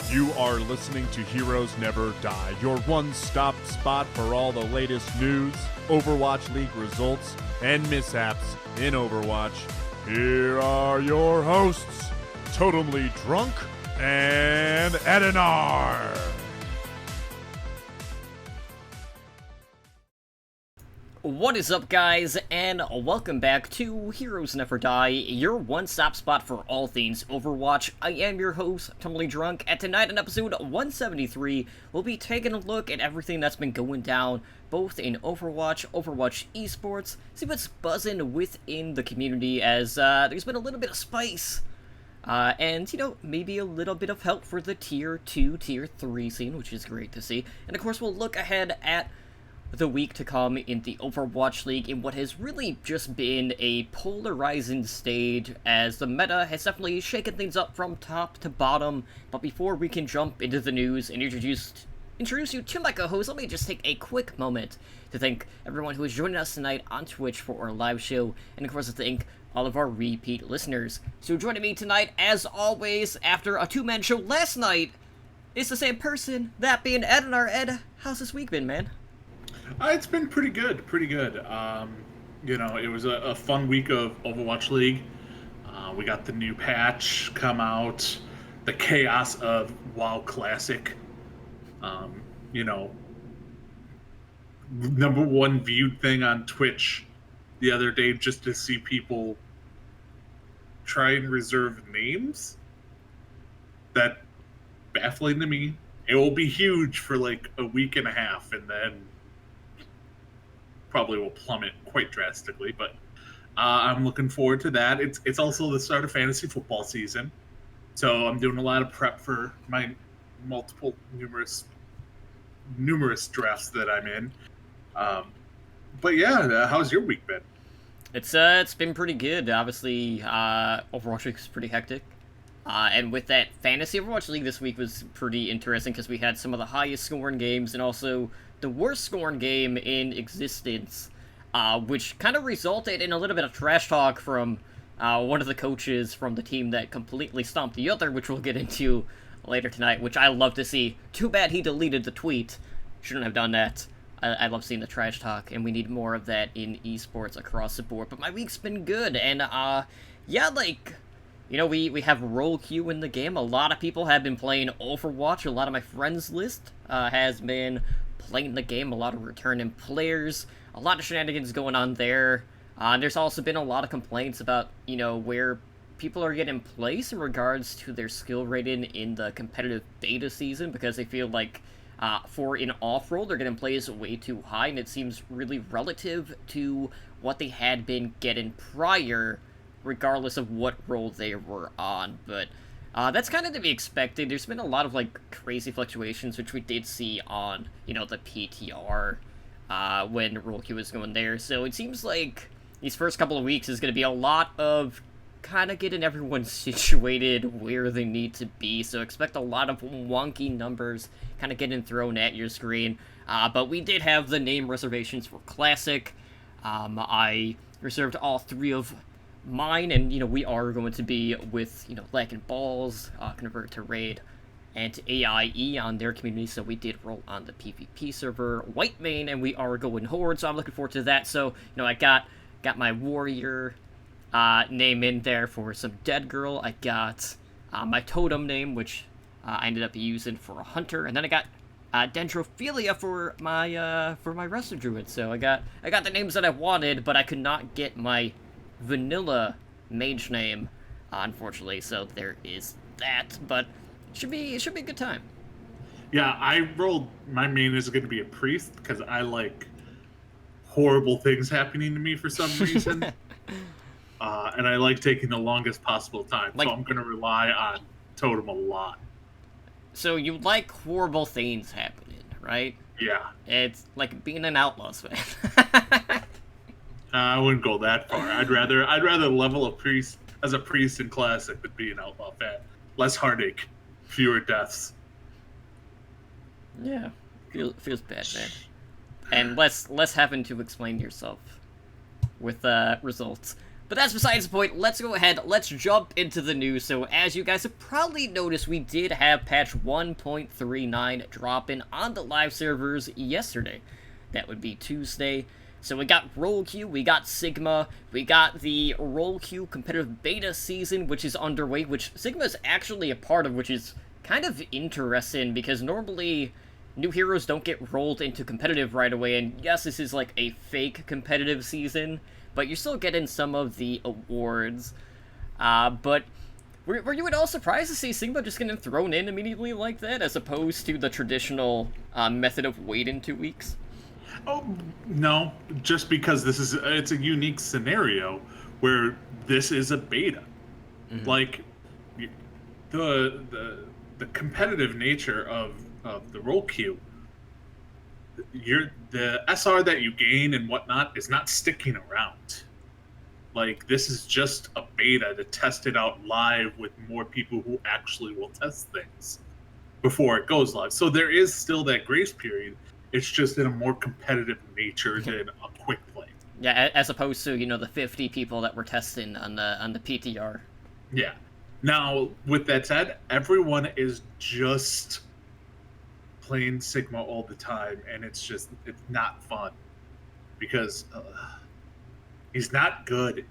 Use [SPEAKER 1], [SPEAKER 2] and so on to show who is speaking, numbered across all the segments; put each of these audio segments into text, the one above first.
[SPEAKER 1] You are listening to Heroes Never Die, your one-stop spot for all the latest news, Overwatch League results, and mishaps in Overwatch. Here are your hosts, Totemly Drunk and Edinar.
[SPEAKER 2] What is up, guys, and welcome back to Heroes Never Die, your one-stop spot for all things Overwatch. I am your host, Totemly Drunk, and tonight on episode 173, we'll be taking a look at everything that's been going down, both in Overwatch, Overwatch esports, see what's buzzing within the community as there's been a little bit of spice. And, maybe a little bit of help for the Tier 2, Tier 3 scene, which is great to see. And of course, we'll look ahead at the week to come in the Overwatch League in what has really just been a polarizing stage, as the meta has definitely shaken things up from top to bottom. But before we can jump into the news and introduce you to my co-host, let me just take a quick moment to thank everyone who is joining us tonight on Twitch for our live show, and of course to thank all of our repeat listeners. So joining me tonight, as always, after a two-man show last night, is the same person, that being Ed and our Ed. How's this week been, man?
[SPEAKER 3] It's been pretty good. It was a fun week of Overwatch League. We got the new patch come out, the chaos of WoW Classic. Number one viewed thing on Twitch the other day, just to see people try and reserve names. That baffling to me. It will be huge for like a week and a half, and then probably will plummet quite drastically, but I'm looking forward to that. It's also the start of fantasy football season, so I'm doing a lot of prep for my numerous drafts that I'm in. But yeah, how's your week been?
[SPEAKER 2] It's been pretty good. Obviously, Overwatch League is pretty hectic. And with that, Fantasy Overwatch League this week was pretty interesting because we had some of the highest scoring games and also the worst scoring game in existence, which kind of resulted in a little bit of trash talk from one of the coaches from the team that completely stomped the other, which we'll get into later tonight, which I love to see. Too bad he deleted the tweet. Shouldn't have done that. I love seeing the trash talk, and we need more of that in esports across the board. But my week's been good, and we have role queue in the game. A lot of people have been playing Overwatch. A lot of my friends list has been playing the game. A lot of returning players. A lot of shenanigans going on there. There's also been a lot of complaints about, where people are getting placed in regards to their skill rating in the competitive beta season, because they feel like for an off-roll, they're getting placed way too high, and it seems really relative to what they had been getting prior, regardless of what role they were on. But that's kind of to be expected. There's been a lot of crazy fluctuations, which we did see on the PTR when role queue was going there. So it seems like these first couple of weeks is going to be a lot of kind of getting everyone situated where they need to be. So expect a lot of wonky numbers kind of getting thrown at your screen. But we did have the name reservations for Classic. I reserved all three of mine, and we are going to be with Lag and Balls, Convert to Raid, and AIE on their community. So we did roll on the PvP server White Main, and we are going Horde, so I'm looking forward to that. So I got my warrior name in there for some Dead Girl. I got my totem name, which I ended up using for a hunter, and then I got Dendrophilia for my Wrestler Druid. So I got the names that I wanted, but I could not get my vanilla mage name, unfortunately, so there is that, but it should be a good time.
[SPEAKER 3] Yeah, I rolled my main is going to be a priest because I like horrible things happening to me for some reason. And I like taking the longest possible time, so I'm going to rely on totem a lot.
[SPEAKER 2] So you like horrible things happening, right?
[SPEAKER 3] Yeah.
[SPEAKER 2] It's like being an Outlaws fan.
[SPEAKER 3] I wouldn't go that far. I'd rather level a priest as a priest in Classic than be an Outlaw fan. Less heartache, fewer deaths.
[SPEAKER 2] Yeah, feels bad, man. And less having to explain yourself with results. But that's besides the point. Let's go ahead. Let's jump into the news. So as you guys have probably noticed, we did have patch 1.39 drop in on the live servers yesterday. That would be Tuesday. So we got Roll Queue, we got Sigma, we got the Roll Queue competitive beta season, which is underway, which Sigma is actually a part of, which is kind of interesting, because normally new heroes don't get rolled into competitive right away, and yes, this is like a fake competitive season, but you're still getting some of the awards. But were you at all surprised to see Sigma just getting thrown in immediately like that, as opposed to the traditional method of waiting 2 weeks?
[SPEAKER 3] Oh no, just because it's a unique scenario where this is a beta.
[SPEAKER 2] Mm-hmm.
[SPEAKER 3] Like the competitive nature of the roll queue, the SR that you gain and whatnot is not sticking around. Like, this is just a beta to test it out live with more people who actually will test things before it goes live. So there is still that grace period. It's just in a more competitive nature than a quick play.
[SPEAKER 2] Yeah, as opposed to, the 50 people that were testing on the PTR.
[SPEAKER 3] Yeah. Now, with that said, everyone is just playing Sigma all the time, and it's not fun because he's not good.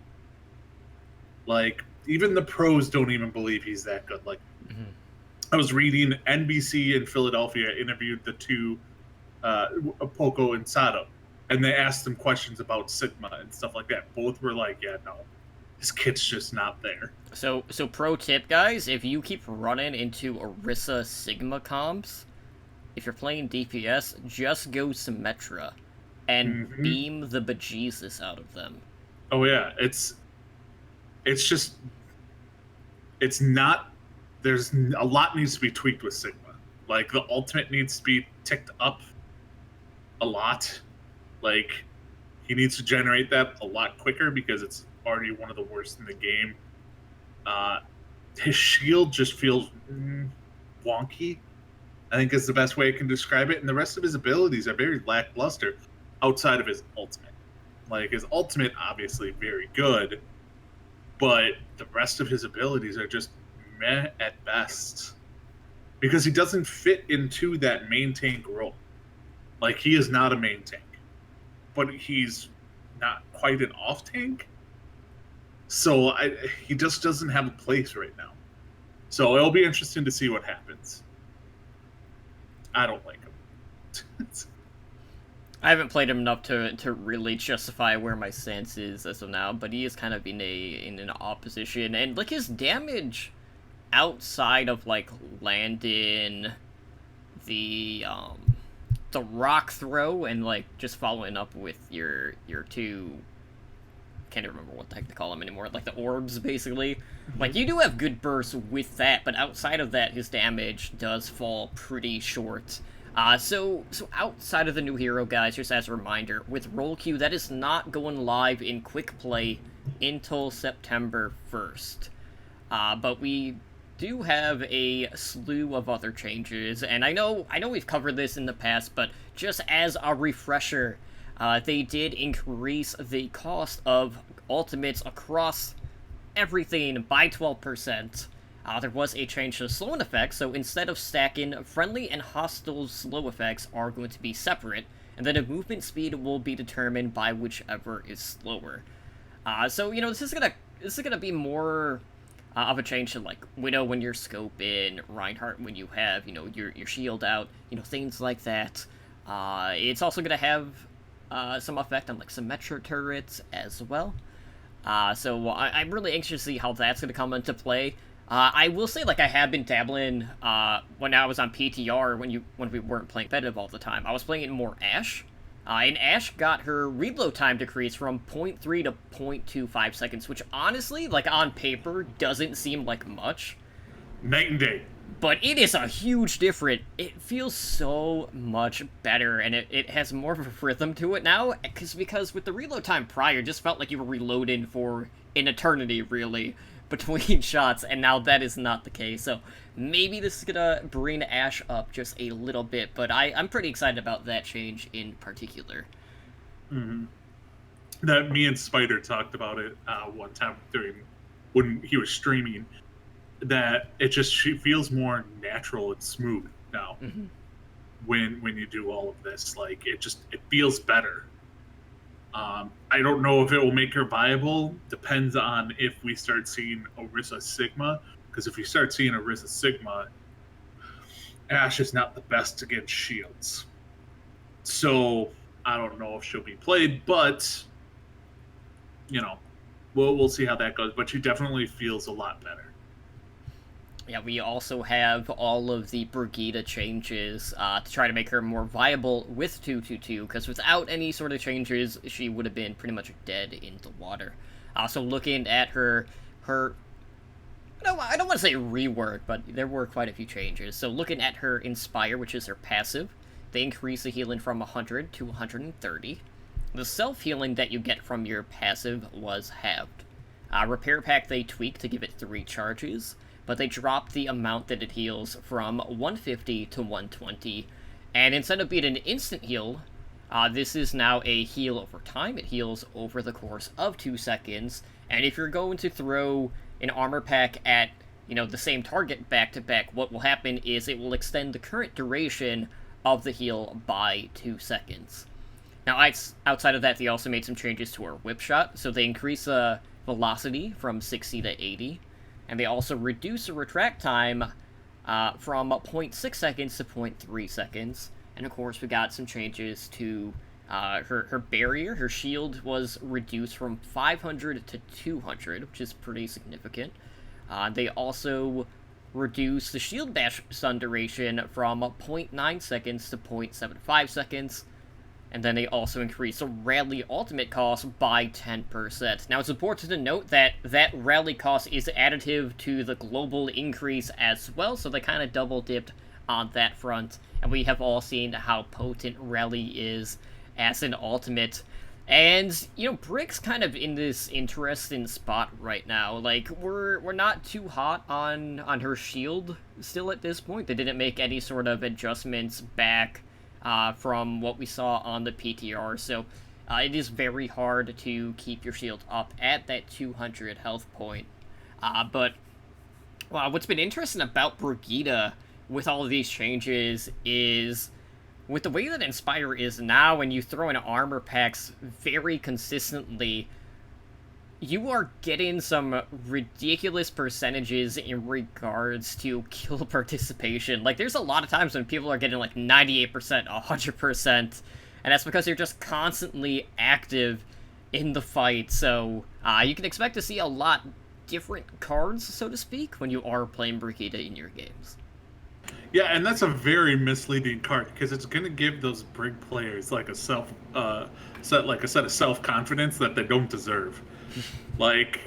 [SPEAKER 3] Like, even the pros don't even believe he's that good. Like, I was reading NBC in Philadelphia interviewed the two Poco and Sato, and they asked them questions about Sigma and stuff like that. Both were like, yeah, no, this kid's just not there.
[SPEAKER 2] So pro tip, guys, if you keep running into Orisa Sigma comps, if you're playing DPS, just go Symmetra and beam the bejesus out of them.
[SPEAKER 3] Oh yeah, it's not, there's a lot needs to be tweaked with Sigma. Like, the ultimate needs to be ticked up a lot. Like, he needs to generate that a lot quicker because it's already one of the worst in the game. His shield just feels wonky, I think is the best way I can describe it. And the rest of his abilities are very lackluster outside of his ultimate. Like, his ultimate, obviously very good, but the rest of his abilities are just meh at best. Because he doesn't fit into that main tank role. Like, he is not a main tank, but he's not quite an off tank. So he just doesn't have a place right now. So it'll be interesting to see what happens. I don't like him.
[SPEAKER 2] I haven't played him enough to really justify where my stance is as of now, but he is kind of in an opposition, and like his damage outside of like landing the rock throw and like just following up with your two, can't even remember what the heck to call them anymore, like the orbs basically. Like, you do have good bursts with that, but outside of that his damage does fall pretty short. So outside of the new hero, guys, just as a reminder, with Roll Queue, that is not going live in quick play until September 1st. But we do have a slew of other changes, and I know we've covered this in the past, but just as a refresher, they did increase the cost of ultimates across everything by 12%. There was a change to the slowing effect, so instead of stacking, friendly and hostile slow effects are going to be separate, and then the movement speed will be determined by whichever is slower. So, this is gonna be more of a change to, like, Widow when you're scoping, Reinhardt when you have, your shield out, things like that. It's also gonna have some effect on, like, Symmetra turrets as well. So I'm really anxious to see how that's gonna come into play. I will say, like, I have been dabbling when I was on PTR when we weren't playing competitive all the time. I was playing more Ashe, and Ashe got her reload time decreased from 0.3 to 0.25 seconds, which honestly, like, on paper, doesn't seem like much.
[SPEAKER 3] Night and day.
[SPEAKER 2] But it is a huge difference. It feels so much better, and it has more of a rhythm to it now, because with the reload time prior, it just felt like you were reloading for an eternity, really, between shots, and now that is not the case. So maybe this is gonna bring Ashe up just a little bit, but I'm pretty excited about that change in particular.
[SPEAKER 3] Mm-hmm. that me and Spider talked about it one time when he was streaming. That it just she feels more natural and smooth now
[SPEAKER 2] Mm-hmm.
[SPEAKER 3] when you do all of this. Like it feels better. I don't know if it will make her viable. Depends on if we start seeing Orisa Sigma. Because if you start seeing Orisa Sigma, Ash is not the best against shields. So I don't know if she'll be played, but you know, we'll see how that goes. But she definitely feels a lot better.
[SPEAKER 2] Yeah, we also have all of the Brigida changes to try to make her more viable with 222, because without any sort of changes, she would have been pretty much dead in the water. So looking at her no, I don't want to say rework, but there were quite a few changes. So looking at her Inspire, which is her passive, they increase the healing from 100 to 130. The self-healing that you get from your passive was halved. Repair Pack they tweak to give it 3 charges, but they dropped the amount that it heals from 150 to 120. And instead of being an instant heal, this is now a heal over time. It heals over the course of 2 seconds. And if you're going to throw an armor pack at the same target back to back, what will happen is it will extend the current duration of the heal by 2 seconds. Now, outside of that, they also made some changes to her whip shot, so they increase velocity from 60 to 80, and they also reduce the retract time from 0.6 seconds to 0.3 seconds. And of course, we got some changes to her barrier. Her shield was reduced from 500 to 200, which is pretty significant. They also reduced the shield bash stun duration from 0.9 seconds to 0.75 seconds. And then they also increased the rally ultimate cost by 10%. Now, it's important to note that that rally cost is additive to the global increase as well, so they kind of double-dipped on that front. And we have all seen how potent rally is as an ultimate. And, Brick's kind of in this interesting spot right now. Like, we're not too hot on her shield still at this point. They didn't make any sort of adjustments back from what we saw on the PTR, so it is very hard to keep your shield up at that 200 health point. But what's been interesting about Brigida with all of these changes is with the way that Inspire is now, when you throw in armor packs very consistently, you are getting some ridiculous percentages in regards to kill participation. Like, there's a lot of times when people are getting, like, 98%, 100%, and that's because they're just constantly active in the fight. So, you can expect to see a lot different cards, so to speak, when you are playing Brigida in your games.
[SPEAKER 3] Yeah, and that's a very misleading card, because it's going to give those Brig players, like, a set of self-confidence that they don't deserve. Like,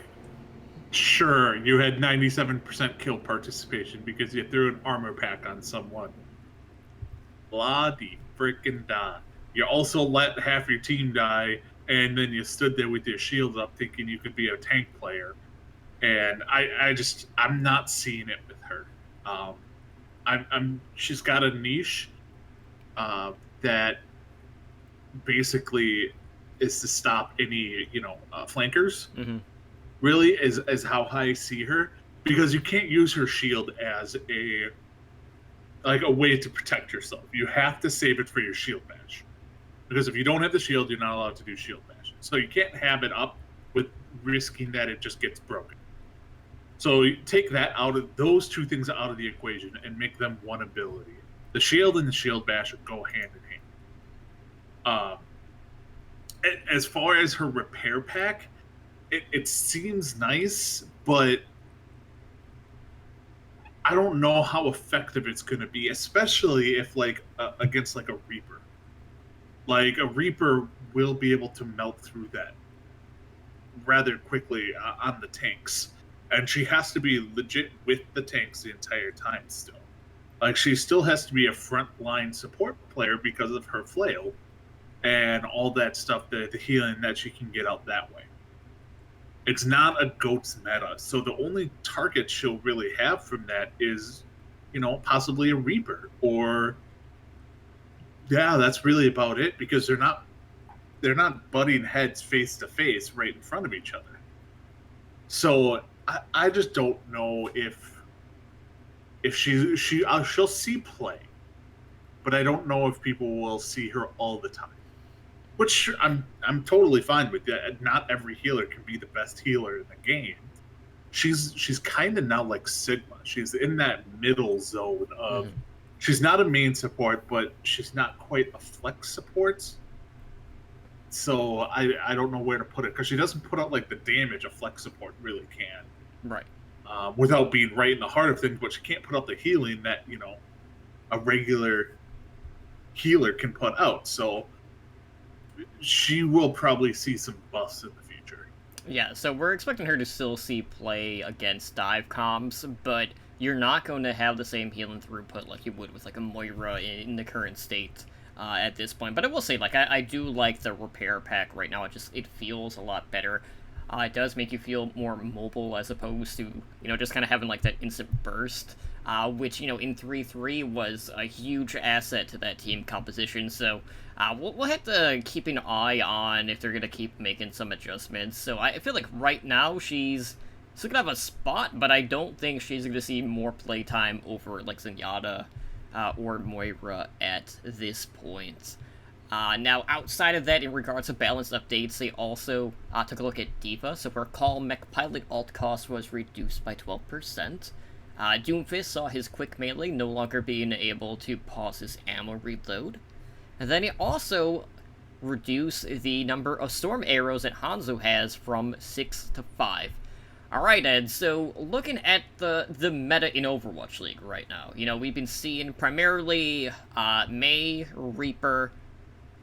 [SPEAKER 3] sure, you had 97% kill participation because you threw an armor pack on someone. La di frickin' da. You also let half your team die, and then you stood there with your shield up thinking you could be a tank player. And I'm not seeing it with her. She's got a niche that basically is to stop any flankers.
[SPEAKER 2] Mm-hmm.
[SPEAKER 3] Really is how I see her, because you can't use her shield as a way to protect yourself. You have to save it for your shield bash, because if you don't have the shield, you're not allowed to do shield bash. So you can't have it up with risking that it just gets broken. So you take those two things out of the equation and make them one ability. The shield and the shield bash go hand in hand. As far as her repair pack, it seems nice, but I don't know how effective it's going to be, especially if against a Reaper. Like, a Reaper will be able to melt through that rather quickly on the tanks, and she has to be legit with the tanks the entire time still. Like, she still has to be a frontline support player because of her flail and all that stuff, the healing that she can get out that way. It's not a GOATS meta, so the only target she'll really have from that is, possibly a Reaper, or, yeah, that's really about it, because they're not they're not butting heads face to face right in front of each other. So I just don't know if she'll see play, but I don't know if people will see her all the time. Which I'm totally fine with that. Not every healer can be the best healer in the game. She's kind of now like Sigma. She's in that middle zone of she's not a main support, but she's not quite a flex support. So I don't know where to put it because she doesn't put out like the damage a flex support really can.
[SPEAKER 2] Right.
[SPEAKER 3] Without being right in the heart of things, but she can't put out the healing that a regular healer can put out. So she will probably see some buffs in the future.
[SPEAKER 2] Yeah, so we're expecting her to still see play against dive comms, but you're not going to have the same healing throughput like you would with like a Moira in the current state at this point. But I will say, like, I do like the repair pack right now. It feels a lot better. It does make you feel more mobile as opposed to, just kind of having like that instant burst, which, in 3-3 was a huge asset to that team composition. So we'll have to keep an eye on if they're going to keep making some adjustments. So I feel like right now she's still going to have a spot, but I don't think she's going to see more playtime over like Zenyatta or Moira at this point. Now, outside of that, in regards to balance updates, they also took a look at D.Va. So recall Mech Pilot alt cost was reduced by 12%. Doomfist saw his quick melee no longer being able to pause his ammo reload. And then he also reduced the number of storm arrows that Hanzo has from 6 to 5. Alright, Ed, so looking at the meta in Overwatch League right now, we've been seeing primarily Mei, Reaper,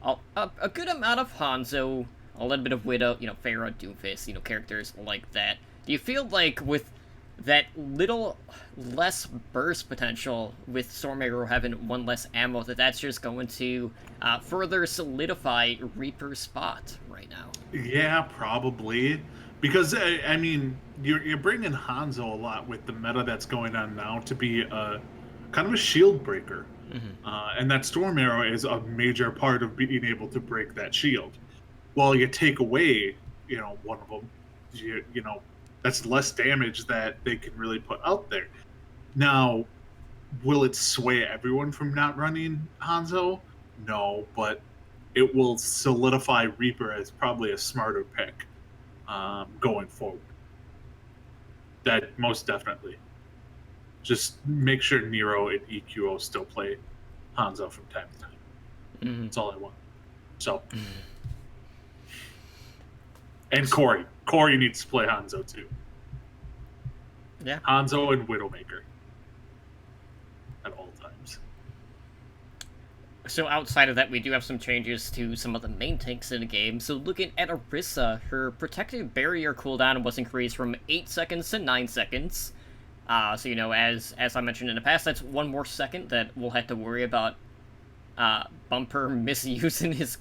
[SPEAKER 2] a good amount of Hanzo, a little bit of Widow, Pharah, Doomfist, characters like that. Do you feel like with that little less burst potential with Storm Arrow having one less ammo, that's just going to further solidify Reaper's spot right now?
[SPEAKER 3] Yeah, probably. Because, I mean, you're bringing Hanzo a lot with the meta that's going on now to be kind of a shield breaker. And that Storm Arrow is a major part of being able to break that shield. Well, you take away, one of them, that's less damage that they can really put out there. Now, will it sway everyone from not running Hanzo? No, but it will solidify Reaper as probably a smarter pick going forward. That most definitely. Just make sure Nero and EQO still play Hanzo from time to time. That's all I want. So, and Corey. Corey needs to play Hanzo too.
[SPEAKER 2] Yeah.
[SPEAKER 3] Hanzo and Widowmaker at all times.
[SPEAKER 2] So outside of that, we do have some changes to some of the main tanks in the game. So looking at Orisa, her protective barrier cooldown was increased from 8 seconds to 9 seconds. So, as I mentioned in the past, that's one more second that we'll have to worry about Bumper misusing his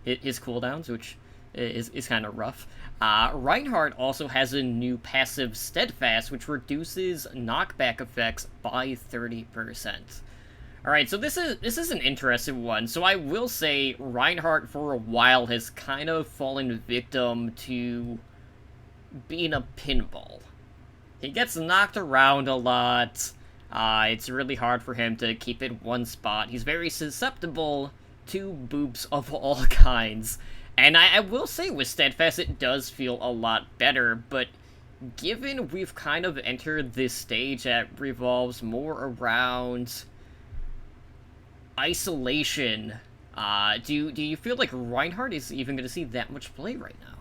[SPEAKER 2] cooldowns, which is kind of rough. Reinhardt also has a new passive Steadfast, which reduces knockback effects by 30%. Alright, so this is an interesting one. So I will say Reinhardt for a while has kind of fallen victim to being a pinball. He gets knocked around a lot. It's really hard for him to keep in one spot. He's very susceptible to boops of all kinds. And I will say with Steadfast it does feel a lot better, but given we've kind of entered this stage that revolves more around isolation, do you feel like Reinhardt is even going to see that much play right now?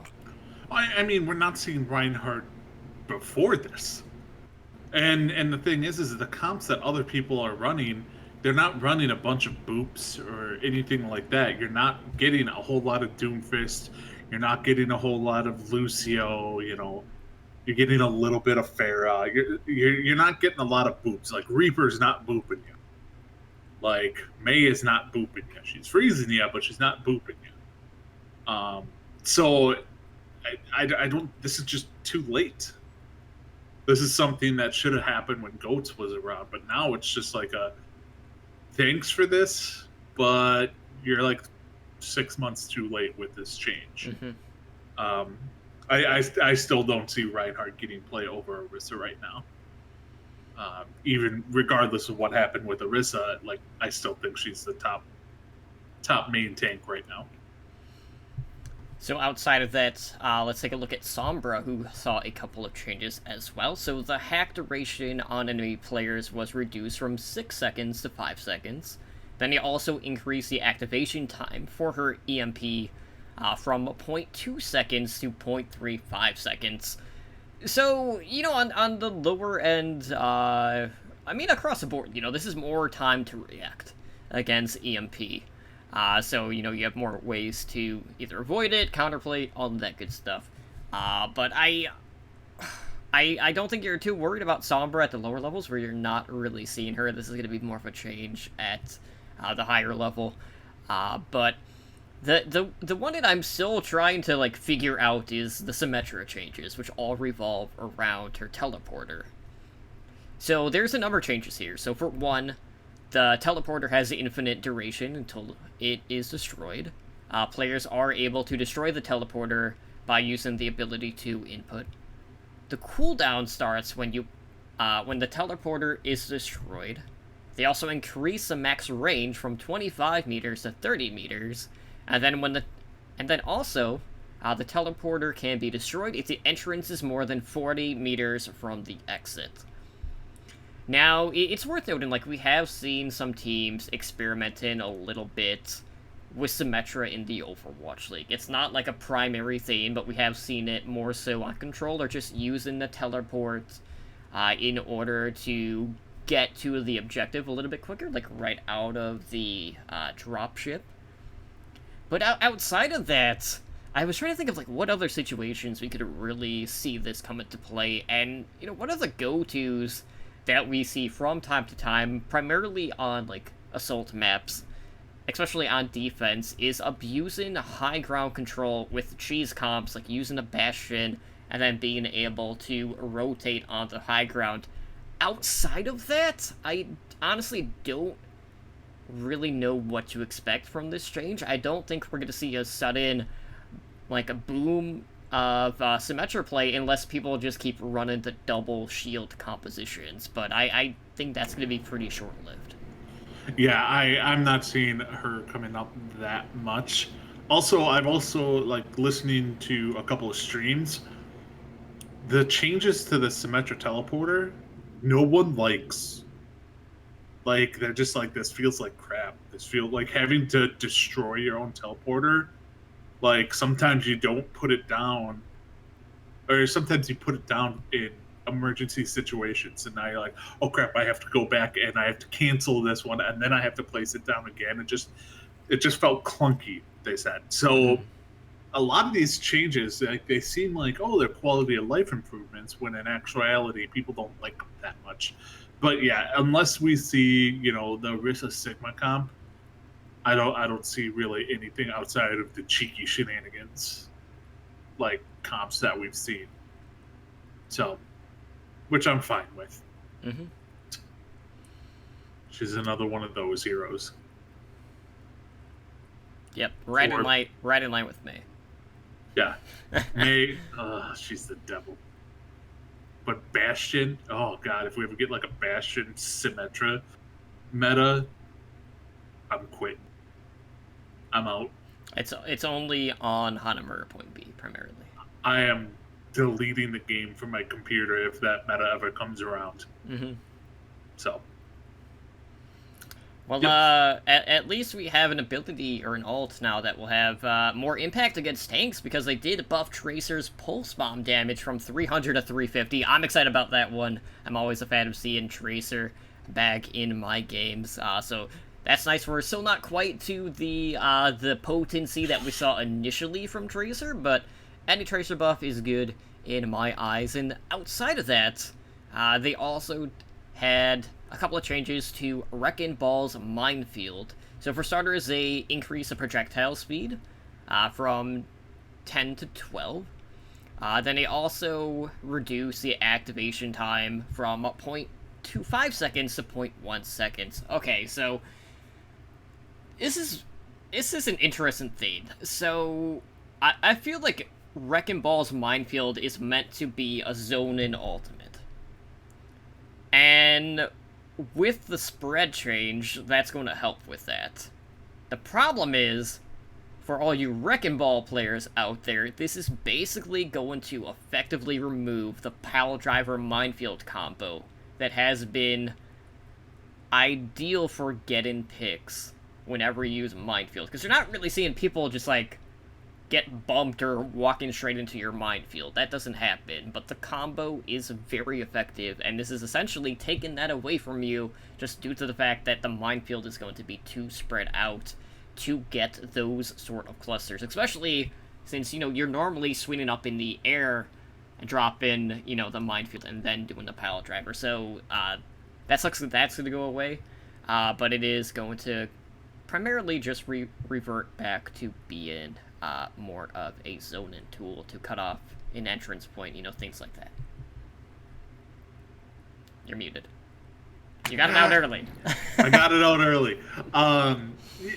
[SPEAKER 3] I mean, we're not seeing Reinhardt before this. And the thing is the comps that other people are running, they're not running a bunch of boops or anything like that. You're not getting a whole lot of Doomfist. You're not getting a whole lot of Lucio, You're getting a little bit of Pharah. You're not getting a lot of boops. Like, Reaper's not booping you. Like, Mei is not booping you. She's freezing you, but she's not booping you. So, I don't... This is just too late. This is something that should have happened when Goats was around, but now it's just like a... Thanks for this, but you're like 6 months too late with this change.
[SPEAKER 2] Mm-hmm.
[SPEAKER 3] I still don't see Reinhardt getting play over Orisa right now. Even regardless of what happened with Orisa, like I still think she's the top main tank right now.
[SPEAKER 2] So outside of that, let's take a look at Sombra, who saw a couple of changes as well. So the hack duration on enemy players was reduced from 6 seconds to 5 seconds. Then he also increased the activation time for her EMP from 0.2 seconds to 0.35 seconds. So, on the lower end, across the board, this is more time to react against EMP. So, you have more ways to either avoid it, counterplay, all that good stuff. But I don't think you're too worried about Sombra at the lower levels, where you're not really seeing her. This is going to be more of a change at the higher level. But the one that I'm still trying to, figure out is the Symmetra changes, which all revolve around her teleporter. So there's a number of changes here. So for one, the teleporter has infinite duration until it is destroyed. Players are able to destroy the teleporter by using the ability to input. The cooldown starts when the teleporter is destroyed. They also increase the max range from 25 meters to 30 meters, and then the teleporter can be destroyed if the entrance is more than 40 meters from the exit. Now, it's worth noting, we have seen some teams experimenting a little bit with Symmetra in the Overwatch League. It's not, a primary theme, but we have seen it more so on Control, or just using the teleport in order to get to the objective a little bit quicker, right out of the dropship. But outside of that, I was trying to think of, what other situations we could really see this come into play, and, what are the go-tos that we see from time to time, primarily on, assault maps, especially on defense, is abusing high ground control with cheese comps, using a Bastion, and then being able to rotate onto high ground. Outside of that, I honestly don't really know what to expect from this change. I don't think we're going to see a sudden, a boom of Symmetra play unless people just keep running the double shield compositions, but I think that's going to be pretty short-lived.
[SPEAKER 3] Yeah, I'm not seeing her coming up that much. Also, I've listening to a couple of streams. The changes to the Symmetra teleporter, no one likes. They're just this feels like crap. This feels like having to destroy your own teleporter. Sometimes you don't put it down, or sometimes you put it down in emergency situations, and now you're like, oh crap, I have to go back and I have to cancel this one, and then I have to place it down again. It just felt clunky, they said. So a lot of these changes, they seem they're quality of life improvements, when in actuality people don't like them that much. But yeah, unless we see, the Orisa Sigma comp, I don't see really anything outside of the cheeky shenanigans comps that we've seen. So, which I'm fine with.
[SPEAKER 2] Mm-hmm.
[SPEAKER 3] She's another one of those heroes.
[SPEAKER 2] Yep, right in line with me.
[SPEAKER 3] Yeah, May, she's the devil. But Bastion, oh god, if we ever get a Bastion Symmetra meta, I'm quitting. I'm out.
[SPEAKER 2] It's only on Hanamura Point B, primarily.
[SPEAKER 3] I am deleting the game from my computer if that meta ever comes around.
[SPEAKER 2] Mm-hmm.
[SPEAKER 3] So.
[SPEAKER 2] Well,
[SPEAKER 3] yep.
[SPEAKER 2] At least we have an ability or an ult now that will have more impact against tanks, because they did buff Tracer's pulse bomb damage from 300 to 350. I'm excited about that one. I'm always a fan of seeing Tracer back in my games, so that's nice. We're still not quite to the potency that we saw initially from Tracer, but any Tracer buff is good in my eyes. And outside of that, they also had a couple of changes to Wrecking Ball's Minefield. So for starters, they increase the projectile speed from 10 to 12. Then they also reduce the activation time from 0.25 seconds to 0.1 seconds. Okay, so this is this is an interesting thing. So, I feel like Wrecking Ball's Minefield is meant to be a zone-in ultimate. And with the spread change, that's going to help with that. The problem is, for all you Wrecking Ball players out there, this is basically going to effectively remove the Pile Driver Minefield combo that has been ideal for getting picks whenever you use Minefield. Because you're not really seeing people just, like, get bumped or walking straight into your Minefield. That doesn't happen. But the combo is very effective, and this is essentially taking that away from you just due to the fact that the Minefield is going to be too spread out to get those sort of clusters. Especially since, you're normally swinging up in the air and dropping, the Minefield and then doing the Pile Driver. So, that sucks that that's going to go away. But it is going to primarily just revert back to being more of a zone-in tool to cut off an entrance point, things like that. You're muted. You got it out early.
[SPEAKER 3] I got it out early.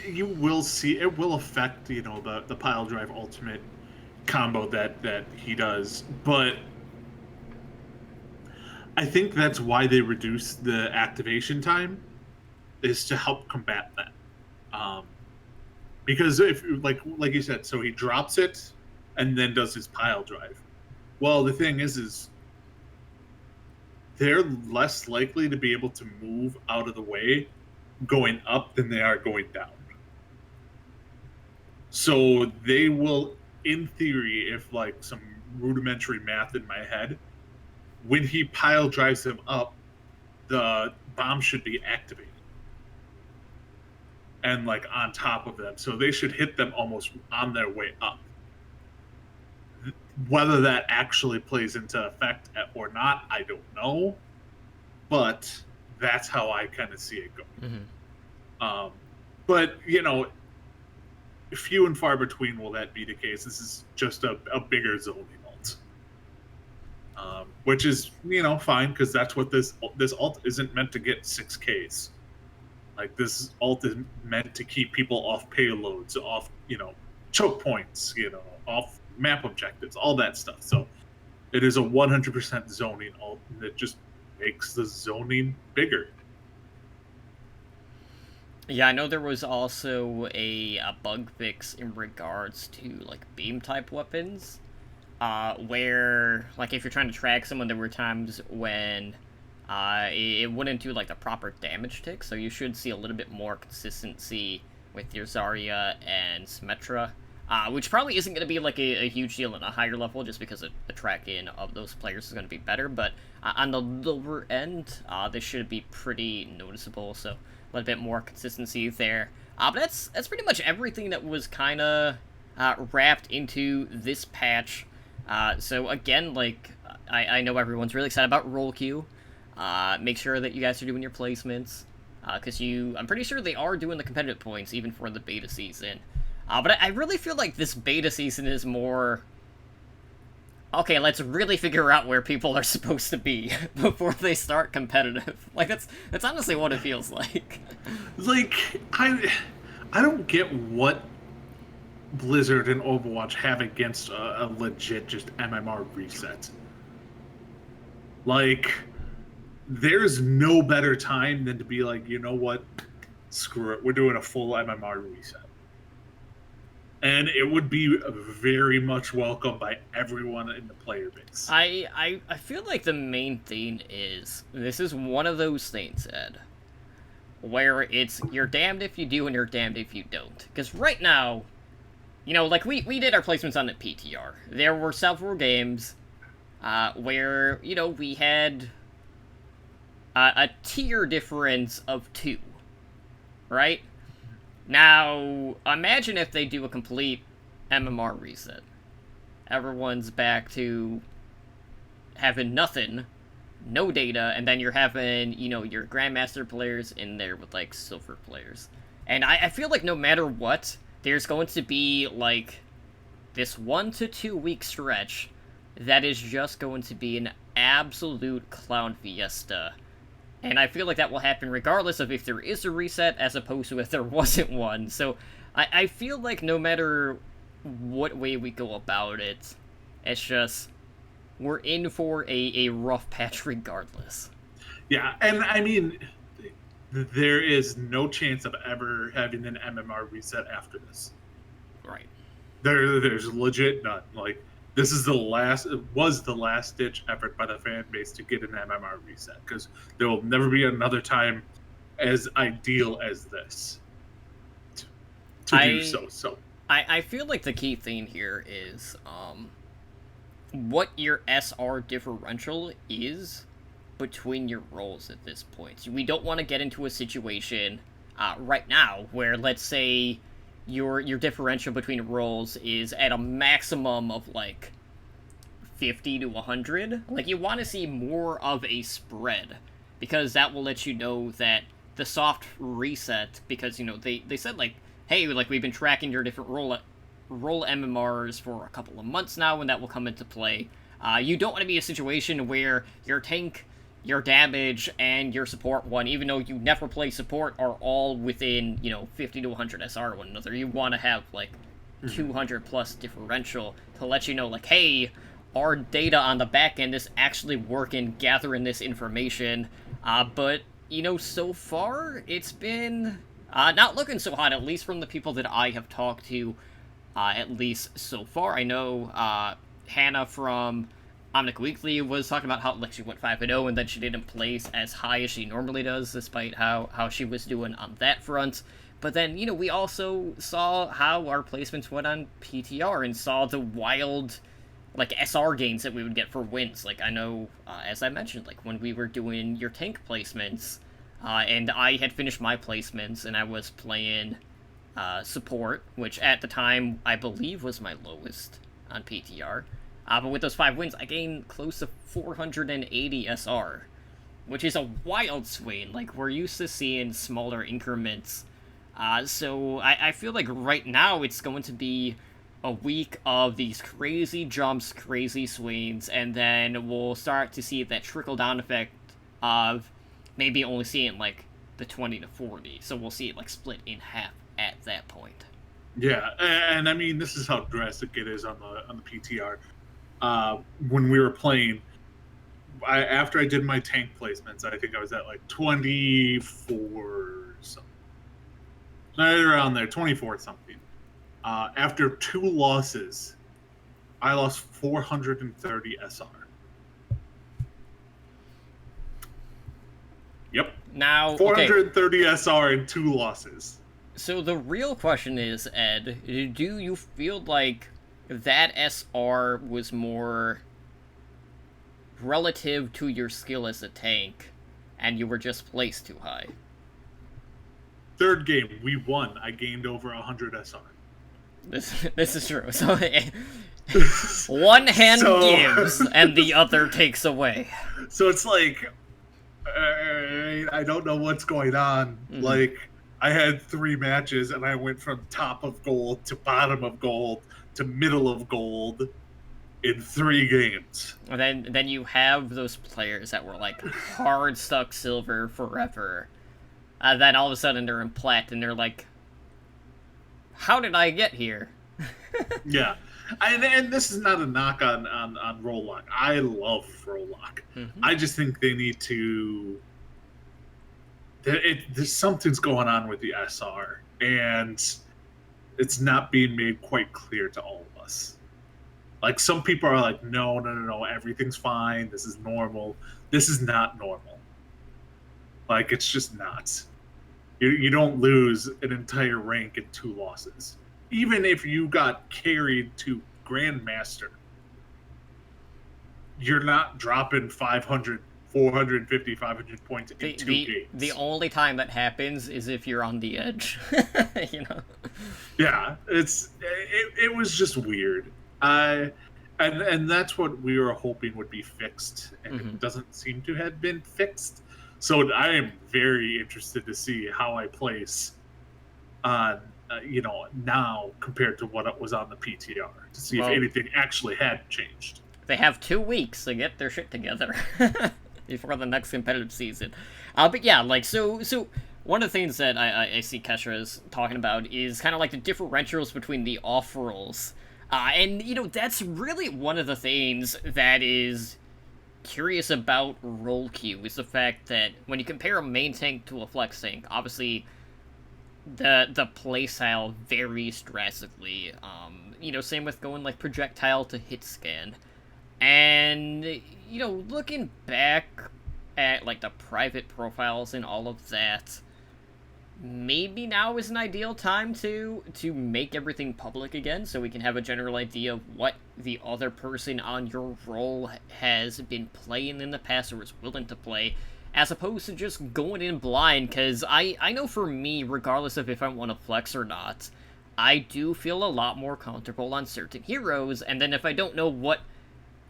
[SPEAKER 3] You will see, it will affect, the Pile Drive Ultimate combo that he does, but I think that's why they reduced the activation time, is to help combat that. Because if like you said, so he drops it and then does his pile drive. Well, the thing is they're less likely to be able to move out of the way going up than they are going down. So they will, in theory, if like some rudimentary math in my head, when he pile drives them up, the bomb should be activated and like on top of them, so they should hit them almost on their way up. Whether that actually plays into effect or not, I don't know, but that's how I kind of see it going. Mm-hmm. But few and far between will that be the case. This is just a bigger zoning ult, which is fine, because that's what this ult isn't meant to get 6Ks. Like, this ult is meant to keep people off payloads, off, choke points, off map objectives, all that stuff. So it is a 100% zoning ult that just makes the zoning bigger.
[SPEAKER 2] Yeah, I know there was also a bug fix in regards to, like, beam-type weapons, where, like, if you're trying to track someone, there were times when it wouldn't do, like, the proper damage tick, so you should see a little bit more consistency with your Zarya and Symmetra, which probably isn't going to be, like, a huge deal at a higher level, just because the tracking of those players is going to be better, but on the lower end, this should be pretty noticeable, so a little bit more consistency there. But that's pretty much everything that was kind of wrapped into this patch. So again, like, I know everyone's really excited about roll queue. Make sure that you guys are doing your placements, because I'm pretty sure they are doing the competitive points even for the beta season. But I really feel like this beta season is more, okay, let's really figure out where people are supposed to be before they start competitive. Like, that's honestly what it feels like.
[SPEAKER 3] Like, I don't get what Blizzard and Overwatch have against a legit just MMR reset. Like, there's no better time than to be like, you know what? Screw it. We're doing a full MMR reset. And it would be very much welcomed by everyone in the player base.
[SPEAKER 2] I feel like the main thing is, this is one of those things, Ed, where it's you're damned if you do and you're damned if you don't. Because right now, like we did our placements on the PTR. There were several games where, we had a tier difference of 2, right? Now, imagine if they do a complete MMR reset. Everyone's back to having nothing, no data, and then you're having, your Grandmaster players in there with, like, Silver players. And I feel like no matter what, there's going to be, like, this 1 to 2 week stretch that is just going to be an absolute clown fiesta. And I feel like that will happen regardless of if there is a reset, as opposed to if there wasn't one. So I feel like no matter what way we go about it, it's just we're in for a rough patch regardless.
[SPEAKER 3] Yeah, and I mean, there is no chance of ever having an MMR reset after this.
[SPEAKER 2] Right.
[SPEAKER 3] There's legit none. Like, this is it was the last ditch effort by the fan base to get an MMR reset, because there will never be another time as ideal as this to do so. So
[SPEAKER 2] I feel like the key thing here is what your SR differential is between your roles at this point. We don't want to get into a situation right now where, let's say, your differential between roles is at a maximum of like 50 to 100. Like, you want to see more of a spread, because that will let you know that the soft reset, because, you know, they said, like, hey, like, we've been tracking your different role MMRs for a couple of months now, and that will come into play. You don't want to be in a situation where your tank, your damage, and your support one, even though you never play support, are all within, 50 to 100 SR one another. You want to have, like, 200 plus differential to let you know, like, hey, our data on the back end is actually working, gathering this information. But, so far, it's been not looking so hot, at least from the people that I have talked to, at least so far. I know Hannah from Omnic Weekly was talking about how, like, she went 5-0 and then she didn't place as high as she normally does, despite how she was doing on that front. But then, we also saw how our placements went on PTR and saw the wild, like, SR gains that we would get for wins. Like, I know, as I mentioned, like, when we were doing your tank placements, and I had finished my placements and I was playing support, which at the time I believe was my lowest on PTR. But with those 5 wins, I gained close to 480 SR, which is a wild swing. Like, we're used to seeing smaller increments. So I feel like right now it's going to be a week of these crazy jumps, crazy swings, and then we'll start to see that trickle-down effect of maybe only seeing, like, the 20 to 40. So we'll see it, like, split in half at that point.
[SPEAKER 3] Yeah, and I mean, this is how drastic it is on the PTR. When we were playing, after I did my tank placements, I think I was at like 24 something, right around there, 24 something. After 2 losses, I lost 430 SR. Yep.
[SPEAKER 2] Now,
[SPEAKER 3] 430 SR in 2 losses.
[SPEAKER 2] So the real question is, Ed, do you feel like that SR was more relative to your skill as a tank, and you were just placed too high?
[SPEAKER 3] Third game, we won. I gained over 100 SR.
[SPEAKER 2] This is true. So one hand gives and the other takes away.
[SPEAKER 3] So it's like, I don't know what's going on. Mm-hmm. Like, I had 3 matches and I went from top of gold to bottom of gold to middle of gold in 3 games.
[SPEAKER 2] And then you have those players that were like hard stuck silver forever. Then all of a sudden they're in plat and they're like, how did I get here?
[SPEAKER 3] Yeah. And this is not a knock on roll lock. I love roll lock. Mm-hmm. I just think they need to... There's something's going on with the SR, and it's not being made quite clear to all of us. Like, some people are like, no, everything's fine. This is normal. This is not normal. Like, it's just not. You don't lose an entire rank in 2 losses. Even if you got carried to Grandmaster, you're not dropping 500, 450, 500 points in 2 games.
[SPEAKER 2] The only time that happens is if you're on the edge.
[SPEAKER 3] Yeah, it was just weird. And that's what we were hoping would be fixed, and It doesn't seem to have been fixed. So I am very interested to see how I place on, now compared to what was on the PTR, to see if anything actually had changed.
[SPEAKER 2] They have 2 weeks to get their shit together before the next competitive season. But yeah, like, so one of the things that I see Kesha is talking about is kind of like the differentials between the off roles. And, you know, that's really one of the things that is curious about role queue, is the fact that when you compare a main tank to a flex tank, obviously the playstyle varies drastically. You know, same with going like projectile to hit scan. And, you know, looking back at like the private profiles and all of that, maybe now is an ideal time to make everything public again, so we can have a general idea of what the other person on your role has been playing in the past or is willing to play, as opposed to just going in blind. Because I know for me, regardless of if I want to flex or not, I do feel a lot more comfortable on certain heroes, and then if I don't know what,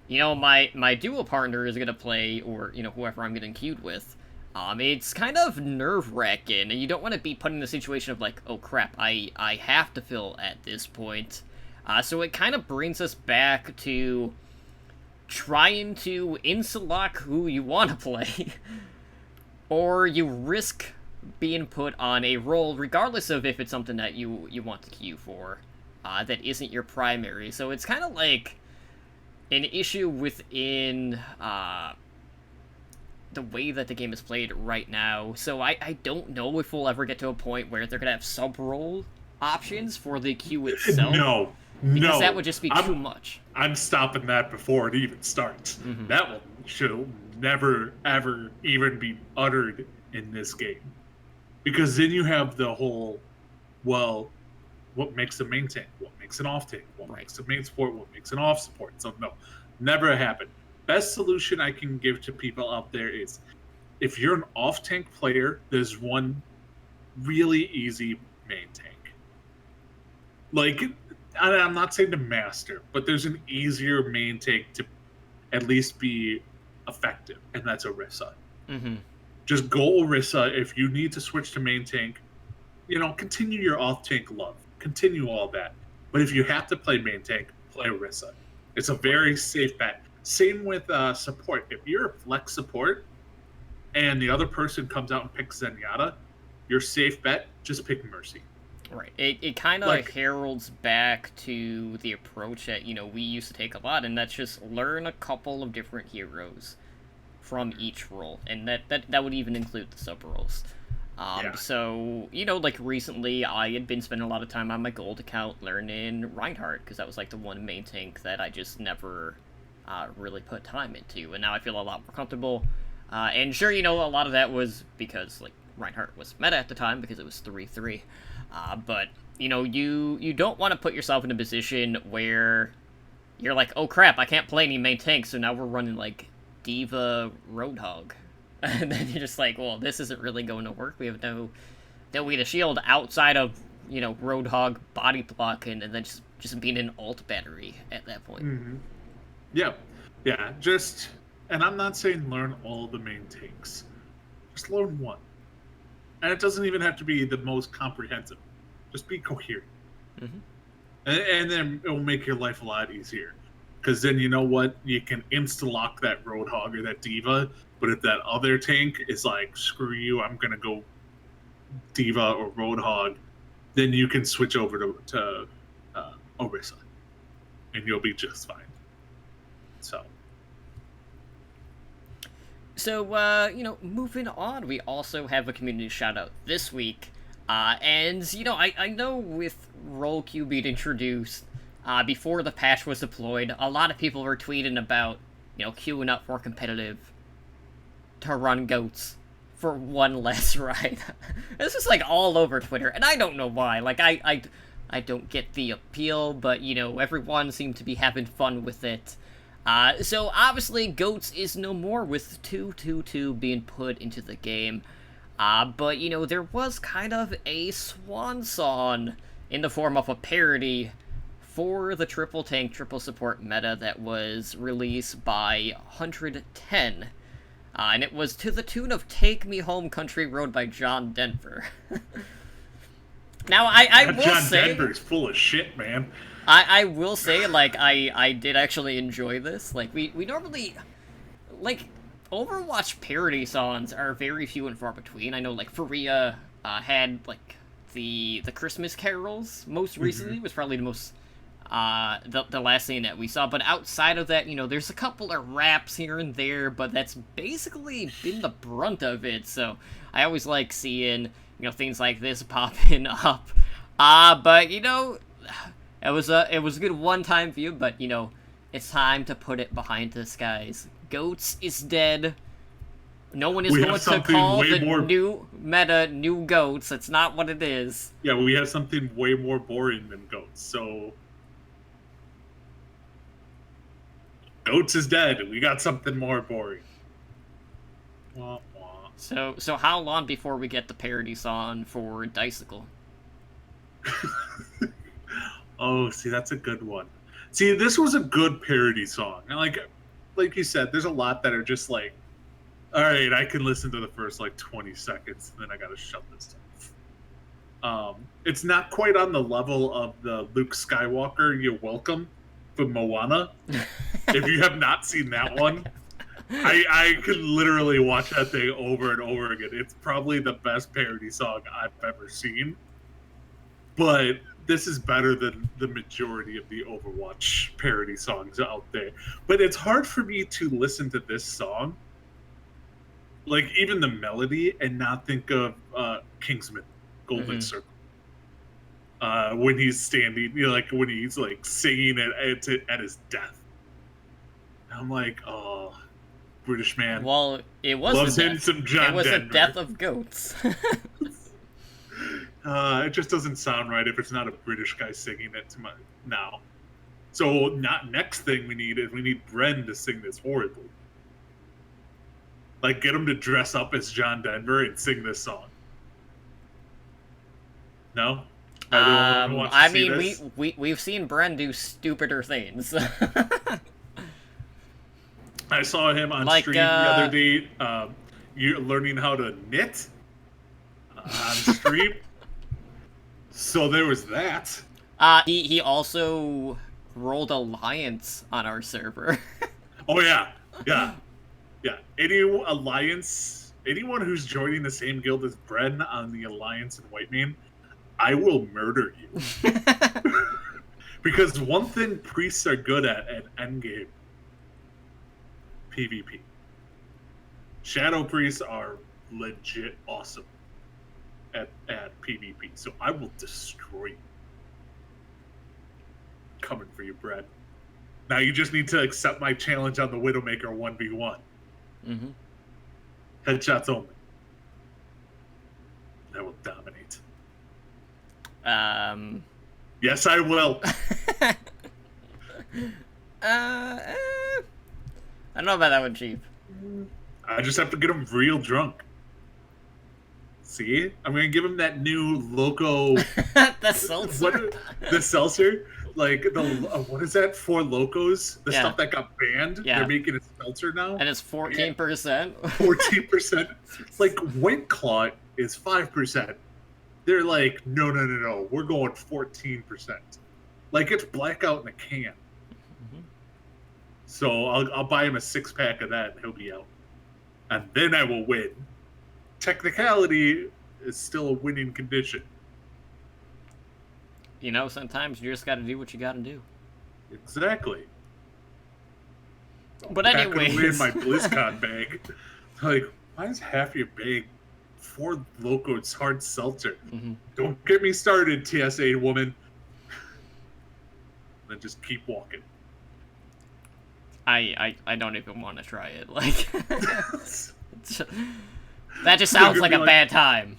[SPEAKER 2] you know, my duo partner is going to play, or, you know, whoever I'm getting queued with, it's kind of nerve-wracking, and you don't want to be put in a situation of like, oh crap, I have to fill at this point. So it kind of brings us back to trying to insta-lock who you want to play, or you risk being put on a role, regardless of if it's something that you want to queue for, that isn't your primary. So it's kind of like an issue within the way that the game is played right now. So I don't know if we'll ever get to a point where they're gonna have sub-role options for the queue itself.
[SPEAKER 3] No,
[SPEAKER 2] because that would just be too much.
[SPEAKER 3] I'm stopping that before it even starts. That should never, ever even be uttered in this game. Because then you have the whole, well, what makes a main tank? What makes an off tank? What makes a main support? What makes an off support? So no, never happen. Best solution I can give to people out there is, if you're an off tank player, there's one really easy main tank. Like, I'm not saying to master, but there's an easier main tank to at least be effective, and that's Orisa. Just go Orisa. If you need to switch to main tank, you know, continue your off tank love. Continue all that. But if you have to play main tank, play Orisa. It's a very safe bet. Same with support. If you're a flex support and the other person comes out and picks Zenyatta, your safe bet, just pick Mercy.
[SPEAKER 2] Right. It kind of heralds back to the approach that, you know, we used to take a lot, and that's just learn a couple of different heroes from each role. And that would even include the sub-roles. So, you know, like recently I had been spending a lot of time on my gold account learning Reinhardt, because that was like the one main tank that I just never really put time into, and now I feel a lot more comfortable. And sure, you know, a lot of that was because like Reinhardt was meta at the time because it was 3-3. But you know, you don't want to put yourself in a position where you're like, oh crap, I can't play any main tanks, so now we're running like Diva Roadhog. And then you're just like, well, this isn't really going to work. We have no way to shield outside of, you know, Roadhog body block, and then just being an ult battery at that point.
[SPEAKER 3] Yeah, and I'm not saying learn all the main tanks. Just learn one. And it doesn't even have to be the most comprehensive. Just be coherent. And then it will make your life a lot easier. Because then, you know what? You can insta-lock that Roadhog or that Diva. But if that other tank is like, screw you, I'm going to go Diva or Roadhog, then you can switch over to Orisa. And you'll be just fine.
[SPEAKER 2] So, you know, moving on, we also have a community shout-out this week. And, you know, I know with role queue being introduced, before the patch was deployed, a lot of people were tweeting about, you know, queuing up for competitive to run goats for one less ride. This is, like, all over Twitter, and I don't know why. Like, I don't get the appeal, but, you know, everyone seemed to be having fun with it. So obviously GOATS is no more with 2-2-2 being put into the game. But, you know, there was kind of a swan song in the form of a parody for the triple tank, triple support meta that was released by 110. And it was to the tune of Take Me Home Country Road by John Denver. Now, I will
[SPEAKER 3] John
[SPEAKER 2] say...
[SPEAKER 3] John Denver's full of shit, man.
[SPEAKER 2] I will say, like, I did actually enjoy this. Like, we normally... Like, Overwatch parody songs are very few and far between. I know, like, Faria had like the Christmas carols. Most recently was probably the most the last thing that we saw. But outside of that, there's a couple of raps here and there, but that's basically been the brunt of it. So I always like seeing things like this popping up. But it was a good one-time view. But it's time to put it behind us, guys. Goats is dead. No one is going to call the new meta new Goats. That's not what it is.
[SPEAKER 3] Yeah, we have something way more boring than Goats. So Goats is dead. We got something more boring. Wah, wah.
[SPEAKER 2] So how long before we get the parody song for Dicycle?
[SPEAKER 3] Oh, see, that's a good one. See, this was a good parody song. And like you said, there's a lot that are just like, all right, I can listen to the first 20 seconds, and then I gotta shut this off. It's not quite on the level of the Luke Skywalker "You're Welcome" from Moana. If you have not seen that one, I could literally watch that thing over and over again. It's probably the best parody song I've ever seen. But this is better than the majority of the Overwatch parody songs out there. But it's hard for me to listen to this song, even the melody, and not think of Kingsman, Golden Circle. When he's standing, when he's singing at his death. I'm like, oh, British man.
[SPEAKER 2] Well, it was
[SPEAKER 3] loves him some John
[SPEAKER 2] It was
[SPEAKER 3] Denver.
[SPEAKER 2] the death of goats.
[SPEAKER 3] It just doesn't sound right if it's not a British guy singing it to now. So next thing we need Bren to sing this horribly. Get him to dress up as John Denver and sing this song. No?
[SPEAKER 2] I mean, we've seen Bren do stupider things.
[SPEAKER 3] I saw him on stream the other day. You're learning how to knit on stream. So there was that.
[SPEAKER 2] He also rolled Alliance on our server.
[SPEAKER 3] Oh yeah. Anyone who's joining the same guild as Bren on the Alliance in Whitemane, I will murder you. Because one thing priests are good at endgame, PvP. Shadow priests are legit awesome at PvP, so I will destroy you. Coming for you, Brad. Now you just need to accept my challenge on the Widowmaker 1v1.
[SPEAKER 2] Mm-hmm.
[SPEAKER 3] Headshots only. I will dominate. Yes, I will.
[SPEAKER 2] I don't know about that one, Chief.
[SPEAKER 3] I just have to get him real drunk. See? I'm going to give him that new loco...
[SPEAKER 2] The Seltzer.
[SPEAKER 3] The Seltzer? What is that? 4 Locos? The stuff that got banned?
[SPEAKER 2] Yeah.
[SPEAKER 3] They're making a Seltzer now?
[SPEAKER 2] And it's 14%.
[SPEAKER 3] 14%. White Claw is 5%. They're like, no. We're going 14%. It's blackout in a can.
[SPEAKER 2] Mm-hmm.
[SPEAKER 3] So I'll buy him a 6-pack of that and he'll be out. And then I will win. Technicality is still a winning condition.
[SPEAKER 2] Sometimes you just gotta do what you gotta do.
[SPEAKER 3] Exactly.
[SPEAKER 2] But anyways.
[SPEAKER 3] In my BlizzCon bag. Why is half your bag 4 Locos hard seltzer?
[SPEAKER 2] Mm-hmm.
[SPEAKER 3] Don't get me started, TSA woman. Then just keep walking.
[SPEAKER 2] I don't even want to try it. That just sounds like a bad time.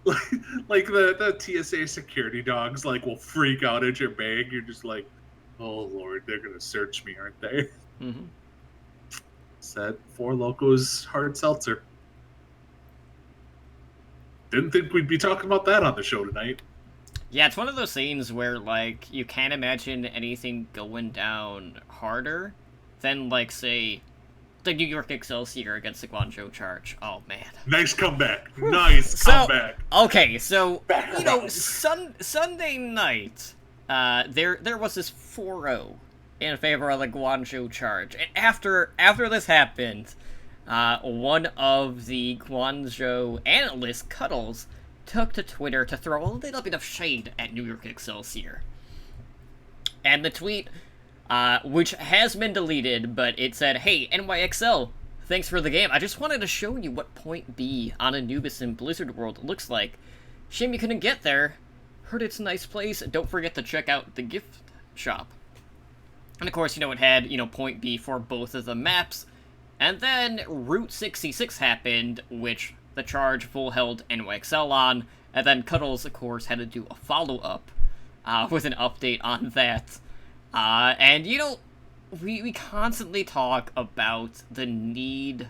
[SPEAKER 3] The TSA security dogs will freak out at your bag. You're just like, oh Lord, they're gonna search me, aren't they?
[SPEAKER 2] Mm-hmm.
[SPEAKER 3] Said 4 Locos hard seltzer. Didn't think we'd be talking about that on the show tonight.
[SPEAKER 2] Yeah, it's one of those scenes where you can't imagine anything going down harder than say the New York Excelsior against the Guangzhou Charge. Oh man.
[SPEAKER 3] Nice comeback. Nice comeback.
[SPEAKER 2] Okay, so Sunday night, there was this 4-0 in favor of the Guangzhou Charge. And after this happened, one of the Guangzhou analysts, Cuddles, took to Twitter to throw a little bit of shade at New York Excelsior. And the tweet, which has been deleted, but it said, "Hey, NYXL, thanks for the game. I just wanted to show you what Point B on Anubis in Blizzard World looks like. Shame you couldn't get there. Heard it's a nice place. Don't forget to check out the gift shop." And of course, it had, Point B for both of the maps. And then Route 66 happened, which the charge full held NYXL on. And then Cuddles, of course, had to do a follow-up with an update on that. And, we constantly talk about the need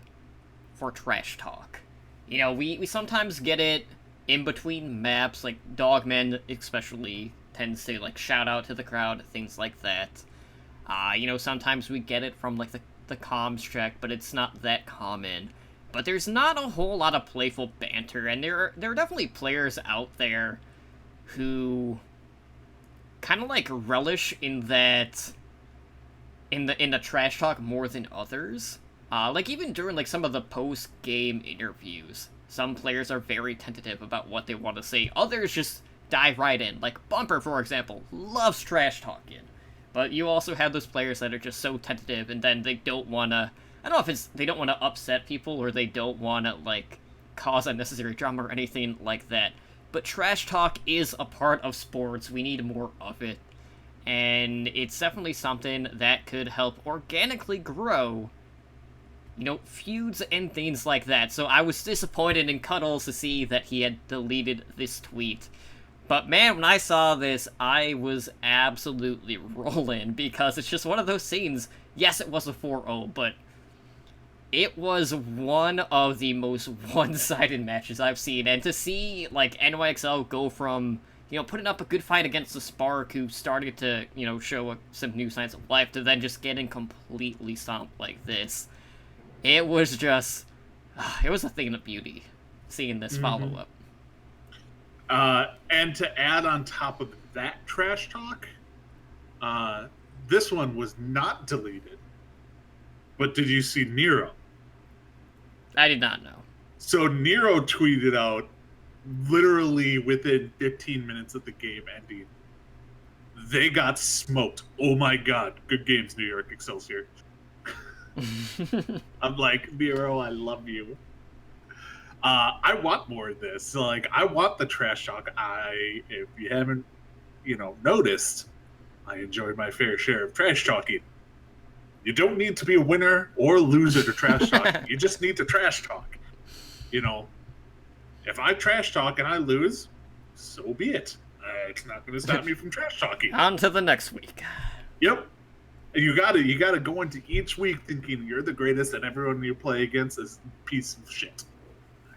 [SPEAKER 2] for trash talk. We sometimes get it in between maps, like Dogman especially tends to, shout out to the crowd, things like that. Sometimes we get it from, the comms check, but it's not that common. But there's not a whole lot of playful banter, and there are definitely players out there who kind of, relish in that, in the trash talk more than others. Even during, some of the post-game interviews, some players are very tentative about what they want to say. Others just dive right in. Bumper, for example, loves trash talking. But you also have those players that are just so tentative, and then they don't want to... I don't know if it's they don't want to upset people, or they don't want to, cause unnecessary drama or anything like that. But trash talk is a part of sports. We need more of it. And it's definitely something that could help organically grow, feuds and things like that. So I was disappointed in Cuddles to see that he had deleted this tweet. But man, when I saw this, I was absolutely rolling, because it's just one of those scenes. Yes, it was a 4-0, but it was one of the most one-sided matches I've seen. And to see, NYXL go from, putting up a good fight against the Spark, who started to, show some new signs of life, to then just getting completely stomped like this. It was just, it was a thing of beauty, seeing this follow-up.
[SPEAKER 3] And to add on top of that trash talk, this one was not deleted. But did you see Nero?
[SPEAKER 2] I did not know.
[SPEAKER 3] So Nero tweeted out, literally within 15 minutes of the game ending, "They got smoked. Oh my god. Good games, New York Excelsior." I'm like, Nero, I love you. I want more of this. I want the trash talk. If you haven't, noticed, I enjoy my fair share of trash talking. You don't need to be a winner or a loser to trash talk. You just need to trash talk. If I trash talk and I lose, so be it. It's not going to stop me from trash talking.
[SPEAKER 2] On to the next week.
[SPEAKER 3] Yep. You gotta go into each week thinking you're the greatest and everyone you play against is a piece of shit.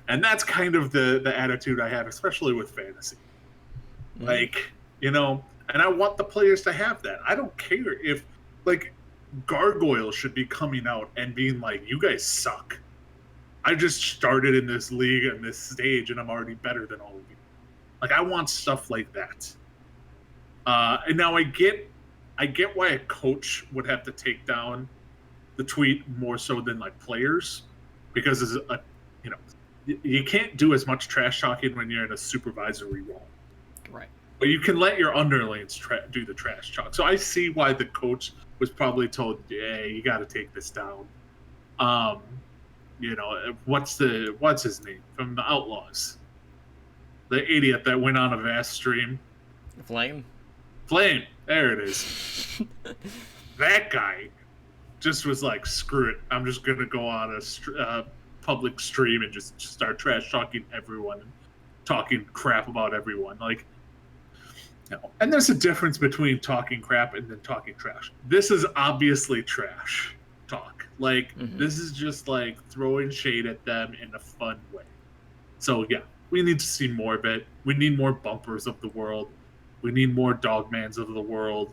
[SPEAKER 3] And that's kind of the attitude I have, especially with fantasy. And I want the players to have that. I don't care if, Gargoyle should be coming out and being like, "You guys suck. I just started in this league and this stage, and I'm already better than all of you." I want stuff like that. And now I get why a coach would have to take down the tweet more so than, players. Because, as a you can't do as much trash talking when you're in a supervisory role.
[SPEAKER 2] Right. But
[SPEAKER 3] you can let your underlings do the trash talk. So I see why the coach was probably told, "Yeah, you got to take this down." What's his name from the Outlaws? The idiot that went on a vast stream.
[SPEAKER 2] Flame.
[SPEAKER 3] There it is. That guy just was like, "Screw it. I'm just gonna go on a public stream and just start trash talking everyone, and talking crap about everyone." No. And there's a difference between talking crap and then talking trash. This is obviously trash talk. This is just throwing shade at them in a fun way. So yeah, we need to see more of it. We need more bumpers of the world. We need more Dogmans of the world.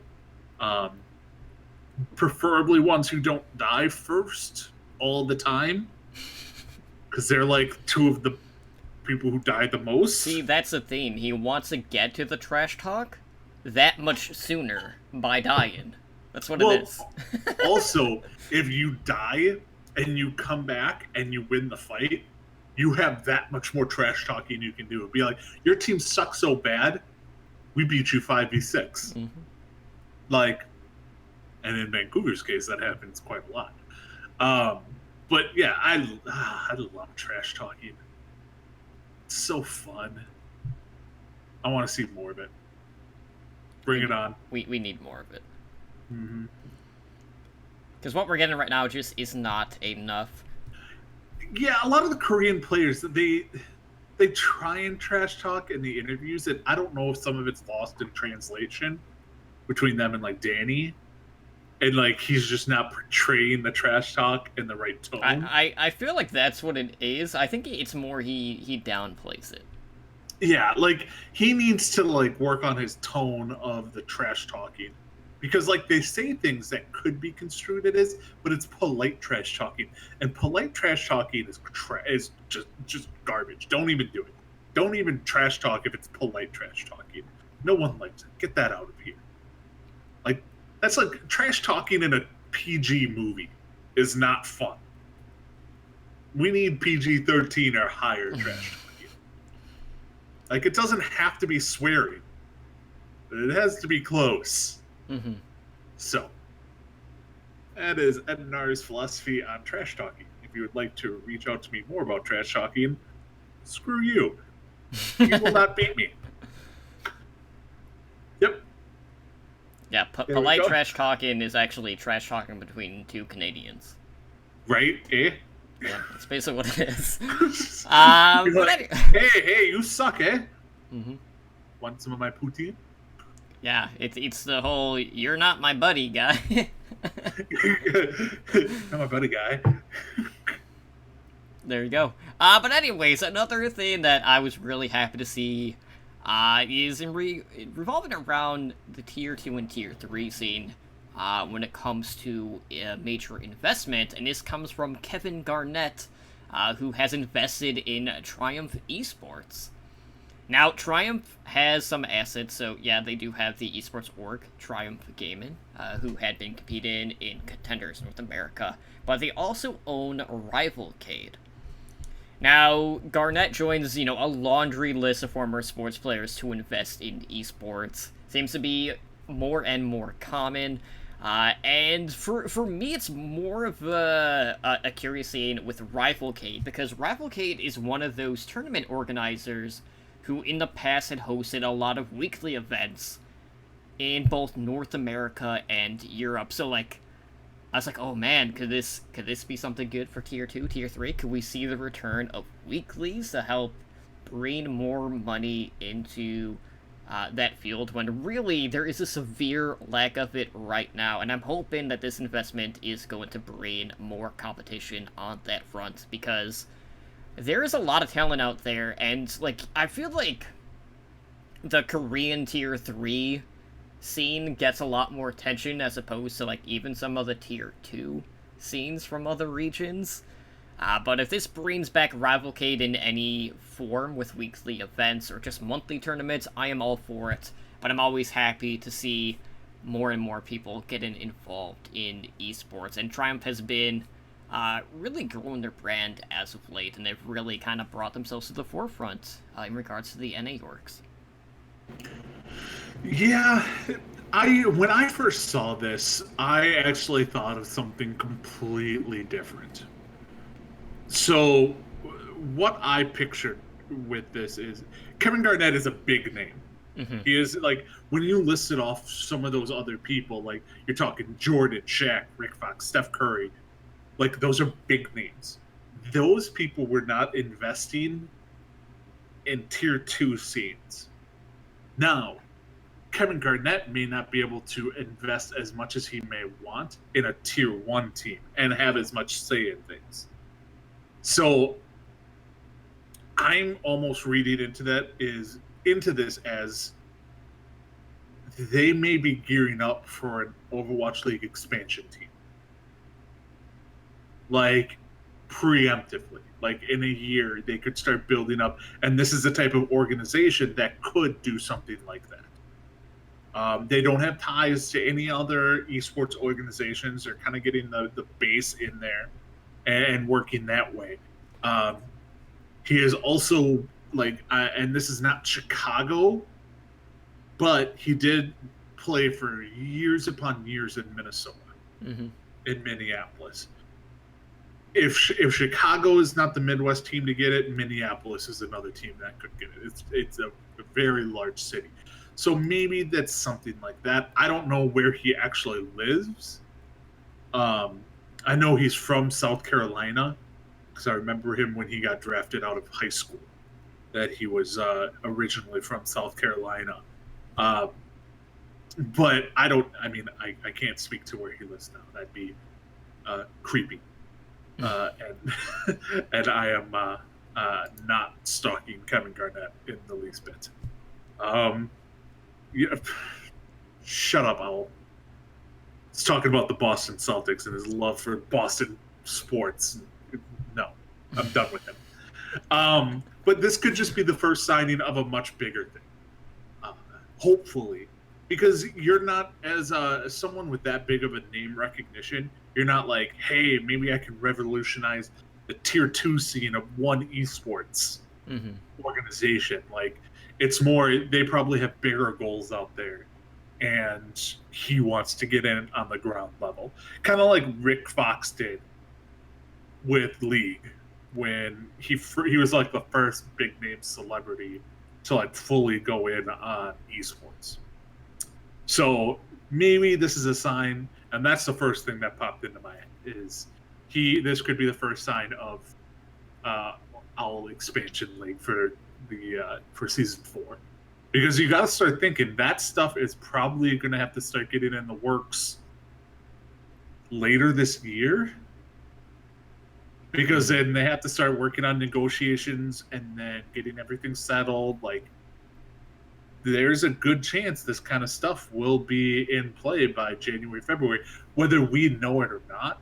[SPEAKER 3] Preferably ones who don't die first all the time. Because they're two of the people who die the most.
[SPEAKER 2] See, that's the thing. He wants to get to the trash talk that much sooner by dying. That's what it is.
[SPEAKER 3] Also, if you die and you come back and you win the fight, you have that much more trash talking you can do. It'd be like, your team sucks so bad, we beat you 5v6.
[SPEAKER 2] Mm-hmm.
[SPEAKER 3] Like, and in Vancouver's case, that happens quite a lot. But yeah, I love trash talking. It's so fun. I want to see more of it. Bring it on.
[SPEAKER 2] We need more of it.
[SPEAKER 3] Mm-hmm.
[SPEAKER 2] Because what we're getting right now just is not enough.
[SPEAKER 3] Yeah, a lot of the Korean players, they try and trash talk in the interviews, and I don't know if some of it's lost in translation between them and like Danny, and like he's just not portraying the trash talk in the right tone.
[SPEAKER 2] I feel like that's what it is. I think it's more he downplays it.
[SPEAKER 3] Yeah, like he needs to like work on his tone of the trash talking, because like they say things that could be construed as, but it's polite trash talking, and polite trash talking is just garbage. Don't even do it. Don't even trash talk if it's polite trash talking. No one likes it. Get that out of here. Like that's like trash talking in a PG movie is not fun. We need PG-13 or higher trash talking. Like, it doesn't have to be swearing. It has to be close.
[SPEAKER 2] Mm-hmm.
[SPEAKER 3] So, that is Ed and R's philosophy on trash talking. If you would like to reach out to me more about trash talking, screw you. You will not beat me. Yep.
[SPEAKER 2] Yeah, polite trash talking is actually trash talking between two Canadians.
[SPEAKER 3] Right? Eh?
[SPEAKER 2] Yeah, that's basically what it is.
[SPEAKER 3] Like, hey, you suck, eh?
[SPEAKER 2] Mm-hmm.
[SPEAKER 3] Want some of my poutine?
[SPEAKER 2] Yeah, it's the whole "you're not my buddy" guy.
[SPEAKER 3] Not my buddy guy.
[SPEAKER 2] There you go. But anyways, another thing that I was really happy to see is revolving around the Tier 2 and Tier 3 scene. When it comes to major investment, and this comes from Kevin Garnett, who has invested in Triumph Esports. Now, Triumph has some assets, so yeah, they do have the esports org, Triumph Gaming, who had been competing in Contenders North America, but they also own Rivalcade. Now, Garnett joins, a laundry list of former sports players to invest in esports. Seems to be more and more common. And for me, it's more of a curious scene with Rivalcade, because Rivalcade is one of those tournament organizers who in the past had hosted a lot of weekly events in both North America and Europe. So like, I was like, oh man, could this be something good for Tier 2, Tier 3? Could we see the return of weeklies to help bring more money into that field, when really there is a severe lack of it right now, and I'm hoping that this investment is going to bring more competition on that front, because there is a lot of talent out there, and like I feel like the Korean Tier 3 scene gets a lot more attention as opposed to like even some of the Tier 2 scenes from other regions. But if this brings back Rivalcade in any form with weekly events or just monthly tournaments, I am all for it. But I'm always happy to see more and more people getting involved in esports. And Triumph has been really growing their brand as of late, and they've really kind of brought themselves to the forefront in regards to the NA orgs.
[SPEAKER 3] Yeah, when I first saw this, I actually thought of something completely different. So, what I pictured with this is Kevin Garnett is a big name.
[SPEAKER 2] Mm-hmm.
[SPEAKER 3] He is like, when you listed off some of those other people, like you're talking Jordan, Shaq, Rick Fox, Steph Curry, like those are big names. Those people were not investing in Tier 2 scenes. Now, Kevin Garnett may not be able to invest as much as he may want in a Tier 1 team and have as much say in things. So I'm almost reading into this as they may be gearing up for an Overwatch League expansion team. Like preemptively. Like in a year they could start building up, and this is the type of organization that could do something like that. They don't have ties to any other esports organizations. They're kind of getting the base in there and working that way. He is also like, and this is not Chicago, but he did play for years upon years in Minnesota,
[SPEAKER 2] Mm-hmm.
[SPEAKER 3] in Minneapolis. If Chicago is not the Midwest team to get it, Minneapolis is another team that could get it. It's a very large city, so maybe that's something like that. I don't know where he actually lives. I know he's from South Carolina because I remember him when he got drafted out of high school. That he was originally from South Carolina. Uh, but I don't. I mean, I can't speak to where he lives now. That'd be creepy. And and I am not stalking Kevin Garnett in the least bit. Yeah, shut up, Owl. He's talking about the Boston Celtics and his love for Boston sports. No, I'm done with him. But this could just be the first signing of a much bigger thing. Hopefully, because you're not as someone with that big of a name recognition. You're not like, hey, maybe I can revolutionize the tier 2 scene of one esports organization. Like, it's more, they probably have bigger goals out there, and he wants to get in on the ground level, kind of like Rick Fox did with League when he was like the first big name celebrity to like fully go in on esports. So maybe this is a sign, and that's the first thing that popped into my head is this could be the first sign of Owl expansion league for the for season 4, because you got to start thinking that stuff is probably going to have to start getting in the works later this year, because then they have to start working on negotiations and then getting everything settled. Like, there's a good chance this kind of stuff will be in play by January, February, whether we know it or not.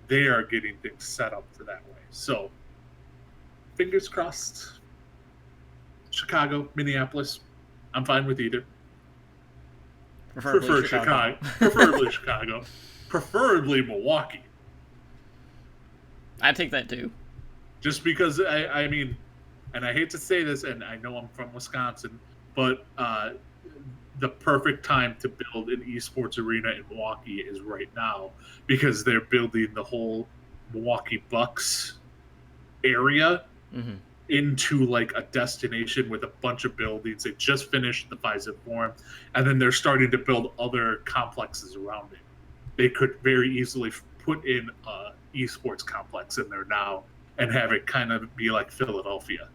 [SPEAKER 3] They are getting things set up for that way. So, fingers crossed. Chicago, Minneapolis, I'm fine with either.
[SPEAKER 2] Preferably Chicago.
[SPEAKER 3] Preferably Chicago. Preferably Milwaukee.
[SPEAKER 2] I take that too.
[SPEAKER 3] Just because, I mean, and I hate to say this, and I know I'm from Wisconsin, but the perfect time to build an esports arena in Milwaukee is right now, because they're building the whole Milwaukee Bucks area into like a destination with a bunch of buildings. They just finished the FISA Forum, and then they're starting to build other complexes around it. They could very easily put in a esports complex in there now and have it kind of be like Philadelphia.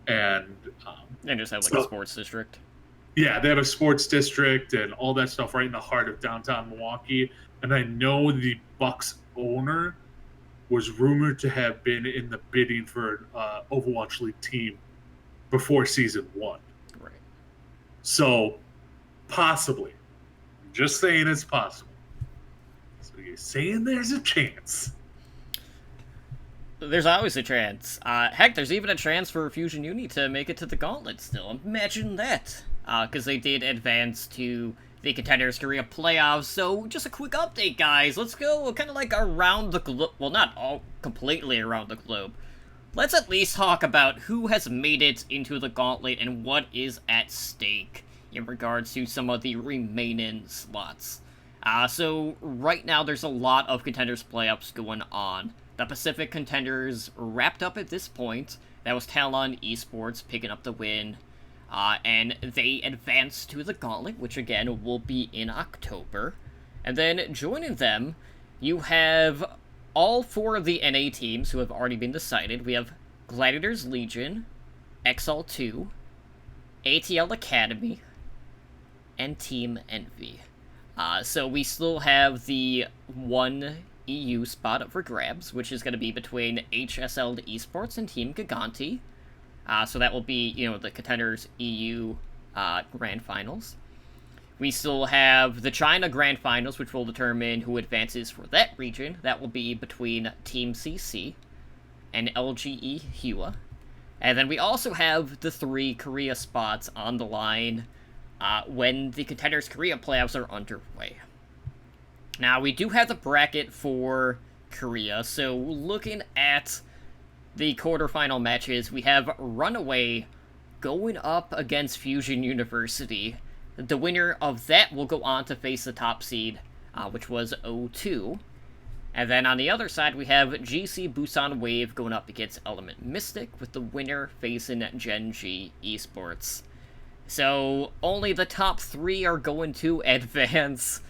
[SPEAKER 3] And
[SPEAKER 2] just have like a sports district.
[SPEAKER 3] Yeah, they have a sports district and all that stuff right in the heart of downtown Milwaukee. And I know the Bucks owner was rumored to have been in the bidding for an Overwatch League team before season 1.
[SPEAKER 2] Right.
[SPEAKER 3] So, possibly. I'm just saying it's possible. So you're saying there's a chance.
[SPEAKER 2] There's always a chance. Heck, there's even a chance for Fusion Uni to make it to the Gauntlet still. Imagine that. Because they did advance to the Contenders Korea playoffs. So, just a quick update, guys. Let's go kind of like around the globe. Well, not all completely around the globe. Let's at least talk about who has made it into the Gauntlet and what is at stake in regards to some of the remaining slots. So, right now, there's a lot of Contenders playoffs going on. The Pacific Contenders wrapped up at this point. That was Talon Esports picking up the win. And they advanced to the Gauntlet, which again will be in October. And then joining them, you have all 4 of the NA teams who have already been decided. We have Gladiators Legion, XL2, ATL Academy, and Team Envy. So we still have the one EU spot up for grabs, which is going to be between HSL Esports and Team Giganti. So that will be, the Contenders EU Grand Finals. We still have the China Grand Finals, which will determine who advances for that region. That will be between Team CC and LGE Hua. And then we also have the 3 Korea spots on the line when the Contenders Korea playoffs are underway. Now, we do have the bracket for Korea, so looking at the quarterfinal matches, we have Runaway going up against Fusion University. The winner of that will go on to face the top seed, which was O2. And then on the other side, we have GC Busan Wave going up against Element Mystic, with the winner facing Gen G Esports. So only the top 3 are going to advance.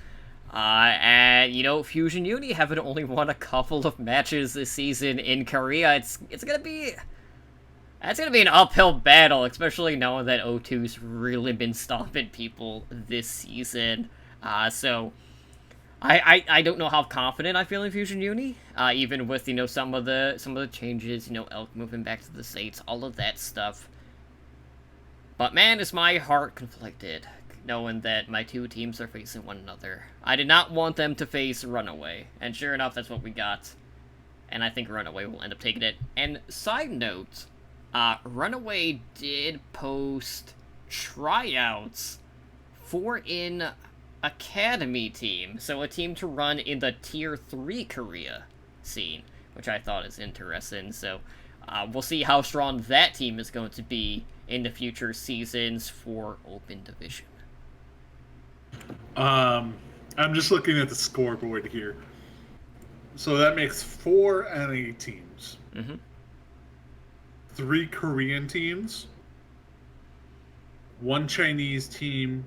[SPEAKER 2] And, Fusion Uni having only won a couple of matches this season in Korea. It's gonna be... That's gonna be an uphill battle, especially knowing that O2's really been stomping people this season. So I don't know how confident I feel in Fusion Uni, even with some of the changes, Elk moving back to the States, all of that stuff. But man, is my heart conflicted, knowing that my 2 teams are facing one another. I did not want them to face Runaway, and sure enough, that's what we got. And I think Runaway will end up taking it. And side note, Runaway did post tryouts for an academy team, so a team to run in the Tier 3 Korea scene, which I thought is interesting. So we'll see how strong that team is going to be in the future seasons for Open Division.
[SPEAKER 3] I'm just looking at the scoreboard here. So that makes 4 NA teams.
[SPEAKER 2] Mm-hmm.
[SPEAKER 3] 3 Korean teams. 1 Chinese team.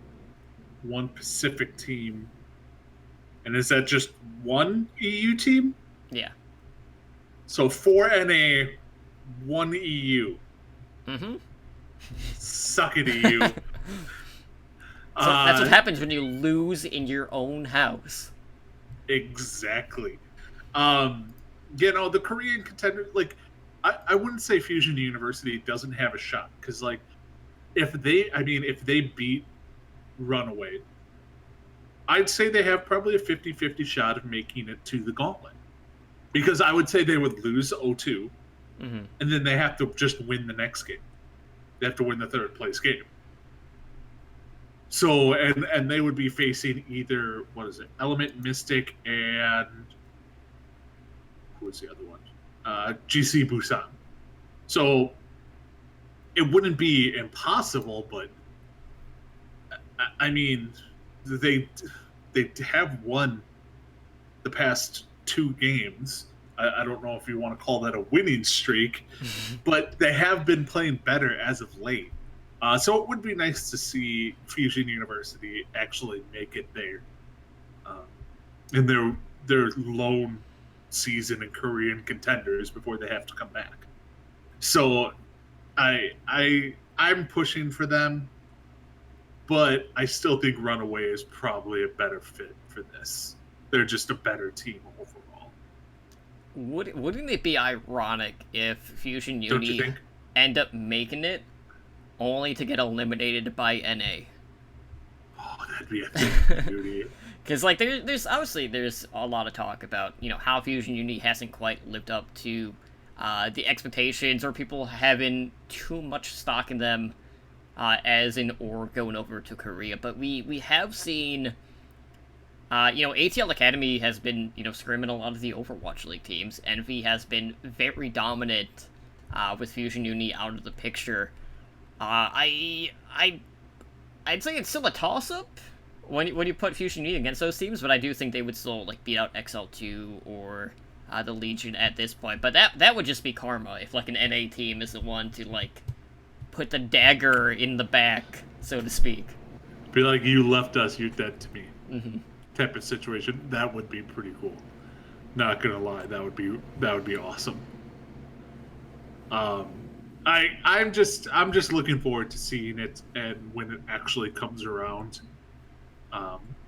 [SPEAKER 3] 1 Pacific team. And is that just 1 EU team?
[SPEAKER 2] Yeah.
[SPEAKER 3] So 4 NA, 1 EU.
[SPEAKER 2] Mm-hmm.
[SPEAKER 3] Suck it, EU.
[SPEAKER 2] So that's what happens when you lose in your own house.
[SPEAKER 3] Exactly. The Korean contender, I wouldn't say Fusion University doesn't have a shot, because if they beat Runaway, I'd say they have probably a 50-50 shot of making it to the gauntlet, because I would say they would lose O2,
[SPEAKER 2] mm-hmm.
[SPEAKER 3] and then they have to just win the next game. They have to win the 3rd place game. So, and they would be facing either, Element Mystic and who was the other one? GC Busan. So it wouldn't be impossible, but I mean, they have won the past 2 games. I don't know if you want to call that a winning streak, but they have been playing better as of late. So it would be nice to see Fusion University actually make it there in their lone season in Korean contenders before they have to come back. So I'm pushing for them, but I still think Runaway is probably a better fit for this. They're just a better team overall.
[SPEAKER 2] Wouldn't it be ironic if Fusion Uni end up making it only to get eliminated by NA?
[SPEAKER 3] Oh, that'd be a thing, beauty.
[SPEAKER 2] Because there's obviously a lot of talk about how Fusion Uni hasn't quite lived up to the expectations, or people having too much stock in them as an org going over to Korea. But we have seen ATL Academy has been scrimming a lot of the Overwatch League teams. Envy has been very dominant with Fusion Uni out of the picture. I'd say it's still a toss-up when you put Fusion Uni against those teams, but I do think they would still beat out XL2 or the Legion at this point. But that would just be karma if an NA team is the one to put the dagger in the back, so to speak.
[SPEAKER 3] Be like, you left us, you're dead to me.
[SPEAKER 2] Mm-hmm.
[SPEAKER 3] Type of situation. That would be pretty cool. Not gonna lie, that would be awesome. I'm just looking forward to seeing it, and when it actually comes around.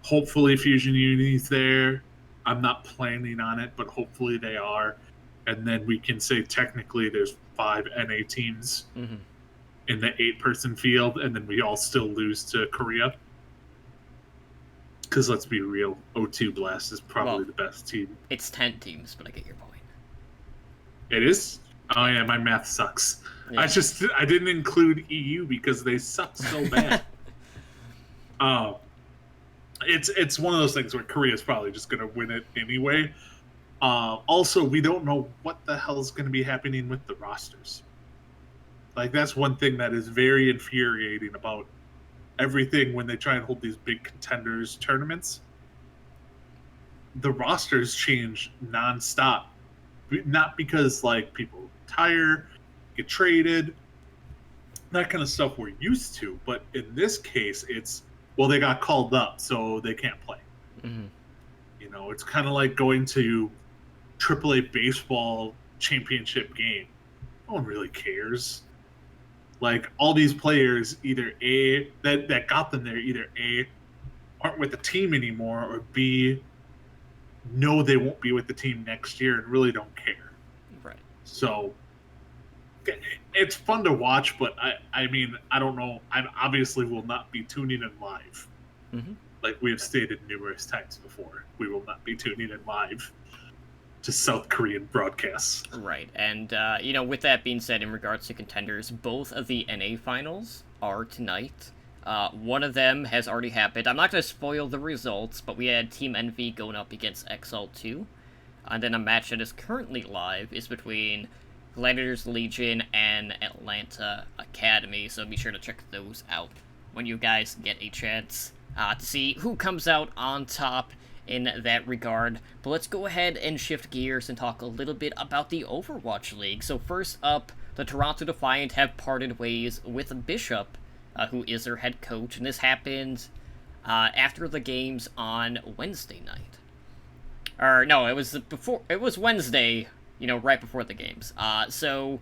[SPEAKER 3] Hopefully Fusion Uni's there. I'm not planning on it, but hopefully they are. And then we can say technically there's 5 NA teams
[SPEAKER 2] mm-hmm.
[SPEAKER 3] in the 8-person field, and then we all still lose to Korea. Because let's be real, O2 Blast is probably the best team.
[SPEAKER 2] It's 10 teams, but I get your point. It
[SPEAKER 3] is? Oh yeah, my math sucks. Yeah. I didn't include EU because they suck so bad. It's one of those things where Korea's probably just going to win it anyway. Also, we don't know what the hell is going to be happening with the rosters. Like, that's one thing that is very infuriating about everything when they try and hold these big contenders tournaments. The rosters change nonstop. Not because, like, people retire, get traded, that kind of stuff we're used to. But in this case, it's, well, they got called up, so they can't play.
[SPEAKER 2] Mm-hmm.
[SPEAKER 3] You know, it's kind of like going to AAA baseball championship game. No one really cares. Like, all these players, either A, that got them there, either A, aren't with the team anymore, or B, know they won't be with the team next year and really don't care.
[SPEAKER 2] Right.
[SPEAKER 3] So it's fun to watch, but I mean, I don't know. I obviously will not be tuning in live.
[SPEAKER 2] Mm-hmm.
[SPEAKER 3] Like we have stated numerous times before, we will not be tuning in live to South Korean broadcasts.
[SPEAKER 2] Right, and with that being said, in regards to contenders, both of the NA finals are tonight. One of them has already happened. I'm not going to spoil the results, but we had Team Envy going up against XL2. And then a match that is currently live is between Gladiators Legion and Atlanta Academy, so be sure to check those out when you guys get a chance to see who comes out on top in that regard. But let's go ahead and shift gears and talk a little bit about the Overwatch League. So first up, the Toronto Defiant have parted ways with Bishop, who is their head coach, and this happened after the games on Wednesday night. Or no, it was Wednesday, right before the games. So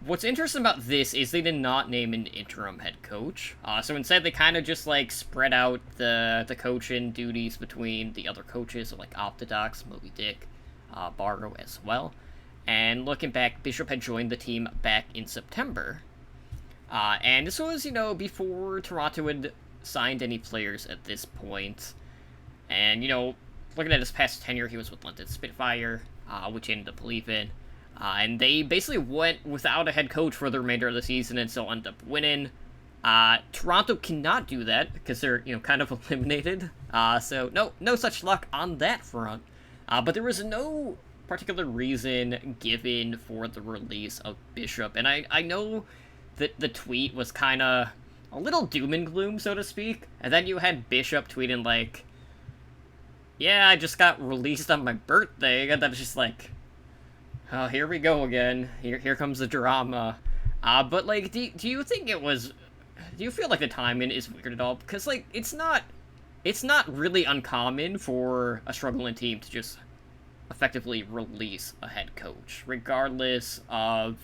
[SPEAKER 2] what's interesting about this is they did not name an interim head coach. So instead, they kind of just spread out the coaching duties between the other coaches, so Optidox, Moby Dick, Bargo as well. And looking back, Bishop had joined the team back in September. And this was, before Toronto had signed any players at this point. And, looking at his past tenure, he was with London Spitfire, which he ended up leaving. And they basically went without a head coach for the remainder of the season and still ended up winning. Toronto cannot do that because they're, kind of eliminated. So no such luck on that front. But there was no particular reason given for the release of Bishop. And I know that the tweet was kind of a little doom and gloom, so to speak. And then you had Bishop tweeting yeah, I just got released on my birthday. And then it's just oh, here we go again. Here comes the drama. But do you think it was? Do you feel like the timing is weird at all? Because it's not really uncommon for a struggling team to just effectively release a head coach, regardless of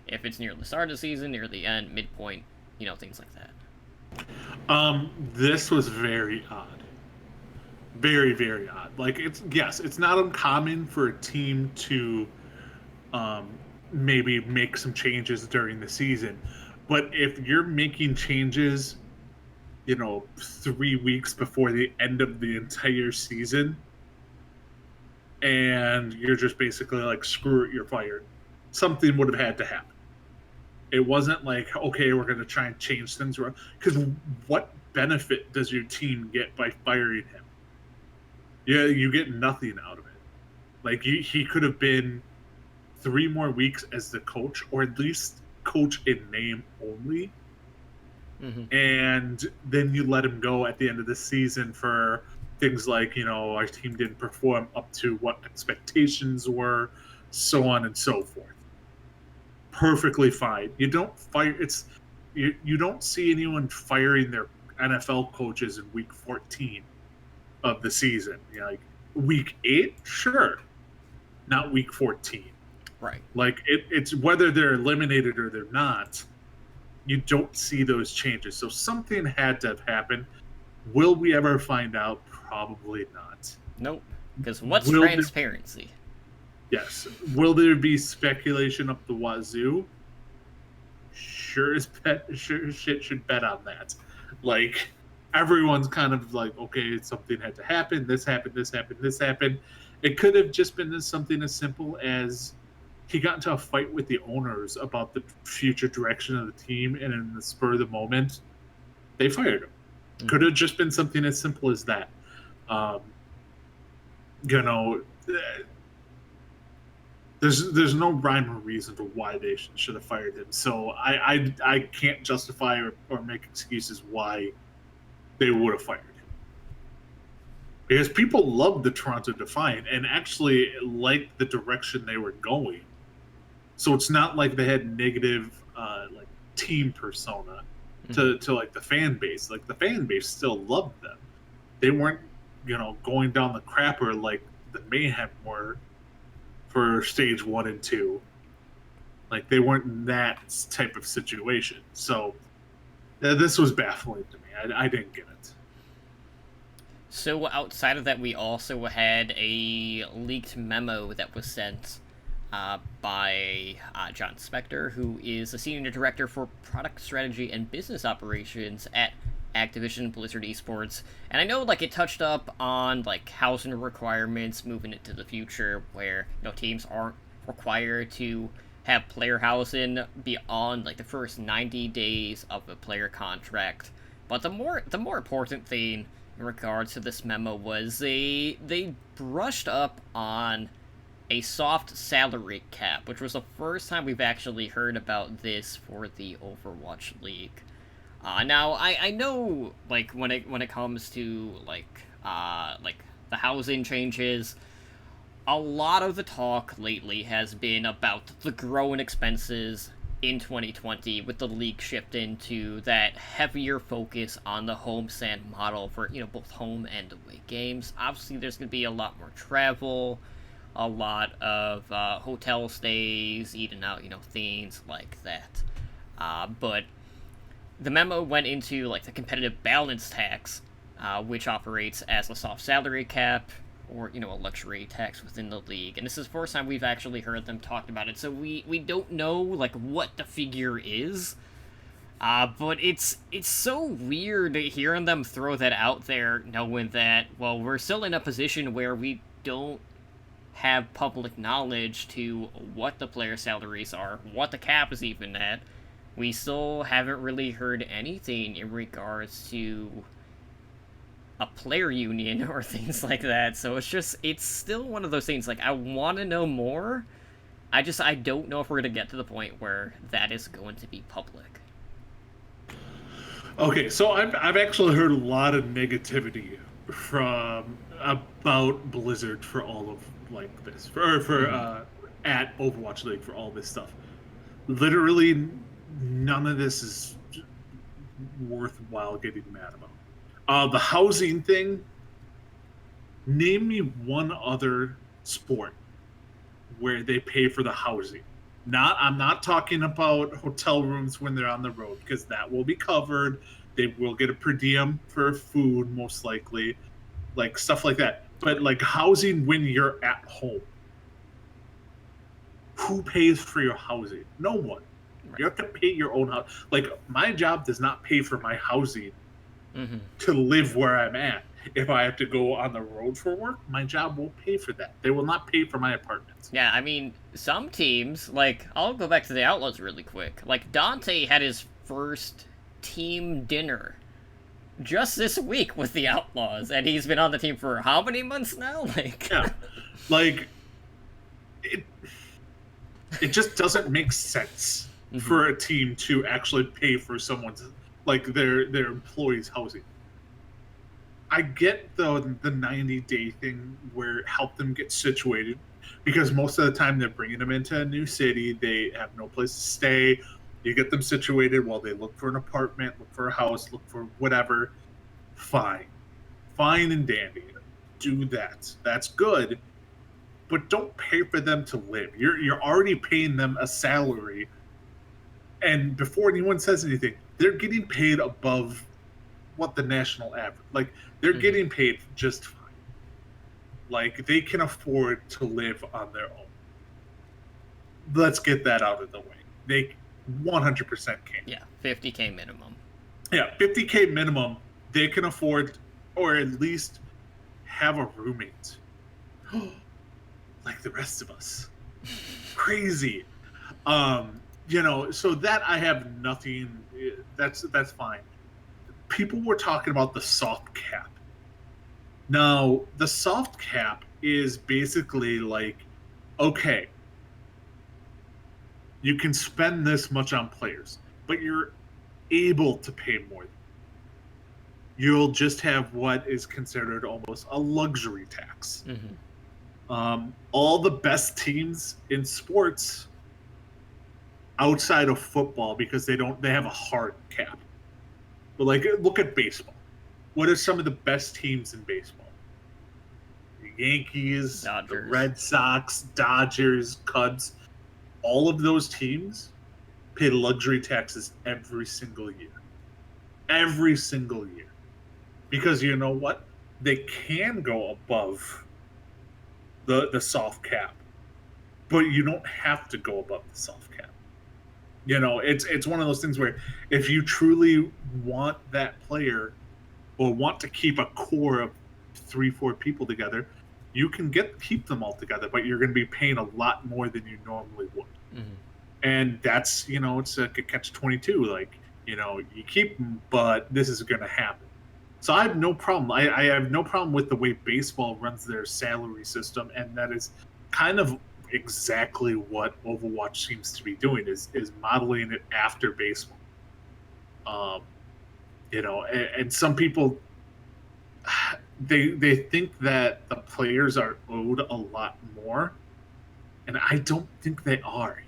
[SPEAKER 2] if it's near the start of the season, near the end, midpoint, things like that.
[SPEAKER 3] This was very odd. Very, very odd. It's not uncommon for a team to maybe make some changes during the season. But if you're making changes, 3 weeks before the end of the entire season, and you're just basically screw it, you're fired, something would have had to happen. It wasn't okay, we're going to try and change things around. Because what benefit does your team get by firing him? Yeah, you get nothing out of it. He could have been 3 more weeks as the coach, or at least coach in name only.
[SPEAKER 2] Mm-hmm.
[SPEAKER 3] And then you let him go at the end of the season for things our team didn't perform up to what expectations were, so on and so forth. Perfectly fine. You don't fire. You don't see anyone firing their NFL coaches in week 14 of the season. Week 8, sure, not week 14.
[SPEAKER 2] Right.
[SPEAKER 3] It's whether they're eliminated or they're not, you don't see those changes. So something had to have happened. Will we ever find out? Probably not.
[SPEAKER 2] Nope. Because what's transparency?
[SPEAKER 3] Yes. Will there be speculation up the wazoo? Sure shit should bet on that. Everyone's kind of okay, something had to happen. This happened, this happened, this happened. It could have just been something as simple as he got into a fight with the owners about the future direction of the team, and in the spur of the moment, they fired him. Mm-hmm. Could have just been something as simple as that. there's no rhyme or reason to why they should have fired him. So I can't justify or make excuses why they would have fired him. Because people loved the Toronto Defiant and actually liked the direction they were going. So it's not like they had negative like team persona to like the fan base. Like the fan base still loved them. They weren't, going down the crapper like the Mayhem were for stage 1 and 2. Like they weren't in that type of situation. So this was baffling to me. I didn't get it.
[SPEAKER 2] So outside of that, we also had a leaked memo that was sent by John Spector, who is the senior director for product strategy and business operations at Activision Blizzard Esports. And I know it touched up on housing requirements moving into the future, where teams aren't required to have player housing beyond the first 90 days of a player contract. But the more important thing in regards to this memo was they brushed up on a soft salary cap, which was the first time we've actually heard about this for the Overwatch League. Now I know when it comes to the housing changes, a lot of the talk lately has been about the growing expenses in 2020, with the league shifting to that heavier focus on the homestand model for both home and away games. Obviously, there's going to be a lot more travel, a lot of hotel stays, eating out, things like that. But the memo went into the competitive balance tax, which operates as a soft salary cap, or a luxury tax within the league. And this is the first time we've actually heard them talk about it, so we don't know what the figure is. But it's so weird hearing them throw that out there, knowing that, well, we're still in a position where we don't have public knowledge to what the player salaries are, what the cap is even at. We still haven't really heard anything in regards to a player union or things like that. So it's still one of those things, I want to know more. I don't know if we're going to get to the point where that is going to be public.
[SPEAKER 3] Okay, so I've actually heard a lot of negativity about Blizzard for all of this, at Overwatch League for all this stuff. Literally, none of this is worthwhile getting mad about. The housing thing, name me one other sport where they pay for the housing. I'm not talking about hotel rooms when they're on the road, because that will be covered. They will get a per diem for food, most likely, stuff like that. But housing when you're at home. Who pays for your housing? No one. Right. You have to pay your own house. My job does not pay for my housing to live where I'm at. If I have to go on the road for work, my job will pay for that. They will not pay for my apartment.
[SPEAKER 2] Yeah, I mean, some teams, I'll go back to the Outlaws really quick. Dante had his first team dinner just this week with the Outlaws, and he's been on the team for how many months now?
[SPEAKER 3] Yeah. It just doesn't make sense for a team to actually pay for someone's their employees' housing. I get the 90-day thing where help them get situated, because most of the time they're bringing them into a new city, they have no place to stay. You get them situated while they look for an apartment, look for a house, look for whatever. Fine and dandy. Do that. That's good. But don't pay for them to live. You're already paying them a salary, and before anyone says anything, they're getting paid above what the national average. They're getting paid just fine. They can afford to live on their own. Let's get that out of the way. They 100% can.
[SPEAKER 2] Yeah, $50K minimum.
[SPEAKER 3] Yeah, $50K minimum. They can afford, or at least have a roommate. Like the rest of us. Crazy. So that I have nothing. That's fine. People were talking about the soft cap. Now, the soft cap is basically okay, you can spend this much on players, but you're able to pay more. You'll just have what is considered almost a luxury tax. All the best teams in sports outside of football, because they have a hard cap. But like, look at baseball. What are some of the best teams in baseball? The Yankees,
[SPEAKER 2] Dodgers.
[SPEAKER 3] The Red Sox, Dodgers, Cubs. All of those teams pay luxury taxes every single year. Every single year. Because you know what? They can go above the soft cap. But you don't have to go above the soft cap. You know, it's one of those things where if you truly want that player or want to keep a core of 3-4 people together, you can keep them all together, but you're going to be paying a lot more than you normally would. And that's, you know, it's a catch-22. Like, you know, you keep them, but this is going to happen. So I have no problem. I have no problem with the way baseball runs their salary system, and that is kind of exactly what Overwatch seems to be doing, is modeling it after baseball. You know, and some people they think that the players are owed a lot more, and I don't think they are.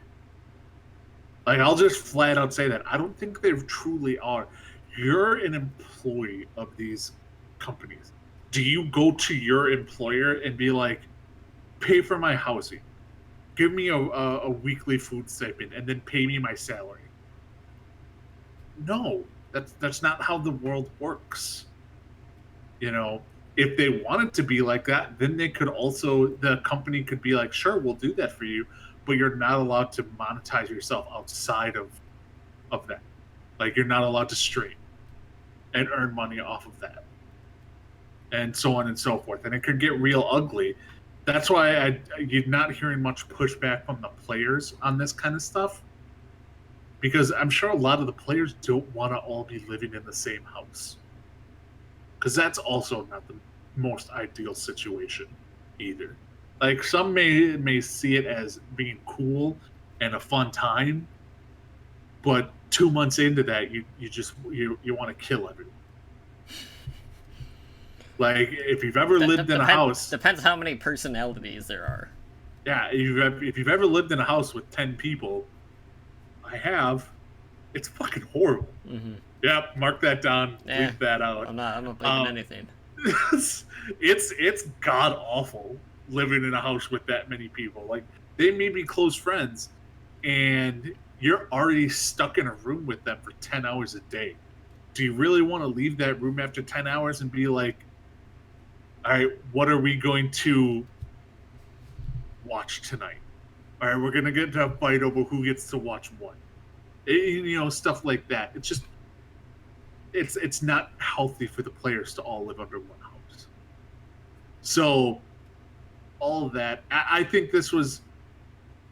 [SPEAKER 3] Like, I'll just flat out say that I don't think they truly are. You're an employee of these companies. Do you go to your employer and be like, pay for my housing, give me a weekly food stipend, and then pay me my salary? No, that's not how the world works. You know, if they wanted to be like that, then they could also, the company could be like, sure, we'll do that for you, but you're not allowed to monetize yourself outside of that. Like, you're not allowed to stream and earn money off of that, and so on and so forth. And it could get real ugly. That's why you're not hearing much pushback from the players on this kind of stuff, because I'm sure a lot of the players don't want to all be living in the same house, because that's also not the most ideal situation either. Like, some may see it as being cool and a fun time, but 2 months into that, you want to kill everyone. Like, if you've ever lived in a house,
[SPEAKER 2] depends how many personalities there are.
[SPEAKER 3] Yeah, if you've ever lived in a house with 10 people, I have. It's fucking horrible. Yep, mark that down. Leave that out.
[SPEAKER 2] I'm not blaming anything.
[SPEAKER 3] It's god awful living in a house with that many people. Like, they may be close friends, and you're already stuck in a room with them for 10 hours a day. Do you really want to leave that room after 10 hours and be like, all right, what are we going to watch tonight? All right, we're going to get into a fight over who gets to watch what. You know, stuff like that. It's just, it's not healthy for the players to all live under one house. So, all of that, I think this was,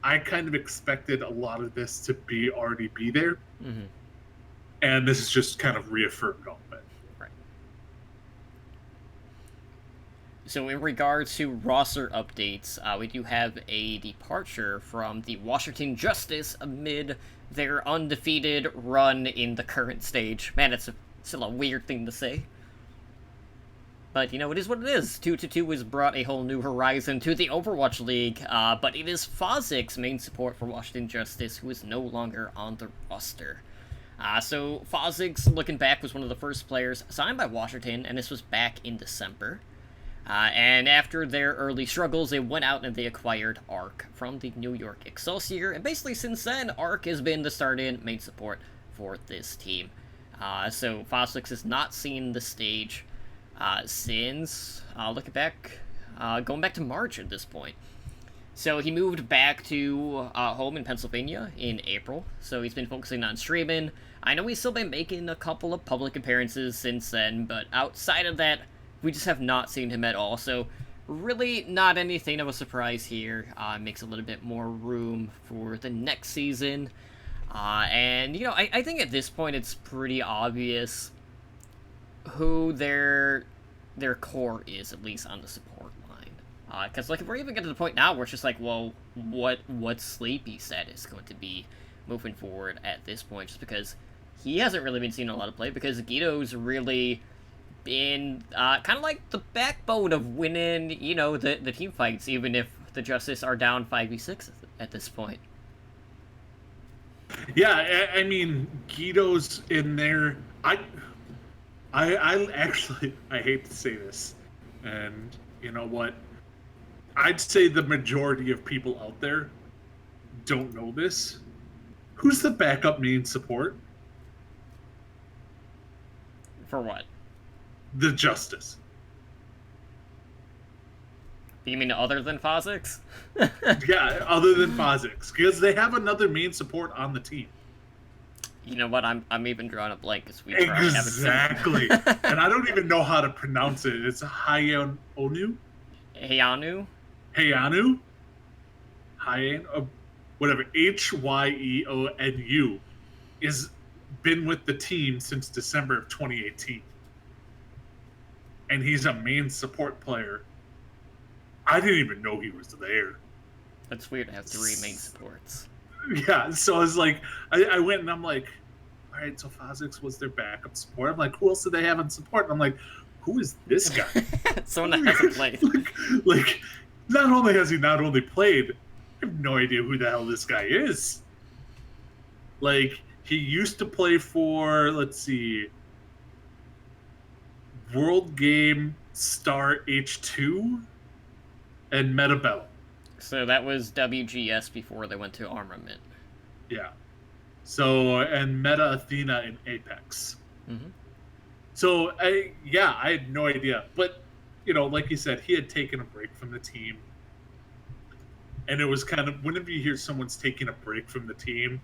[SPEAKER 3] I kind of expected a lot of this to already be there. And this is just kind of reaffirmed all of it.
[SPEAKER 2] Right. So in regards to roster updates, we do have a departure from the Washington Justice amid their undefeated run in the current stage. Man, it's still a weird thing to say. But, you know, it is what it is. 2-2 has brought a whole new horizon to the Overwatch League, but it is Fozzic's main support for Washington Justice, who is no longer on the roster. So Fozzic's, looking back, was one of the first players signed by Washington, and this was back in December. And after their early struggles, they went out and they acquired Arc from the New York Excelsior, and basically since then, Arc has been the start-in main support for this team. So Fozzic's has not seen the stage since, looking back, going back to March at this point. So he moved back to home in Pennsylvania in April, so he's been focusing on streaming. I know he's still been making a couple of public appearances since then, but outside of that, we just have not seen him at all, so really not anything of a surprise here. Makes a little bit more room for the next season. And, you know, I think at this point it's pretty obvious who their core is, at least on the support line. Because like we're even getting to the point now where it's just like, well, what Sleepy status going to be moving forward at this point? Just because he hasn't really been seeing a lot of play, because Guido's really been kind of like the backbone of winning, the team fights, even if the Justice are down 5v6 at this point.
[SPEAKER 3] Yeah, I mean, Guido's in there. I actually, I hate to say this, and you know what? I'd say the majority of people out there don't know this. Who's the backup main support?
[SPEAKER 2] For what?
[SPEAKER 3] The Justice.
[SPEAKER 2] You mean other than Phosix?
[SPEAKER 3] Yeah, other than Phosix, because they have another main support on the team.
[SPEAKER 2] You know what? I'm even drawing a blank because we
[SPEAKER 3] exactly, and I don't even know how to pronounce it. It's Hayanu.
[SPEAKER 2] Hayanu.
[SPEAKER 3] Hayanu. Whatever. Hyeonu is been with the team since December of 2018, and he's a main support player. I didn't even know he was there.
[SPEAKER 2] That's weird to have 3 main supports.
[SPEAKER 3] Yeah, so I was like, I went and I'm like, all right, so Phosix was their backup support. I'm like, who else did they have in support? And I'm like, who is this guy?
[SPEAKER 2] Someone that hasn't played.
[SPEAKER 3] like, not only has he not only played, I have no idea who the hell this guy is. Like, he used to play for, let's see, World Game Star H2 and Metabellum.
[SPEAKER 2] So that was WGS before they went to Armament.
[SPEAKER 3] Yeah. So, and Meta Athena in Apex.
[SPEAKER 2] Mm-hmm.
[SPEAKER 3] So, I had no idea. But, like you said, he had taken a break from the team. And it was kind of, whenever you hear someone's taking a break from the team,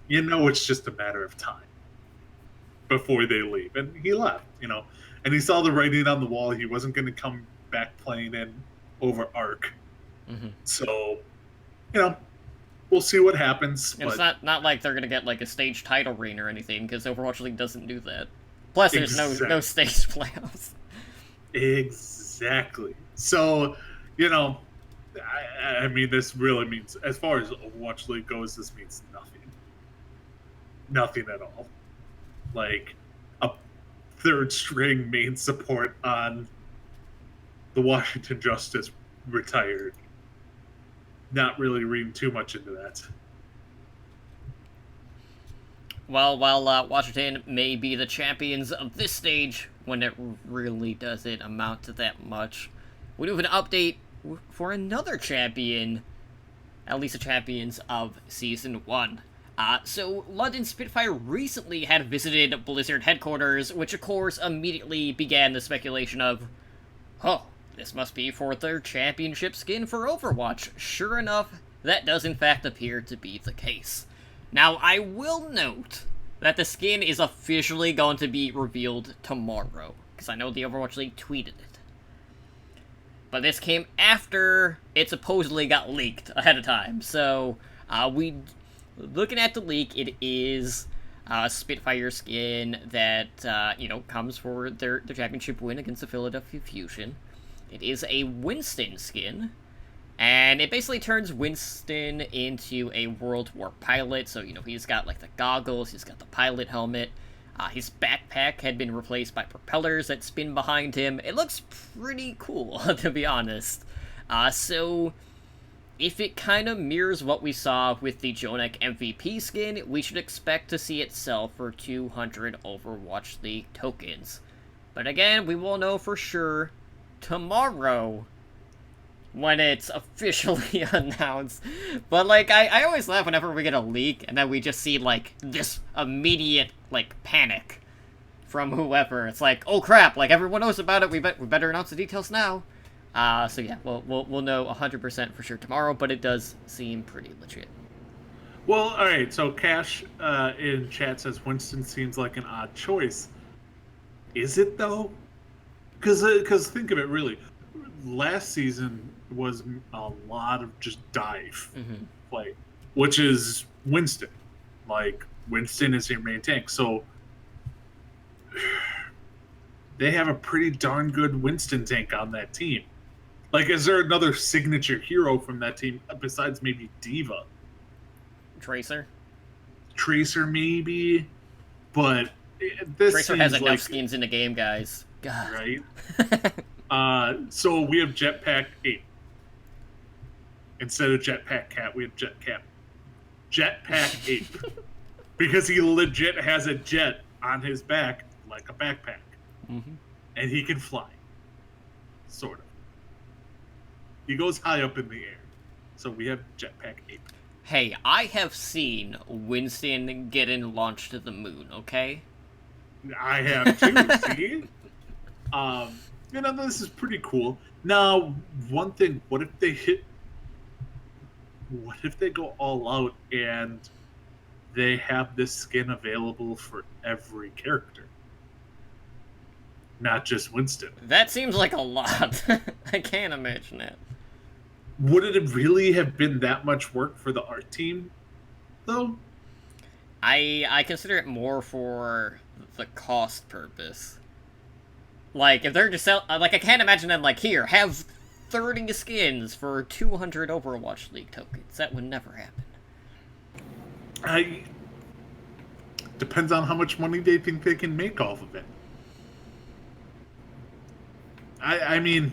[SPEAKER 3] it's just a matter of time before they leave. And he left, And he saw the writing on the wall. He wasn't going to come back playing in over Arc.
[SPEAKER 2] Mm-hmm.
[SPEAKER 3] So, we'll see what happens.
[SPEAKER 2] It's not like they're gonna get like a stage title reign or anything, because Overwatch League doesn't do that. Plus, there's no stage playoffs.
[SPEAKER 3] Exactly. So, I mean, this really means, as far as Overwatch League goes, this means nothing. Nothing at all. Like a 3rd string main support on the Washington Justice retired. Not really reading too much into that.
[SPEAKER 2] Well, while Washington may be the champions of this stage, when it really doesn't amount to that much, we do have an update for another champion, at least the champions of Season 1. So, London Spitfire recently had visited Blizzard headquarters, which of course immediately began the speculation of, oh, this must be for their championship skin for Overwatch. Sure enough, that does in fact appear to be the case. Now, I will note that the skin is officially going to be revealed tomorrow, because I know the Overwatch League tweeted it. But this came after it supposedly got leaked ahead of time, so looking at the leak, it is a Spitfire skin that, comes for their championship win against the Philadelphia Fusion. It is a Winston skin, and it basically turns Winston into a World War pilot. So, he's got, like, the goggles, he's got the pilot helmet. His backpack had been replaced by propellers that spin behind him. It looks pretty cool, to be honest. So, if it kind of mirrors what we saw with the Jonak MVP skin, we should expect to see it sell for 200 Overwatch League tokens. But again, we will know for sure tomorrow when it's officially announced. But, like, I always laugh whenever we get a leak and then we just see, like, this immediate, like, panic from whoever. It's like, oh crap, like, everyone knows about it, we better announce the details now. So yeah, we'll know 100% for sure tomorrow, but it does seem pretty legit.
[SPEAKER 3] Well, alright, so Cash in chat says Winston seems like an odd choice. Is it, though? Because think of it, really. Last season was a lot of just dive play, which is Winston. Like, Winston is your main tank. So they have a pretty darn good Winston tank on that team. Like, is there another signature hero from that team besides maybe Diva?
[SPEAKER 2] Tracer.
[SPEAKER 3] Tracer, maybe? But this
[SPEAKER 2] Tracer
[SPEAKER 3] seems
[SPEAKER 2] has enough
[SPEAKER 3] like...
[SPEAKER 2] skins in the game, guys. God.
[SPEAKER 3] Right? So we have Jetpack Ape. Instead of Jetpack Cat, we have Jetpack Ape. Because he legit has a jet on his back like a backpack.
[SPEAKER 2] Mm-hmm.
[SPEAKER 3] And he can fly. Sort of. He goes high up in the air. So we have Jetpack Ape.
[SPEAKER 2] Hey, I have seen Winston getting launched to the moon, okay?
[SPEAKER 3] I have too, see? This is pretty cool. Now, one thing, what if they go all out and they have this skin available for every character? Not just Winston.
[SPEAKER 2] That seems like a lot. I can't imagine it.
[SPEAKER 3] Would it really have been that much work for the art team, though?
[SPEAKER 2] I consider it more for the cost purpose. Like, if they're just I can't imagine them, like, here, have 30 skins for 200 Overwatch League tokens. That would never happen.
[SPEAKER 3] Depends on how much money they think they can make off of it. I mean,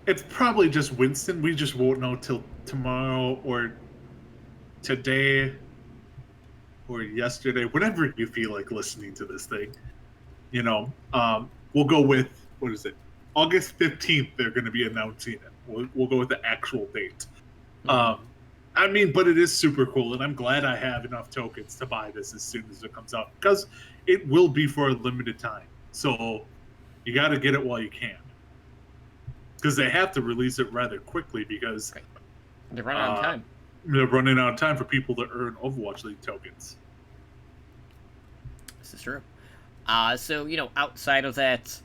[SPEAKER 3] it's probably just Winston. We just won't know till tomorrow or today or yesterday, whenever you feel like listening to this thing. We'll go with, what is it? August 15th, they're going to be announcing it. We'll go with the actual date. But it is super cool, and I'm glad I have enough tokens to buy this as soon as it comes out, because it will be for a limited time. So you got to get it while you can. Because they have to release it rather quickly, because
[SPEAKER 2] they're running out of time.
[SPEAKER 3] They're running out of time for people to earn Overwatch League tokens.
[SPEAKER 2] This is true. So, outside of that,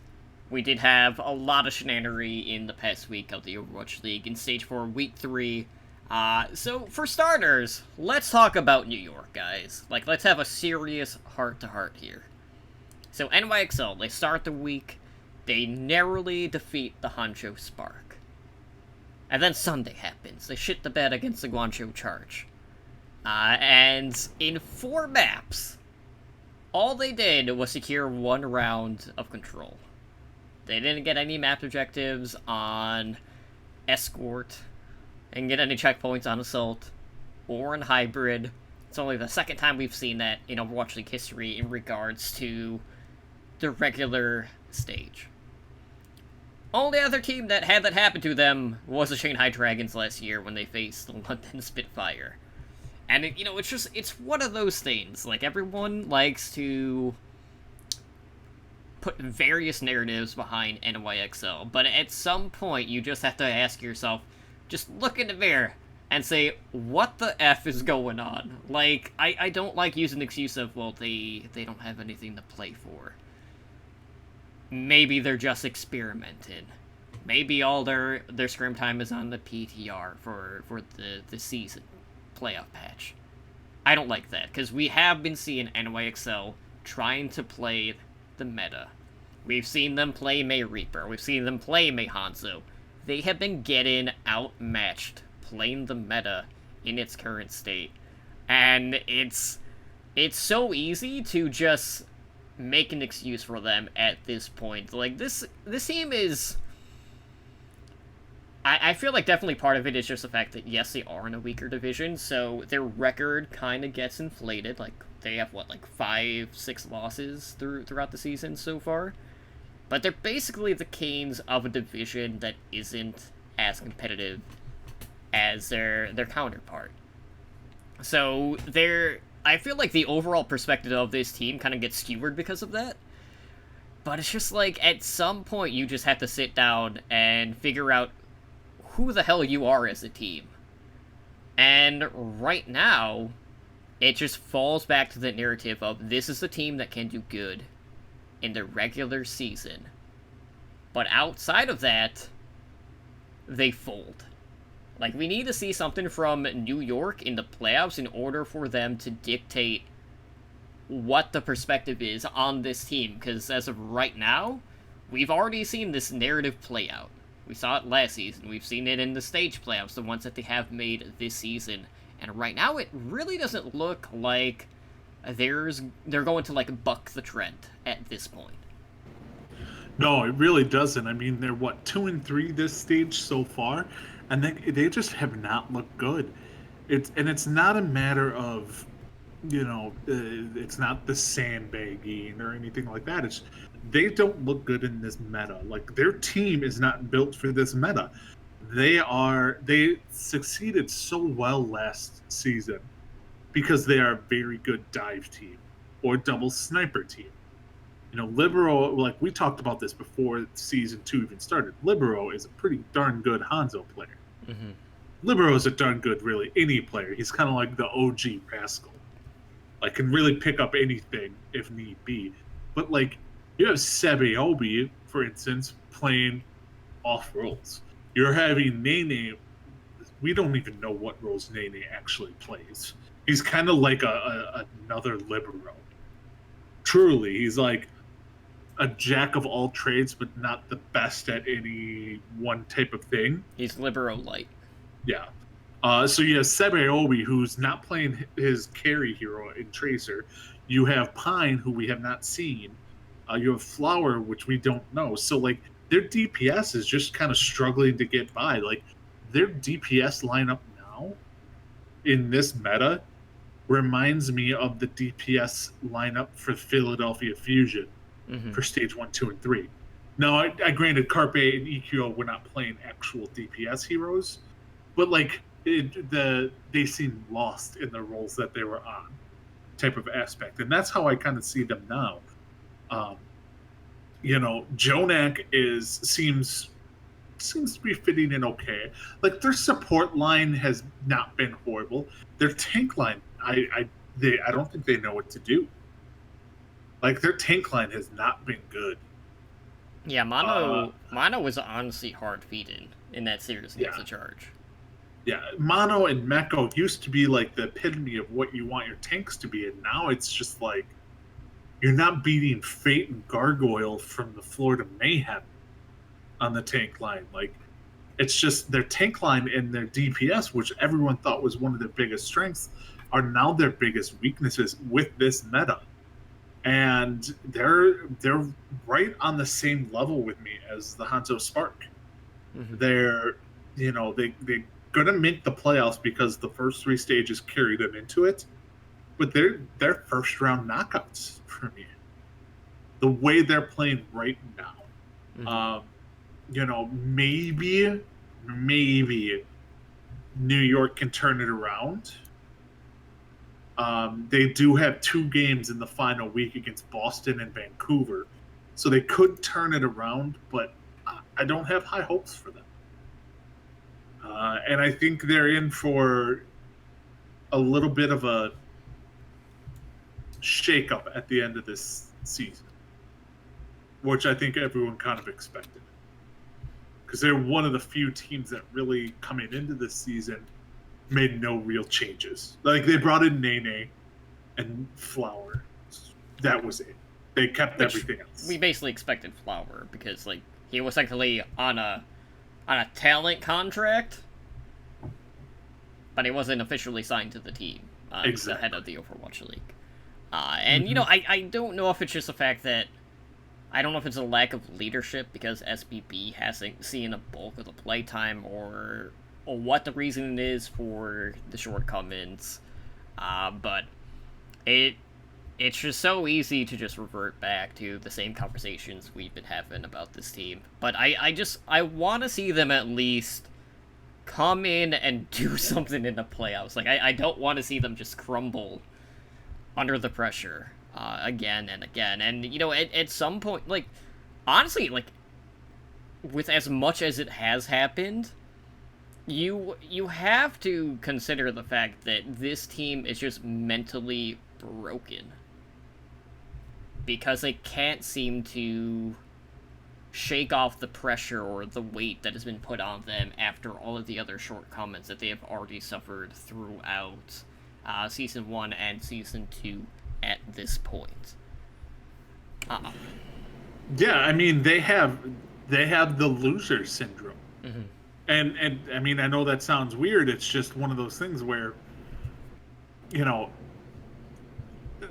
[SPEAKER 2] we did have a lot of shenanery in the past week of the Overwatch League in Stage 4, Week 3. So, for starters, let's talk about New York, guys. Like, let's have a serious heart-to-heart here. So, NYXL, they start the week, they narrowly defeat the Hanzhou Spark. And then Sunday happens. They shit the bed against the Guangzhou Charge. And in 4 maps, all they did was secure 1 round of control. They didn't get any map objectives on Escort, didn't get any checkpoints on Assault, or in Hybrid. It's only the second time we've seen that in Overwatch League history in regards to the regular stage. Only other team that had that happen to them was the Shanghai Dragons last year when they faced the London Spitfire. And, it's one of those things. Like, everyone likes to put various narratives behind NYXL, but at some point, you just have to ask yourself, just look in the mirror and say, what the F is going on? Like, I don't like using the excuse of, well, they don't have anything to play for. Maybe they're just experimenting. Maybe all their scrim time is on the PTR for the season playoff patch. I don't like that, because we have been seeing NYXL trying to play the meta. We've seen them play May Reaper. We've seen them play May Hanzo. They have been getting outmatched playing the meta in its current state. And it's so easy to just make an excuse for them at this point. Like, this team is... I feel like definitely part of it is just the fact that, yes, they are in a weaker division, so their record kind of gets inflated. Like, they have, 5-6 losses throughout the season so far? But they're basically the Canes of a division that isn't as competitive as their counterpart. So, I feel like the overall perspective of this team kind of gets skewered because of that. But it's just like, at some point, you just have to sit down and figure out who the hell you are as a team. And right now, it just falls back to the narrative of, this is the team that can do good in the regular season. But outside of that, they fold. Like, we need to see something from New York in the playoffs in order for them to dictate what the perspective is on this team. Because as of right now, we've already seen this narrative play out. We saw it last season. We've seen it in the stage playoffs, the ones that they have made this season. And right now, it really doesn't look like they're going to like buck the trend at this point.
[SPEAKER 3] No, it really doesn't. I mean, they're 2-3 this stage so far, and they just have not looked good. It's not a matter of, it's not the sandbagging or anything like that. It's they don't look good in this meta. Like their team is not built for this meta. They succeeded so well last season because they are a very good dive team or double sniper team. Libero, like we talked about this before season 2 even started. Libero is a pretty darn good Hanzo player.
[SPEAKER 2] Mm-hmm.
[SPEAKER 3] Libero is a darn good, really, any player. He's kind of like the OG Rascal. Like, can really pick up anything if need be. But, like, you have Sebeobi, for instance, playing off roles. You're having Nene. We don't even know what roles Nene actually plays. He's kind of like another Libero. Truly, he's like a jack of all trades, but not the best at any one type of thing.
[SPEAKER 2] He's Libero light.
[SPEAKER 3] Yeah. So you have Sebeobi, who's not playing his carry hero in Tracer. You have Pine, who we have not seen. You have Flower, which we don't know. So, like, their DPS is just kind of struggling to get by. Like, their DPS lineup now in this meta reminds me of the DPS lineup for Philadelphia Fusion for stage 1, 2, and 3. Now, I granted Carpe and EQO were not playing actual DPS heroes, but like they seem lost in the roles that they were on, type of aspect, and that's how I kind of see them now. Jonak seems to be fitting in okay. Like their support line has not been horrible. Their tank line, I don't think they know what to do. Like their tank line has not been good.
[SPEAKER 2] Yeah, Mono was honestly hard feeding in that series against the Charge.
[SPEAKER 3] Yeah, Mono and Meko used to be like the epitome of what you want your tanks to be, and now it's just like you're not beating Fate and Gargoyle from the Florida Mayhem on the tank line. Like, it's just their tank line and their DPS, which everyone thought was one of their biggest strengths, are now their biggest weaknesses with this meta. And they're right on the same level with me as the Hanzo Spark. Mm-hmm. They're gonna make the playoffs because the first 3 stages carry them into it, but they're first round knockouts for me. The way they're playing right now, maybe New York can turn it around. They do have 2 games in the final week against Boston and Vancouver, so they could turn it around, but I don't have high hopes for them. And I think they're in for a little bit of a shakeup at the end of this season, which I think everyone kind of expected. Because they're one of the few teams that really, coming into this season, made no real changes. Like, they brought in Nene and Flower. That was it. They kept everything else.
[SPEAKER 2] We basically expected Flower because, like, he was technically on a talent contract, but he wasn't officially signed to the team.
[SPEAKER 3] Exactly.
[SPEAKER 2] The head of the Overwatch League. And, I don't know if it's just the fact that I don't know if it's a lack of leadership because SBB hasn't seen a bulk of the playtime or what the reason is for the shortcomings. But it's just so easy to just revert back to the same conversations we've been having about this team. But I want to see them at least come in and do something in the playoffs. Like, I don't want to see them just crumble under the pressure again and again. And, at some point, like, honestly, like, with as much as it has happened, you have to consider the fact that this team is just mentally broken. Because they can't seem to shake off the pressure or the weight that has been put on them after all of the other shortcomings that they have already suffered throughout Season 1 and Season 2 at this point.
[SPEAKER 3] Yeah, I mean, they have the loser syndrome.
[SPEAKER 2] Mm-hmm.
[SPEAKER 3] And I mean, I know that sounds weird. It's just one of those things where, you know,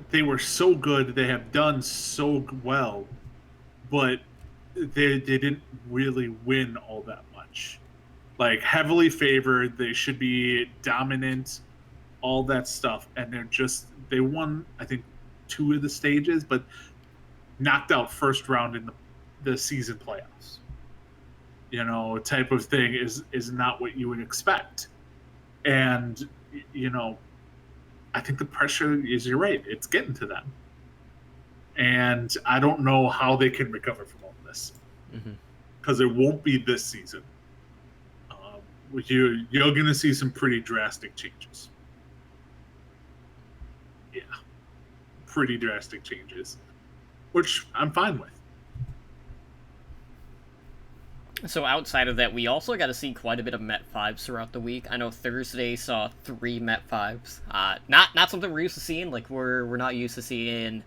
[SPEAKER 3] they were so good, they have done so well, but they didn't really win all that much. Like heavily favored, they should be dominant, all that stuff, and they won I think two of the stages, but knocked out first round in the season playoffs. Type of thing is not what you would expect. And you know, I think the pressure is, you're right, it's getting to them. And I don't know how they can recover from all this.
[SPEAKER 2] Mm-hmm.
[SPEAKER 3] Because it won't be this season. You're going to see some pretty drastic changes. Yeah. Pretty drastic changes. Which I'm fine with.
[SPEAKER 2] So outside of that, we also got to see quite a bit of Met 5s throughout the week. I know Thursday saw 3 Met 5s. Not something we're used to seeing. Like we're not used to seeing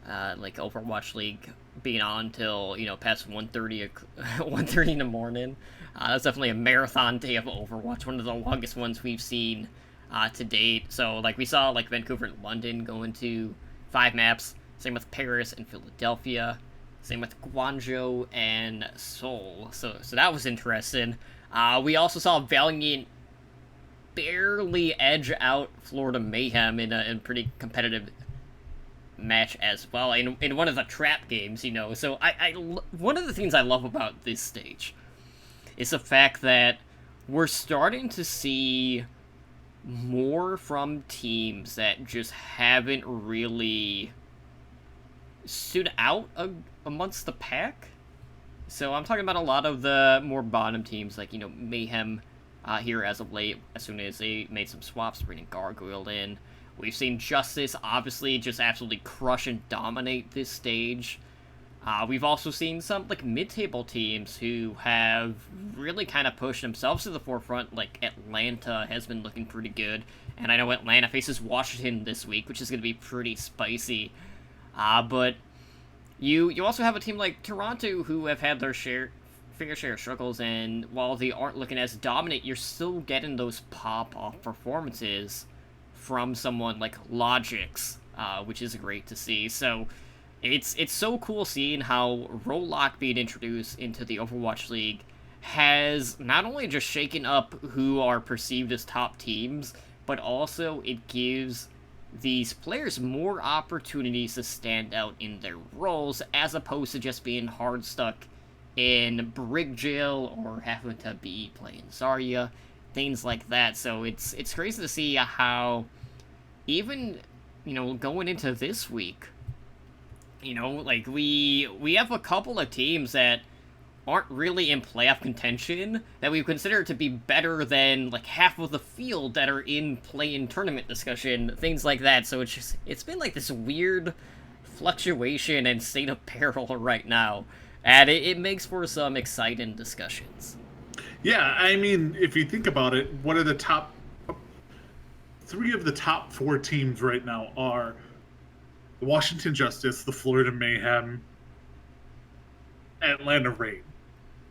[SPEAKER 2] like Overwatch League being on till past 1:30 1:30 in the morning. That's definitely a marathon day of Overwatch, one of the longest ones we've seen to date. So like we saw like Vancouver and London go into 5 maps. Same with Paris and Philadelphia. Same with Guangzhou and Seoul. So that was interesting. We also saw Valiant barely edge out Florida Mayhem in a pretty competitive match as well, in one of the trap games, So one of the things I love about this stage is the fact that we're starting to see more from teams that just haven't really stood out amongst the pack. So I'm talking about a lot of the more bottom teams, like, Mayhem here as of late, as soon as they made some swaps, bringing Gargoyle in. We've seen Justice, obviously, just absolutely crush and dominate this stage. We've also seen some, like, mid-table teams who have really kind of pushed themselves to the forefront, like Atlanta has been looking pretty good. And I know Atlanta faces Washington this week, which is going to be pretty spicy. But you also have a team like Toronto who have had their fair share of struggles, and while they aren't looking as dominant, you're still getting those pop-off performances from someone like Logix, which is great to see. So it's so cool seeing how Rolock being introduced into the Overwatch League has not only just shaken up who are perceived as top teams, but also it gives these players more opportunities to stand out in their roles, as opposed to just being hard stuck in Brig Jail or having to be playing Zarya, things like that. So it's crazy to see how even, going into this week, like we have a couple of teams that aren't really in playoff contention that we consider to be better than like half of the field that are in play-in tournament discussion, things like that. So it's been like this weird fluctuation and state of peril right now, and it makes for some exciting discussions.
[SPEAKER 3] Yeah, I mean, if you think about it, what are the top 3 of the top 4 teams right now are the Washington Justice, the Florida Mayhem, Atlanta Reign,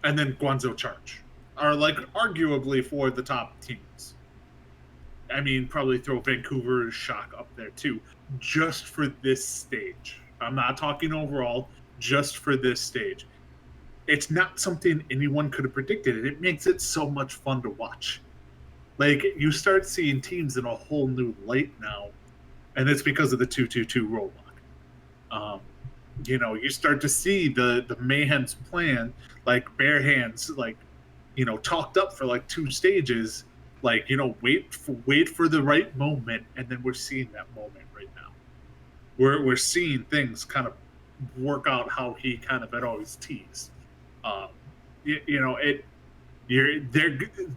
[SPEAKER 3] and then Guangzhou Charge are like arguably 4 of the top teams. I mean, probably throw Vancouver Shock up there too, just for this stage. I'm not talking overall, just for this stage. It's not something anyone could have predicted, and it makes it so much fun to watch. Like, you start seeing teams in a whole new light now, and it's because of the 2-2-2 roll lock. You start to see the Mayhem's plan, like bare hands, like, talked up for like 2 stages, like, wait for the right moment, and then we're seeing that moment right now. We're seeing things kind of work out how he kind of had always teased.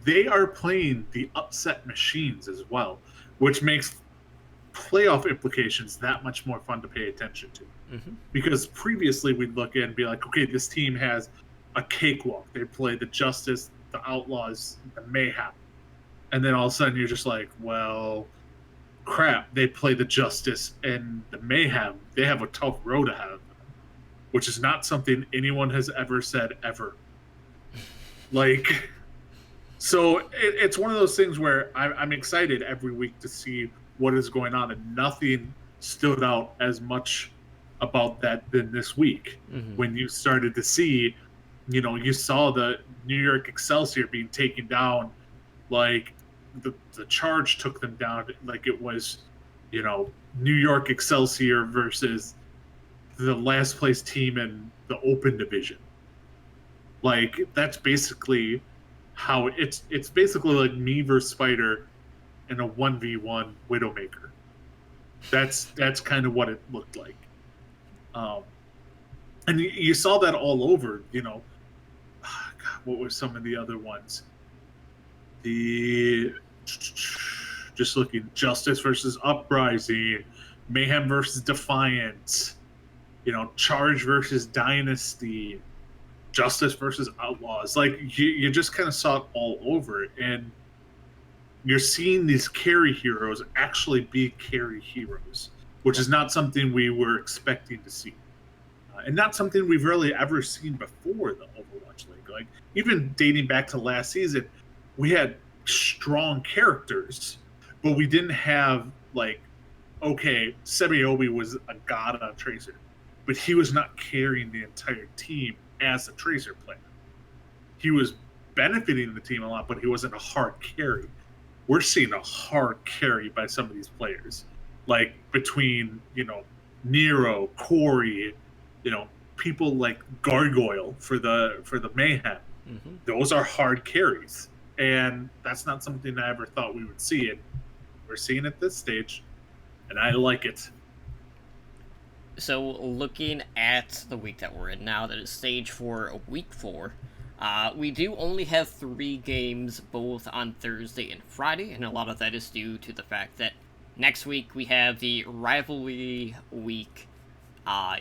[SPEAKER 3] They are playing the upset machines as well, which makes playoff implications that much more fun to pay attention to.
[SPEAKER 2] Mm-hmm.
[SPEAKER 3] Because previously we'd look in and be like, okay, this team has a cakewalk. They play the Justice, the Outlaws, the Mayhem. And then all of a sudden you're just like, well, crap, they play the Justice and the Mayhem. They have a tough road ahead of them, which is not something anyone has ever said ever. Like, so it's one of those things where I'm excited every week to see what is going on, and nothing stood out as much about that than this week
[SPEAKER 2] Hmm.
[SPEAKER 3] when you started to see, you saw the New York Excelsior being taken down, like the Charge took them down, like it was, New York Excelsior versus the last place team in the Open Division. Like that's basically how it's basically like me versus Spider in a 1v1 Widowmaker. That's kind of what it looked like. Um, and you saw that all over, God, what were some of the other ones? The just looking Justice versus Uprising, Mayhem versus Defiance, Charge versus Dynasty, Justice versus Outlaws. Like you just kind of saw it all over, and you're seeing these carry heroes actually be carry heroes, which is not something we were expecting to see, and not something we've really ever seen before the Overwatch League. Like even dating back to last season, we had strong characters, but we didn't have like, okay, Sebiobi was a god on Tracer, but he was not carrying the entire team as a Tracer player. He was benefiting the team a lot, but he wasn't a hard carry. We're seeing a hard carry by some of these players, like between Nero, Corey, people like Gargoyle for the Mayhem.
[SPEAKER 2] Hmm.
[SPEAKER 3] Those are hard carries, and that's not something I ever thought we would see. And we're seeing it this stage, and I like it.
[SPEAKER 2] So, looking at the week that we're in now, that is stage for week 4, we do only have 3 games both on Thursday and Friday, and a lot of that is due to the fact that next week we have the rivalry week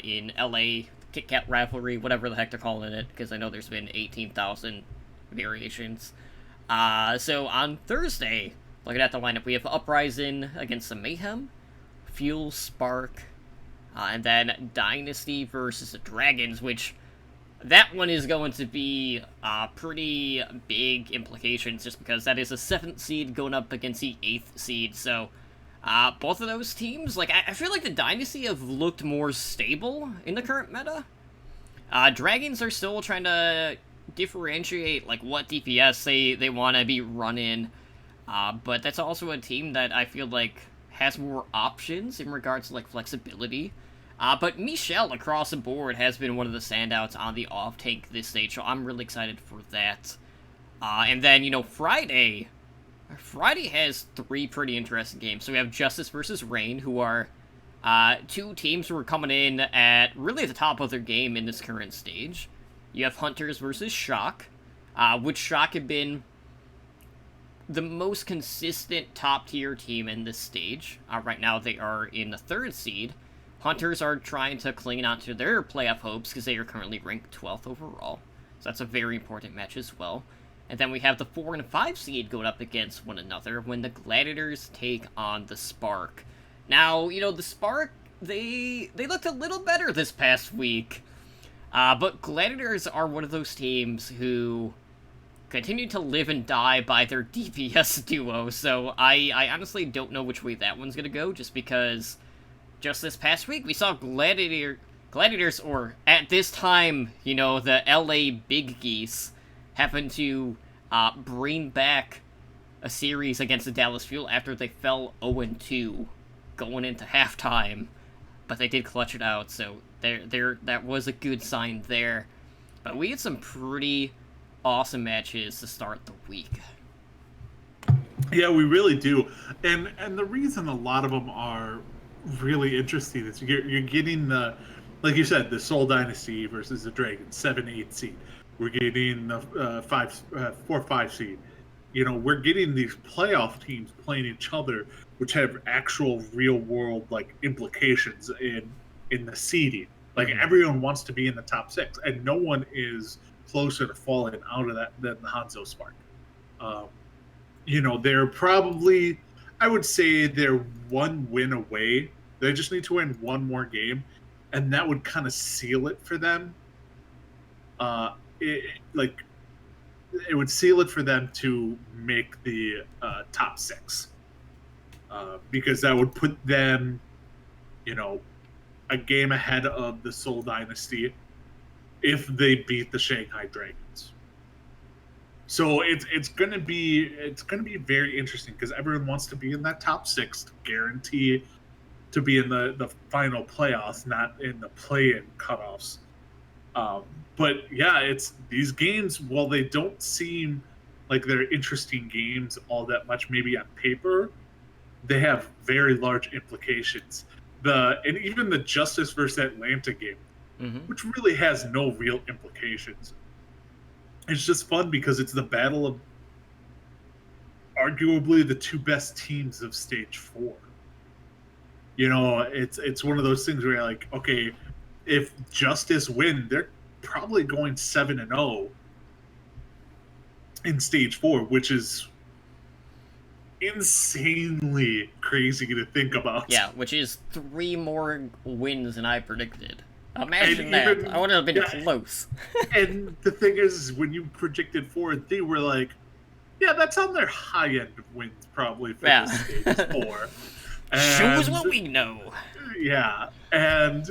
[SPEAKER 2] in LA, Kit Kat rivalry, whatever the heck they're calling it, because I know there's been 18,000 variations. So on Thursday, looking at the lineup, we have Uprising against the Mayhem, Fuel Spark, and then Dynasty versus the Dragons, which that one is going to be pretty big implications just because that is a 7th seed going up against the 8th seed. So both of those teams, like I feel like the Dynasty have looked more stable in the current meta. Dragons are still trying to differentiate like what DPS they want to be running, but that's also a team that I feel like has more options in regards to like flexibility. But Michelle across the board has been one of the standouts on the off tank this stage, so I'm really excited for that. And then Friday has 3 pretty interesting games. So we have Justice versus Rain, who are 2 teams who are coming in at really the top of their game in this current stage. You have Hunters versus Shock, which Shock have been the most consistent top tier team in this stage. Right now they are in the 3rd seed. Hunters are trying to cling on to their playoff hopes because they are currently ranked 12th overall. So that's a very important match as well. And then we have the 4 and 5 seed going up against one another when the Gladiators take on the Spark. Now, the Spark, they looked a little better this past week. But Gladiators are one of those teams who continue to live and die by their DPS duo. So I honestly don't know which way that one's going to go, just because just this past week we saw Gladiators, or at this time, the LA Big Geese, happen to bring back a series against the Dallas Fuel after they fell 0-2 going into halftime, but they did clutch it out, so that was a good sign there. But we had some pretty awesome matches to start the week.
[SPEAKER 3] Yeah, we really do, and the reason a lot of them are really interesting is you're getting the, like you said, the Soul Dynasty versus the Dragons, 7-8 seed. We're getting the 4-5 seed. We're getting these playoff teams playing each other, which have actual real world like implications in the seeding. Like everyone wants to be in the top 6, and no one is closer to falling out of that than the Hanzo Spark. They're probably, I would say they're 1 win away. They just need to win 1 more game, and that would kind of seal it for them. Like it would seal it for them to make the top 6, because that would put them, a game ahead of the Seoul Dynasty if they beat the Shanghai Dragons. So it's gonna be very interesting because everyone wants to be in that top 6 to guarantee to be in the final playoffs, not in the play-in cutoffs. But yeah, it's these games. While they don't seem like they're interesting games all that much, maybe on paper, they have very large implications. And even the Justice versus Atlanta game, which really has no real implications. It's just fun because it's the battle of arguably the 2 best teams of Stage 4. It's one of those things where you're like, okay, if Justice win, they're probably going 7-0 in Stage 4, which is insanely crazy to think about.
[SPEAKER 2] Yeah, which is 3 more wins than I predicted. Imagine that. I would have been close.
[SPEAKER 3] And the thing is, when you predicted 4, they were like, yeah, that's on their high end of wins probably for this Stage 4.
[SPEAKER 2] Shows what we know.
[SPEAKER 3] Yeah, and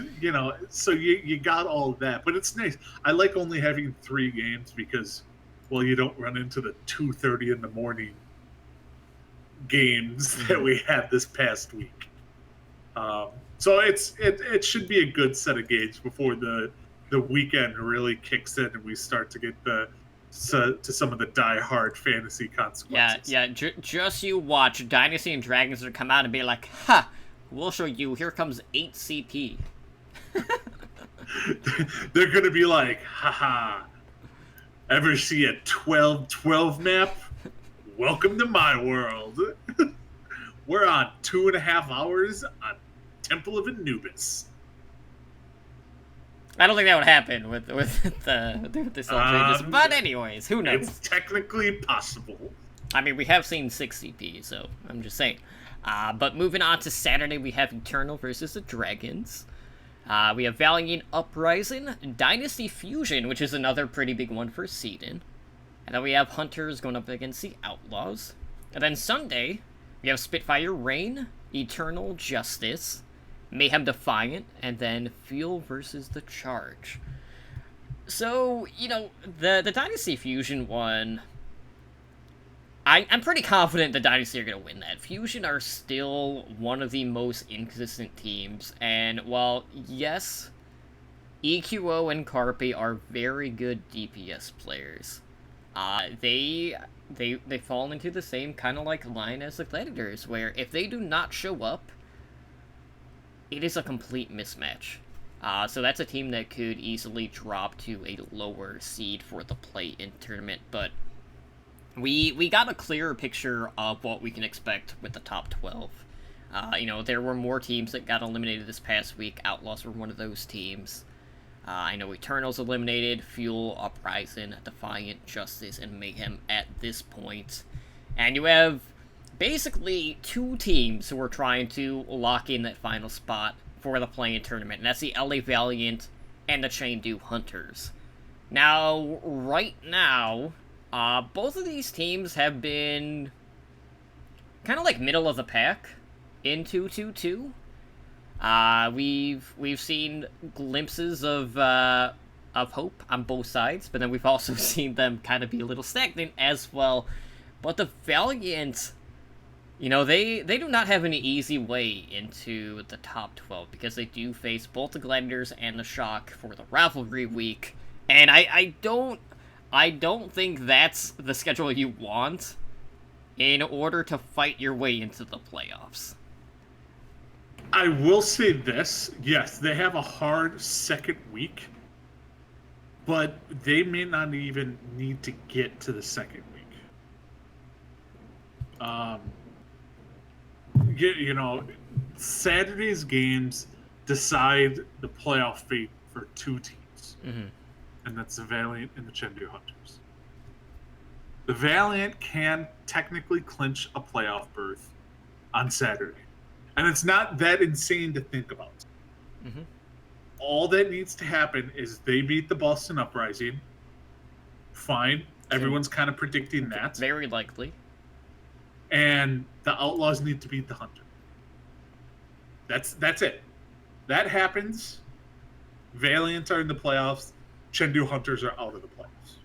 [SPEAKER 3] so you got all of that, but it's nice. I like only having 3 games because, well, you don't run into the 2:30 in the morning games that we had this past week. So it should be a good set of games before the weekend really kicks in and we start to get to some of the die-hard fantasy consequences.
[SPEAKER 2] Yeah. Just you watch. Dynasty and Dragons will come out and be like, "Ha, we'll show you. Here comes 8 CP."
[SPEAKER 3] They're gonna be like, "Haha, ever see a 12-12 map? Welcome to my world. We're on 2.5 hours on Temple of Anubis."
[SPEAKER 2] I don't think that would happen with the Seltzer, but anyways, who knows?
[SPEAKER 3] It's technically possible.
[SPEAKER 2] I mean, we have seen 6 CP, so I'm just saying. But moving on to Saturday, we have Eternal versus the Dragons. We have Valiant Uprising, Dynasty Fusion, which is another pretty big one for Seedon. And then we have Hunters going up against the Outlaws. And then Sunday, we have Spitfire Reign, Eternal Justice, Mayhem Defiant, and then Fuel versus the Charge. So, the Dynasty Fusion one, I'm pretty confident the Dynasty are going to win that. Fusion are still one of the most inconsistent teams, and while, yes, EQO and Carpe are very good DPS players, they fall into the same kind of like line as the Gladiators, where if they do not show up, it is a complete mismatch. So that's a team that could easily drop to a lower seed for the play-in tournament, but we got a clearer picture of what we can expect with the top 12. There were more teams that got eliminated this past week. Outlaws were one of those teams. I know Eternals eliminated, Fuel, Uprising, Defiant, Justice, and Mayhem at this point. And you have basically 2 teams who are trying to lock in that final spot for the play-in tournament, and that's the LA Valiant and the Chengdu Hunters. Now, right now, both of these teams have been kind of like middle of the pack in 2-2-2. We've seen glimpses of hope on both sides, but then we've also seen them kind of be a little stagnant as well. But the Valiant, they do not have any easy way into the top 12 because they do face both the Gladiators and the Shock for the rivalry week, and I don't think that's the schedule you want in order to fight your way into the playoffs.
[SPEAKER 3] I will say this, yes, they have a hard second week, but they may not even need to get to the second week. Saturday's games decide the playoff fate for 2 teams, and that's the Valiant and the Chengdu Hunters. The Valiant can technically clinch a playoff berth on Saturday, and it's not that insane to think about. All that needs to happen is they beat the Boston Uprising. Fine. Everyone's kind of predicting that.
[SPEAKER 2] Very likely.
[SPEAKER 3] And the Outlaws need to beat the Hunter. That's it. That happens. Valiant are in the playoffs. Chengdu Hunters are out of the playoffs.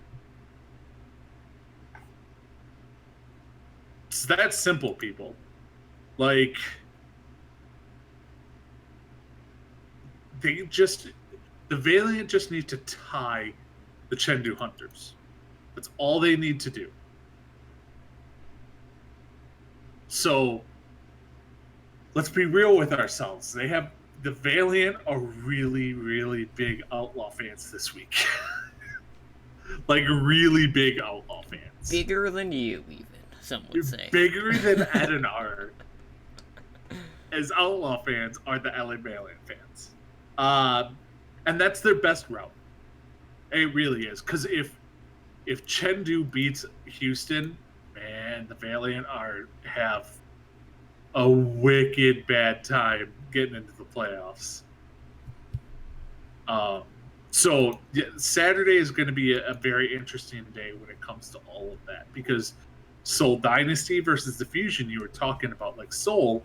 [SPEAKER 3] It's that simple, people. Like, the Valiant just need to tie the Chengdu Hunters. That's all they need to do. So, let's be real with ourselves. The Valiant are really, really big Outlaw fans this week. Like, really big Outlaw fans.
[SPEAKER 2] Bigger than you, even, some would say.
[SPEAKER 3] Bigger than Ed and Art, as Outlaw fans, are the LA Valiant fans. And that's their best route. It really is. Because if Chengdu beats Houston, man, the Valiant have a wicked bad time getting into the playoffs. So yeah, Saturday is going to be a very interesting day when it comes to all of that, because Seoul Dynasty versus the Fusion, you were talking about, like Seoul,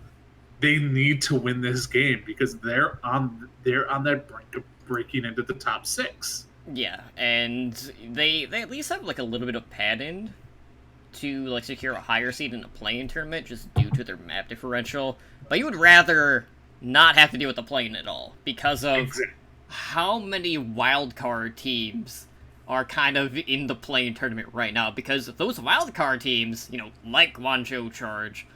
[SPEAKER 3] they need to win this game because they're on that brink of breaking into the top 6.
[SPEAKER 2] Yeah, and they at least have like a little bit of padding to like secure a higher seed in the play-in tournament just due to their map differential. But you would rather not have to deal with the play-in at all because of how many wildcard teams are kind of in the play-in tournament right now. Because those wildcard teams, like Guangzhou Charge,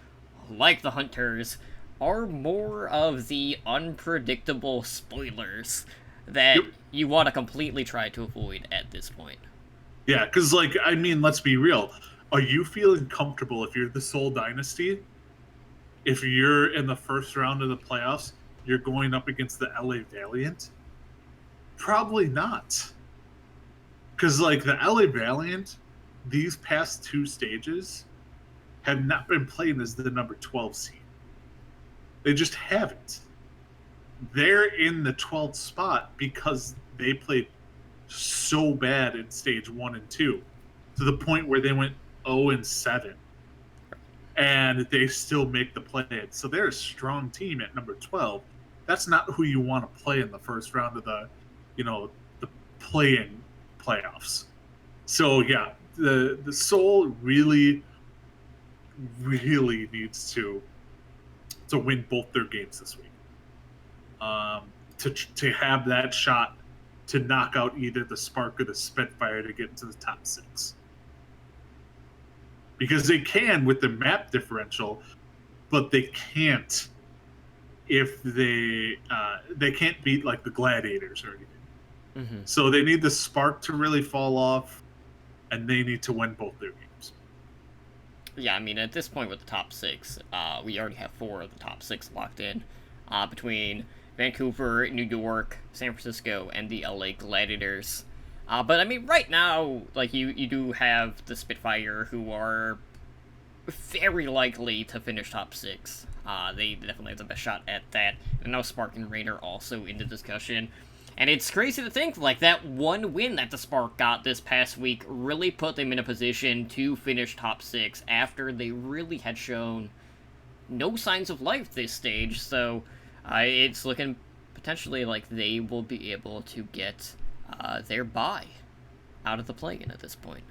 [SPEAKER 2] like the Hunters, are more of the unpredictable spoilers that you want to completely try to avoid at this point.
[SPEAKER 3] Yeah, because, let's be real. Are you feeling comfortable if you're the Seoul Dynasty? If you're in the first round of the playoffs, you're going up against the LA Valiant? Probably not. Because, the LA Valiant, these past 2 stages have not been playing as the number 12 seed. They just haven't. They're in the 12th spot because they played so bad in stage 1 and 2 to the point where they went 0-7 and they still make the play-in. So they're a strong team at number 12. That's not who you want to play in the first round of the play-in playoffs. So yeah, the Seoul really, really needs to win both their games this week. To have that shot to knock out either the Spark or the Spitfire to get into the top 6. Because they can with the map differential, but they can't if they can't beat the Gladiators or anything. Mm-hmm. So they need the Spark to really fall off, and they need to win both their games.
[SPEAKER 2] Yeah, at this point with the top 6, we already have 4 of the top 6 locked in between Vancouver, New York, San Francisco, and the LA Gladiators. But right now, you do have the Spitfire, who are very likely to finish top 6. They definitely have the best shot at that. And now Spark and Rain are also in the discussion. And it's crazy to think, that one win that the Spark got this past week really put them in a position to finish top 6 after they really had shown no signs of life this stage. So it's looking potentially like they will be able to get their bye out of the play-in at this point.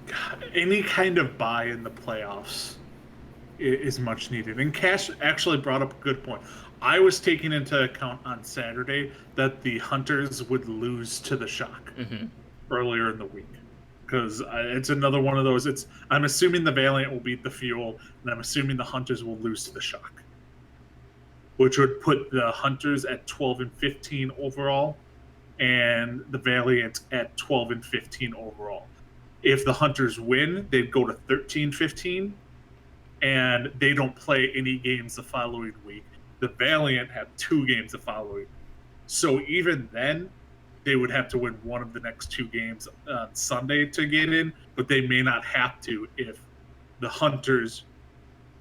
[SPEAKER 3] God, any kind of bye in the playoffs is much needed. And Cash actually brought up a good point. I was taking into account on Saturday that the Hunters would lose to the Shock earlier in the week. Because it's another one of those. I'm assuming the Valiant will beat the Fuel, and I'm assuming the Hunters will lose to the Shock. Which would put the Hunters at 12-15 overall, and the Valiant at 12-15 overall. If the Hunters win, they'd go to 13-15, and they don't play any games the following week. The Valiant have 2 games the following. So even then, they would have to win one of the next 2 games on Sunday to get in, but they may not have to if the Hunters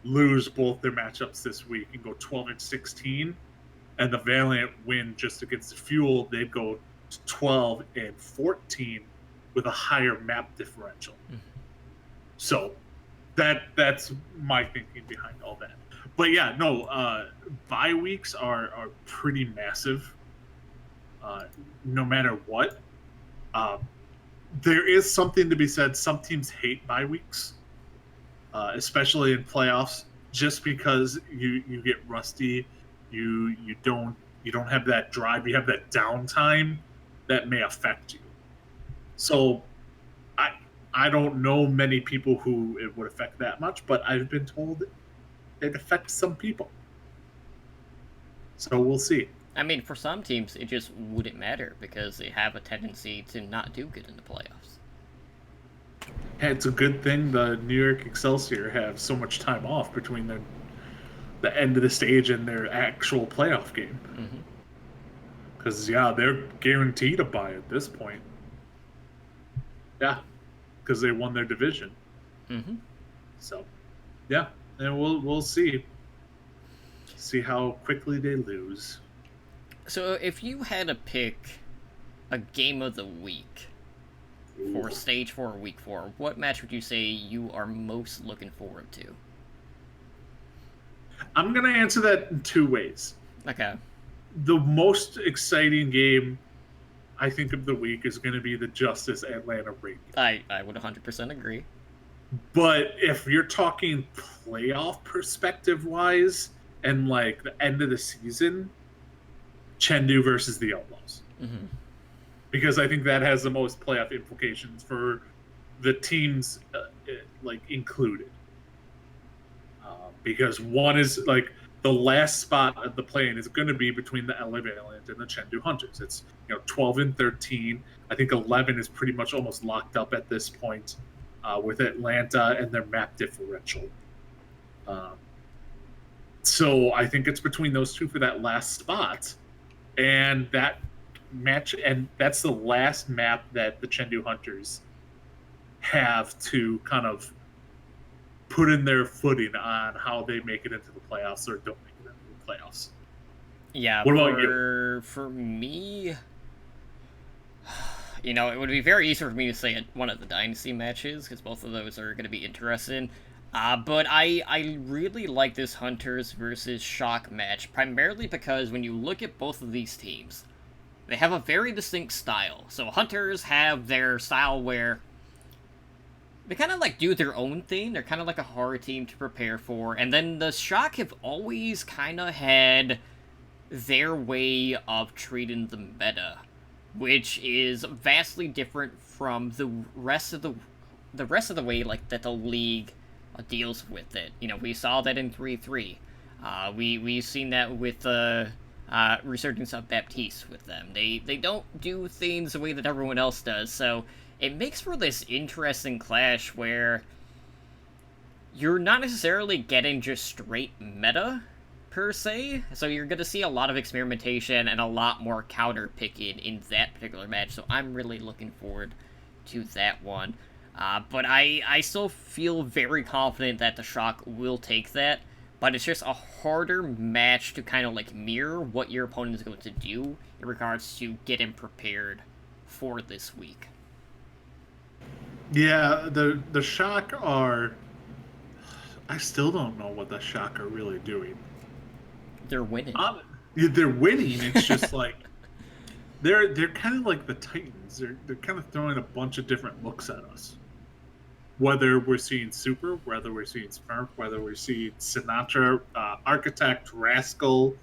[SPEAKER 3] lose both their matchups this week and go 12-16, and the Valiant win just against the Fuel, they'd go 12-14 with a higher map differential. So that's my thinking behind all that. But yeah, no, bye weeks are pretty massive. No matter what, there is something to be said. Some teams hate bye weeks, especially in playoffs, just because you get rusty. You don't have that drive. You have that downtime that may affect you. So I don't know many people who it would affect that much, but I've been told it affects some people. So we'll see.
[SPEAKER 2] I mean, for some teams, it just wouldn't matter because they have a tendency to not do good in the playoffs.
[SPEAKER 3] It's a good thing the New York Excelsior have so much time off between the end of the stage and their actual playoff game. Because, yeah, they're guaranteed a bye at this point. Yeah, because they won their division. So, yeah, and we'll see how quickly they lose.
[SPEAKER 2] So, if you had to pick a game of the week for Stage 4 or Week 4, what match would you say you are most looking forward to?
[SPEAKER 3] I'm going to answer that in two ways.
[SPEAKER 2] Okay.
[SPEAKER 3] The most exciting game, I think, of the week is going to be the Justice Atlanta Rangers.
[SPEAKER 2] I would 100% agree.
[SPEAKER 3] But if you're talking playoff perspective-wise and, like, the end of the season, Chengdu versus the Outlaws. Because I think that has the most playoff implications for the teams, included. Because one is, like, the last spot of the play-in is going to be between the LA Valiant and the Chengdu Hunters. It's 12 and 13. I think 11 is pretty much almost locked up at this point with Atlanta and their map differential. So I think it's between those two for that last spot, and that match, and that's the last map that the Chengdu Hunters have to kind of put in their footing on how they make it into the playoffs or don't make it into the playoffs.
[SPEAKER 2] Yeah,
[SPEAKER 3] what about you?
[SPEAKER 2] For me, it would be very easy for me to say one of the Dynasty matches, because both of those are going to be interesting. But I really like this Hunters versus Shock match, primarily because when you look at both of these teams, they have a very distinct style. So Hunters have their style where they kind of do their own thing. They're kind of like a horror team to prepare for. And then the Shock have always kind of had their way of treating the meta, which is vastly different from the rest of the way that the league deals with it. We saw that in 3-3. We've seen that with the Resurgence of Baptiste with them. They don't do things the way that everyone else does, so it makes for this interesting clash where you're not necessarily getting just straight meta, per se, so you're going to see a lot of experimentation and a lot more counter picking in that particular match, so I'm really looking forward to that one. But I still feel very confident that the Shock will take that, but it's just a harder match to kind of mirror what your opponent is going to do in regards to getting prepared for this week.
[SPEAKER 3] Yeah, the Shock are... I still don't know what the Shock are really doing.
[SPEAKER 2] They're winning.
[SPEAKER 3] They're winning. It's just they're kind of like the Titans. They're kind of throwing a bunch of different looks at us. Whether we're seeing Super, whether we're seeing Smurf, whether we're seeing Sinatra, Architect, Rascal,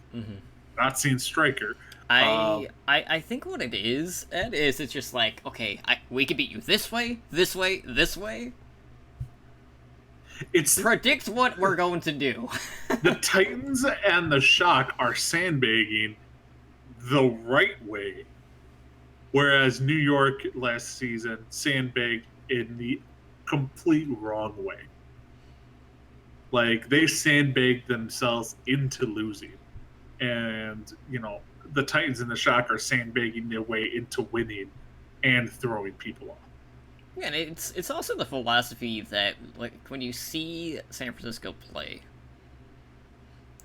[SPEAKER 3] not seeing Striker.
[SPEAKER 2] I think what it is, Ed, is it's just okay, we can beat you this way, this way, this way. Predict what we're going to do.
[SPEAKER 3] The Titans and the Shock are sandbagging the right way, whereas New York last season sandbagged in the complete wrong way. They sandbagged themselves into losing. And, the Titans and the Shock are sandbagging their way into winning and throwing people off.
[SPEAKER 2] Yeah, and it's also the philosophy that, when you see San Francisco play,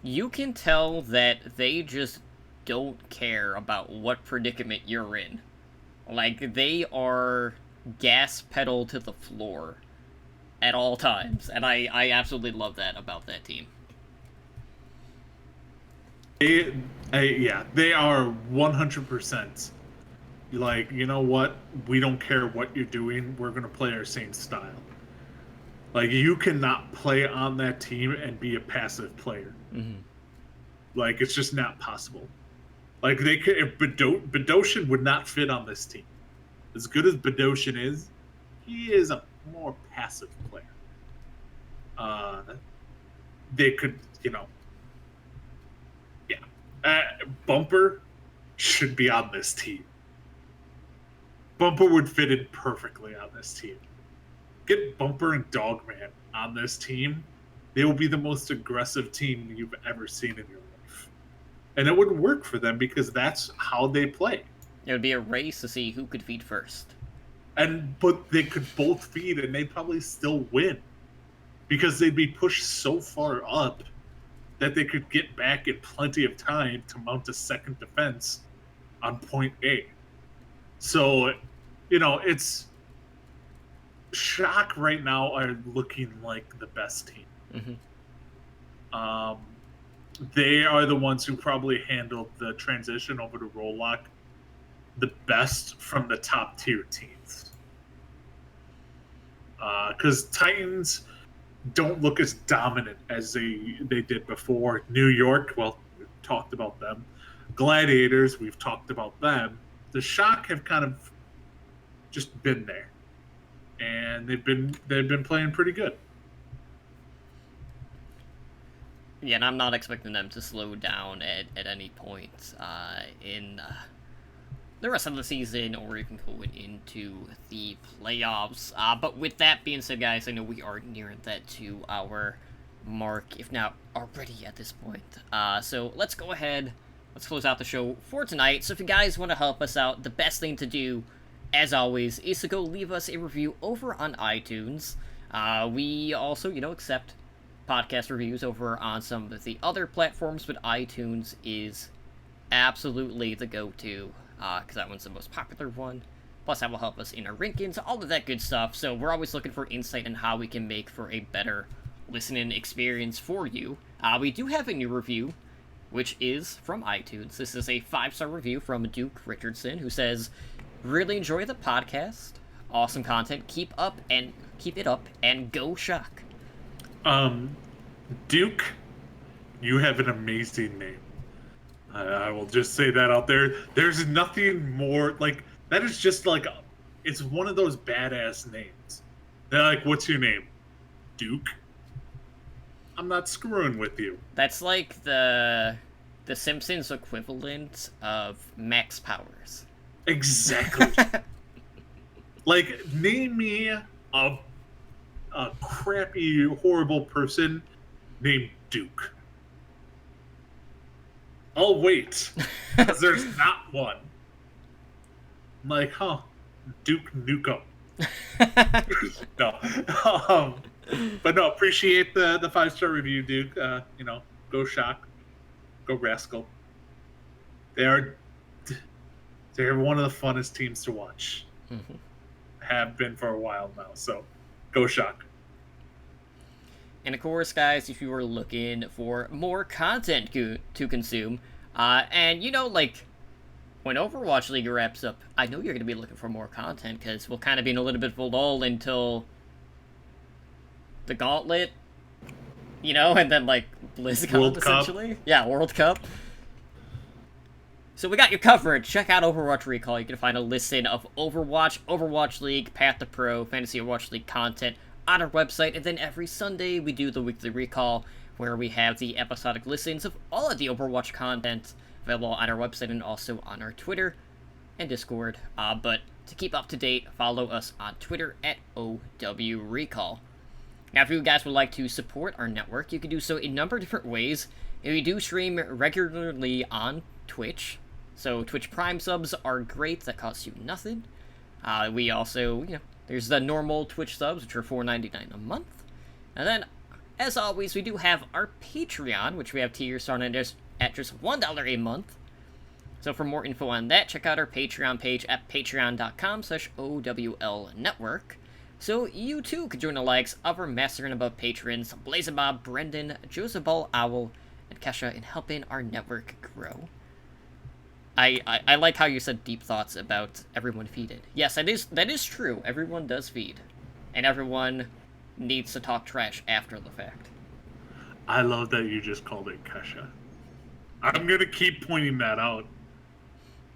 [SPEAKER 2] you can tell that they just don't care about what predicament you're in. They are gas pedal to the floor at all times, and I absolutely love that about that team.
[SPEAKER 3] They are 100%. Like, you know what? We don't care what you're doing. We're going to play our same style. Like, you cannot play on that team and be a passive player.
[SPEAKER 2] Mm-hmm.
[SPEAKER 3] Like, it's just not possible. Like, they could, if Bedosian would not fit on this team. As good as Bedosian is, he is a more passive player. They could, Bumper should be on this team. Bumper would fit in perfectly on this team. Get Bumper and Dogman on this team. They will be the most aggressive team you've ever seen in your life. And it would work for them because that's how they play.
[SPEAKER 2] It would be a race to see who could feed first.
[SPEAKER 3] But they could both feed and they'd probably still win. Because they'd be pushed so far up that they could get back in plenty of time to mount a second defense on point A. So, it's Shock right now are looking like the best team.
[SPEAKER 2] Mm-hmm.
[SPEAKER 3] They are the ones who probably handled the transition over to Rollock the best from the top tier teams. Because Titans don't look as dominant as they did before. New York, well, we've talked about them. Gladiators, we've talked about them. The Shock have kind of just been there, and they've been playing pretty good.
[SPEAKER 2] Yeah, and I'm not expecting them to slow down at any point in the rest of the season or even going into the playoffs. But with that being said, guys, I know we are nearing that 2-hour mark, if not already at this point. So let's go ahead. Let's close out the show for tonight. So if you guys want to help us out, the best thing to do, as always, is to go leave us a review over on iTunes. We also, accept podcast reviews over on some of the other platforms, but iTunes is absolutely the go-to, because that one's the most popular one. Plus, that will help us in our rankings, all of that good stuff. So we're always looking for insight on how we can make for a better listening experience for you. We do have a new review, which is from iTunes. This is a 5-star review from Duke Richardson, who says, "Really enjoy the podcast. Awesome content. Keep it up, and go Shock."
[SPEAKER 3] Duke, you have an amazing name. I will just say that out there. There's nothing more like that. Is just like it's one of those badass names. They're like, "What's your name?" Duke. I'm not screwing with you.
[SPEAKER 2] That's like the Simpsons equivalent of Max Powers.
[SPEAKER 3] Exactly. Like, name me a crappy, horrible person named Duke. I'll wait, because there's not one. I'm like, Duke Nukem. No. But no, appreciate the 5-star review, Duke. Go Shock. Go Rascal. They're one of the funnest teams to watch.
[SPEAKER 2] Mm-hmm.
[SPEAKER 3] Have been for a while now, so go Shock.
[SPEAKER 2] And of course, guys, if you are looking for more content to consume, and when Overwatch League wraps up, I know you're going to be looking for more content, because we'll kind of be in a little bit of a lull until the Gauntlet, and then BlizzCon,
[SPEAKER 3] World
[SPEAKER 2] essentially.
[SPEAKER 3] Cup.
[SPEAKER 2] Yeah, World Cup. So we got you covered. Check out Overwatch Recall. You can find a listing of Overwatch, Overwatch League, Path to Pro, Fantasy Overwatch League content on our website. And then every Sunday we do the weekly recall, where we have the episodic listings of all of the Overwatch content available on our website and also on our Twitter and Discord. But to keep up to date, follow us on Twitter at OW Recall. Now, if you guys would like to support our network, you can do so in a number of different ways. We do stream regularly on Twitch. So Twitch Prime subs are great. That costs you nothing. We also, there's the normal Twitch subs, which are $4.99 a month. And then, as always, we do have our Patreon, which we have tiers starting at just $1 a month. So for more info on that, check out our Patreon page at patreon.com/OWLnetwork. So you too could join the likes of our Master and Above patrons, Blazing Bob, Brendan, Joseph Ball Owl, and Kesha in helping our network grow. I like how you said deep thoughts about everyone feeded. Yes, that is true. Everyone does feed. And everyone needs to talk trash after the fact.
[SPEAKER 3] I love that you just called it Kesha. I'm going to keep pointing that out,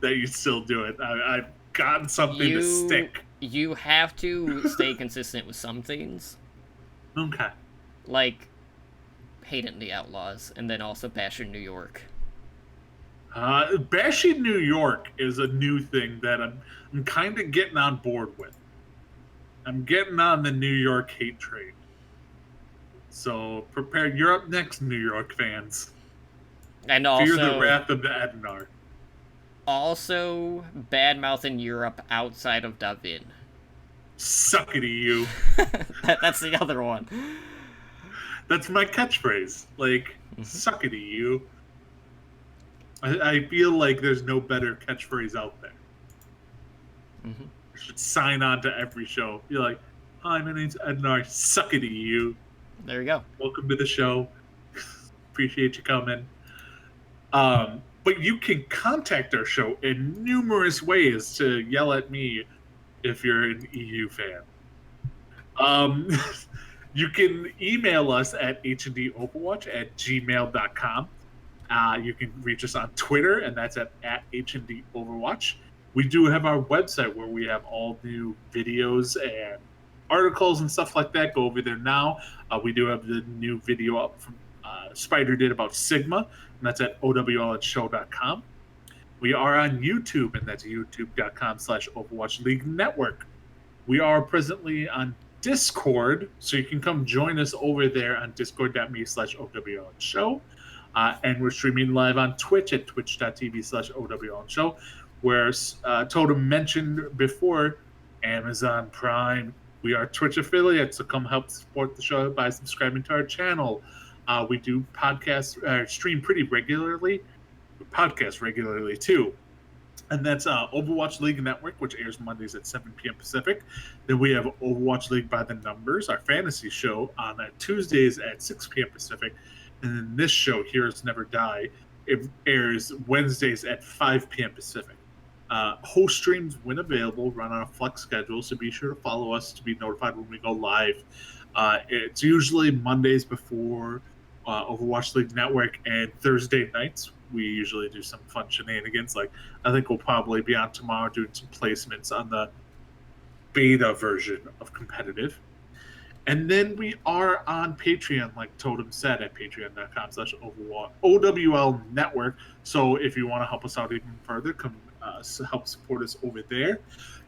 [SPEAKER 3] that you still do it. I've gotten something to stick.
[SPEAKER 2] You have to stay consistent with some things.
[SPEAKER 3] Okay.
[SPEAKER 2] Like, hating the Outlaws, and then also bashing New York.
[SPEAKER 3] Bashing New York is a new thing that I'm kind of getting on board with. I'm getting on the New York hate train. So prepare. You're up next, New York fans.
[SPEAKER 2] And also,
[SPEAKER 3] fear the wrath of the Ednar.
[SPEAKER 2] Also, bad-mouthing Europe outside of Dublin.
[SPEAKER 3] Suckity you.
[SPEAKER 2] That's the other one.
[SPEAKER 3] That's my catchphrase. Like, suckity you. I feel like there's no better catchphrase out there.
[SPEAKER 2] Mm-hmm.
[SPEAKER 3] You should sign on to every show. Be like, hi, my name's Ednar. Suckity you.
[SPEAKER 2] There you go.
[SPEAKER 3] Welcome to the show. Appreciate you coming. But you can contact our show in numerous ways to yell at me if you're an EU fan. You can email us at hndoverwatch@gmail.com. You can reach us on Twitter, and that's at @HNDOverwatch. We do have our website where we have all new videos and articles and stuff like that. Go over there now. We do have the new video up from Spider did about Sigma, and that's at owlshow.com. We are on YouTube, and that's youtube.com/Overwatch League Network. We are presently on Discord, so you can come join us over there on discord.me/OWLshow. And we're streaming live on Twitch at twitch.tv/OWLshow, where Totem mentioned before, Amazon Prime. We are Twitch affiliates, so come help support the show by subscribing to our channel. We do stream pretty regularly. We podcast regularly, too. And that's Overwatch League Network, which airs Mondays at 7 p.m. Pacific. Then we have Overwatch League by the Numbers, our fantasy show, on Tuesdays at 6 p.m. Pacific. And then this show, Heroes Never Die, it airs Wednesdays at 5 p.m. Pacific. Host streams, when available, run on a flex schedule, so be sure to follow us to be notified when we go live. It's usually Mondays before Overwatch League Network, and Thursday nights we usually do some fun shenanigans. Like, I think we'll probably be on tomorrow doing some placements on the beta version of competitive. And then we are on Patreon, like Totem said, at patreon.com/OWL Network. So if you want to help us out even further, come help support us over there.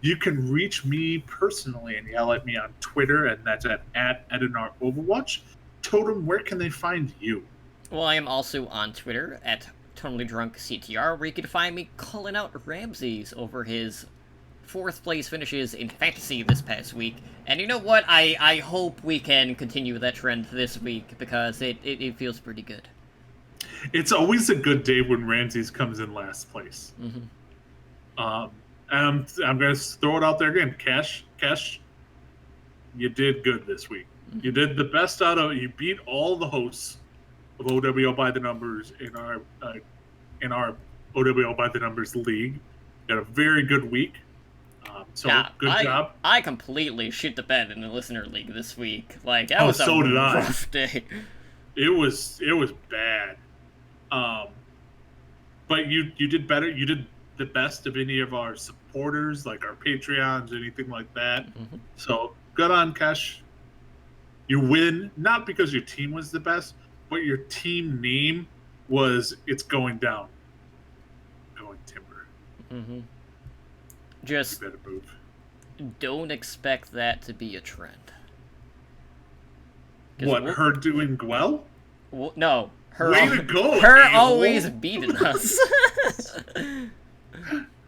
[SPEAKER 3] You can reach me personally and yell at me on Twitter, and that's at @EdinarOverwatch. Totem, where can they find you?
[SPEAKER 2] Well, I am also on Twitter at Totally_DrunkCTR, where you can find me calling out Ramses over his 4th place finishes in fantasy this past week. And you know what? I hope we can continue that trend this week, because it feels pretty good.
[SPEAKER 3] It's always a good day when Ramses comes in last place.
[SPEAKER 2] Mm-hmm.
[SPEAKER 3] And I'm going to throw it out there again. Cash, you did good this week. Mm-hmm. You did the best out of it. You beat all the hosts of OWL by the Numbers in our OWL by the Numbers league. You had a very good week. Good job.
[SPEAKER 2] I completely shit the bed in the listener league this week. Like, that was a rough day.
[SPEAKER 3] It was bad. But you did better. You did the best of any of our supporters, like our Patreons, anything like that. Mm-hmm. So good on Kesh. You win, not because your team was the best, but your team name was It's Going Down. Going Timber.
[SPEAKER 2] Mm-hmm. Just
[SPEAKER 3] better move.
[SPEAKER 2] Don't expect that to be a trend.
[SPEAKER 3] What, her doing well?
[SPEAKER 2] No.
[SPEAKER 3] Way to go,
[SPEAKER 2] her
[SPEAKER 3] a-hole.
[SPEAKER 2] always beating us.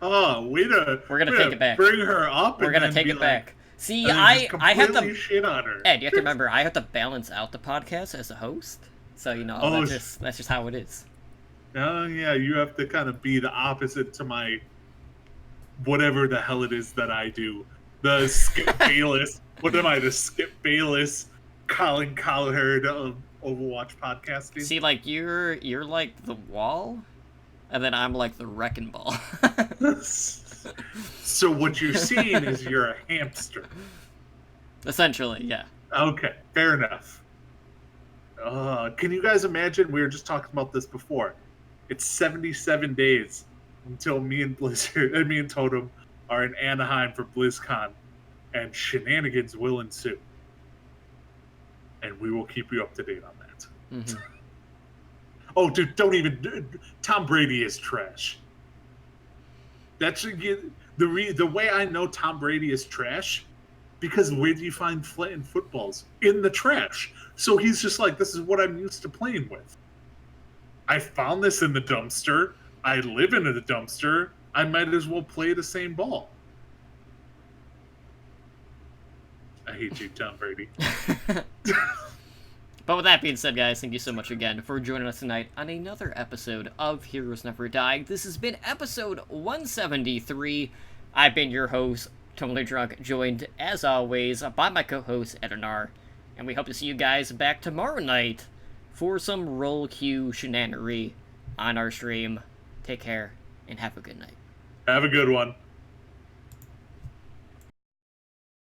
[SPEAKER 3] We're
[SPEAKER 2] gonna take it back.
[SPEAKER 3] Bring her up.
[SPEAKER 2] We're gonna take it back. See, I have to
[SPEAKER 3] shit on her.
[SPEAKER 2] Ed, you have to remember, I have to balance out the podcast as a host. So that's just how it is.
[SPEAKER 3] Oh yeah, you have to kind of be the opposite to my whatever the hell it is that I do. The Skip Bayless. What am I? The Skip Bayless, Colin Cowherd of Overwatch podcasting.
[SPEAKER 2] See, like you're like the wall, and then I'm like the wrecking ball.
[SPEAKER 3] So what you're seeing is you're a hamster.
[SPEAKER 2] Essentially, yeah.
[SPEAKER 3] Okay, fair enough. Can you guys imagine? We were just talking about this before. It's 77 days until me and Blizzard and me and Totem are in Anaheim for BlizzCon, and shenanigans will ensue. And we will keep you up to date on that.
[SPEAKER 2] Mm-hmm.
[SPEAKER 3] Oh, dude, don't even. Tom Brady is trash. That's the way I know Tom Brady is trash, because where do you find flying footballs? In the trash. So he's just like, this is what I'm used to playing with. I found this in the dumpster. I live in the dumpster. I might as well play the same ball. I hate you, Tom Brady.
[SPEAKER 2] But with that being said, guys, thank you so much again for joining us tonight on another episode of Heroes Never Die. This has been episode 173. I've been your host, Totally Drunk, joined, as always, by my co-host, Edinar. And we hope to see you guys back tomorrow night for some roll queue shenanery on our stream. Take care, and have a good night.
[SPEAKER 3] Have a good one.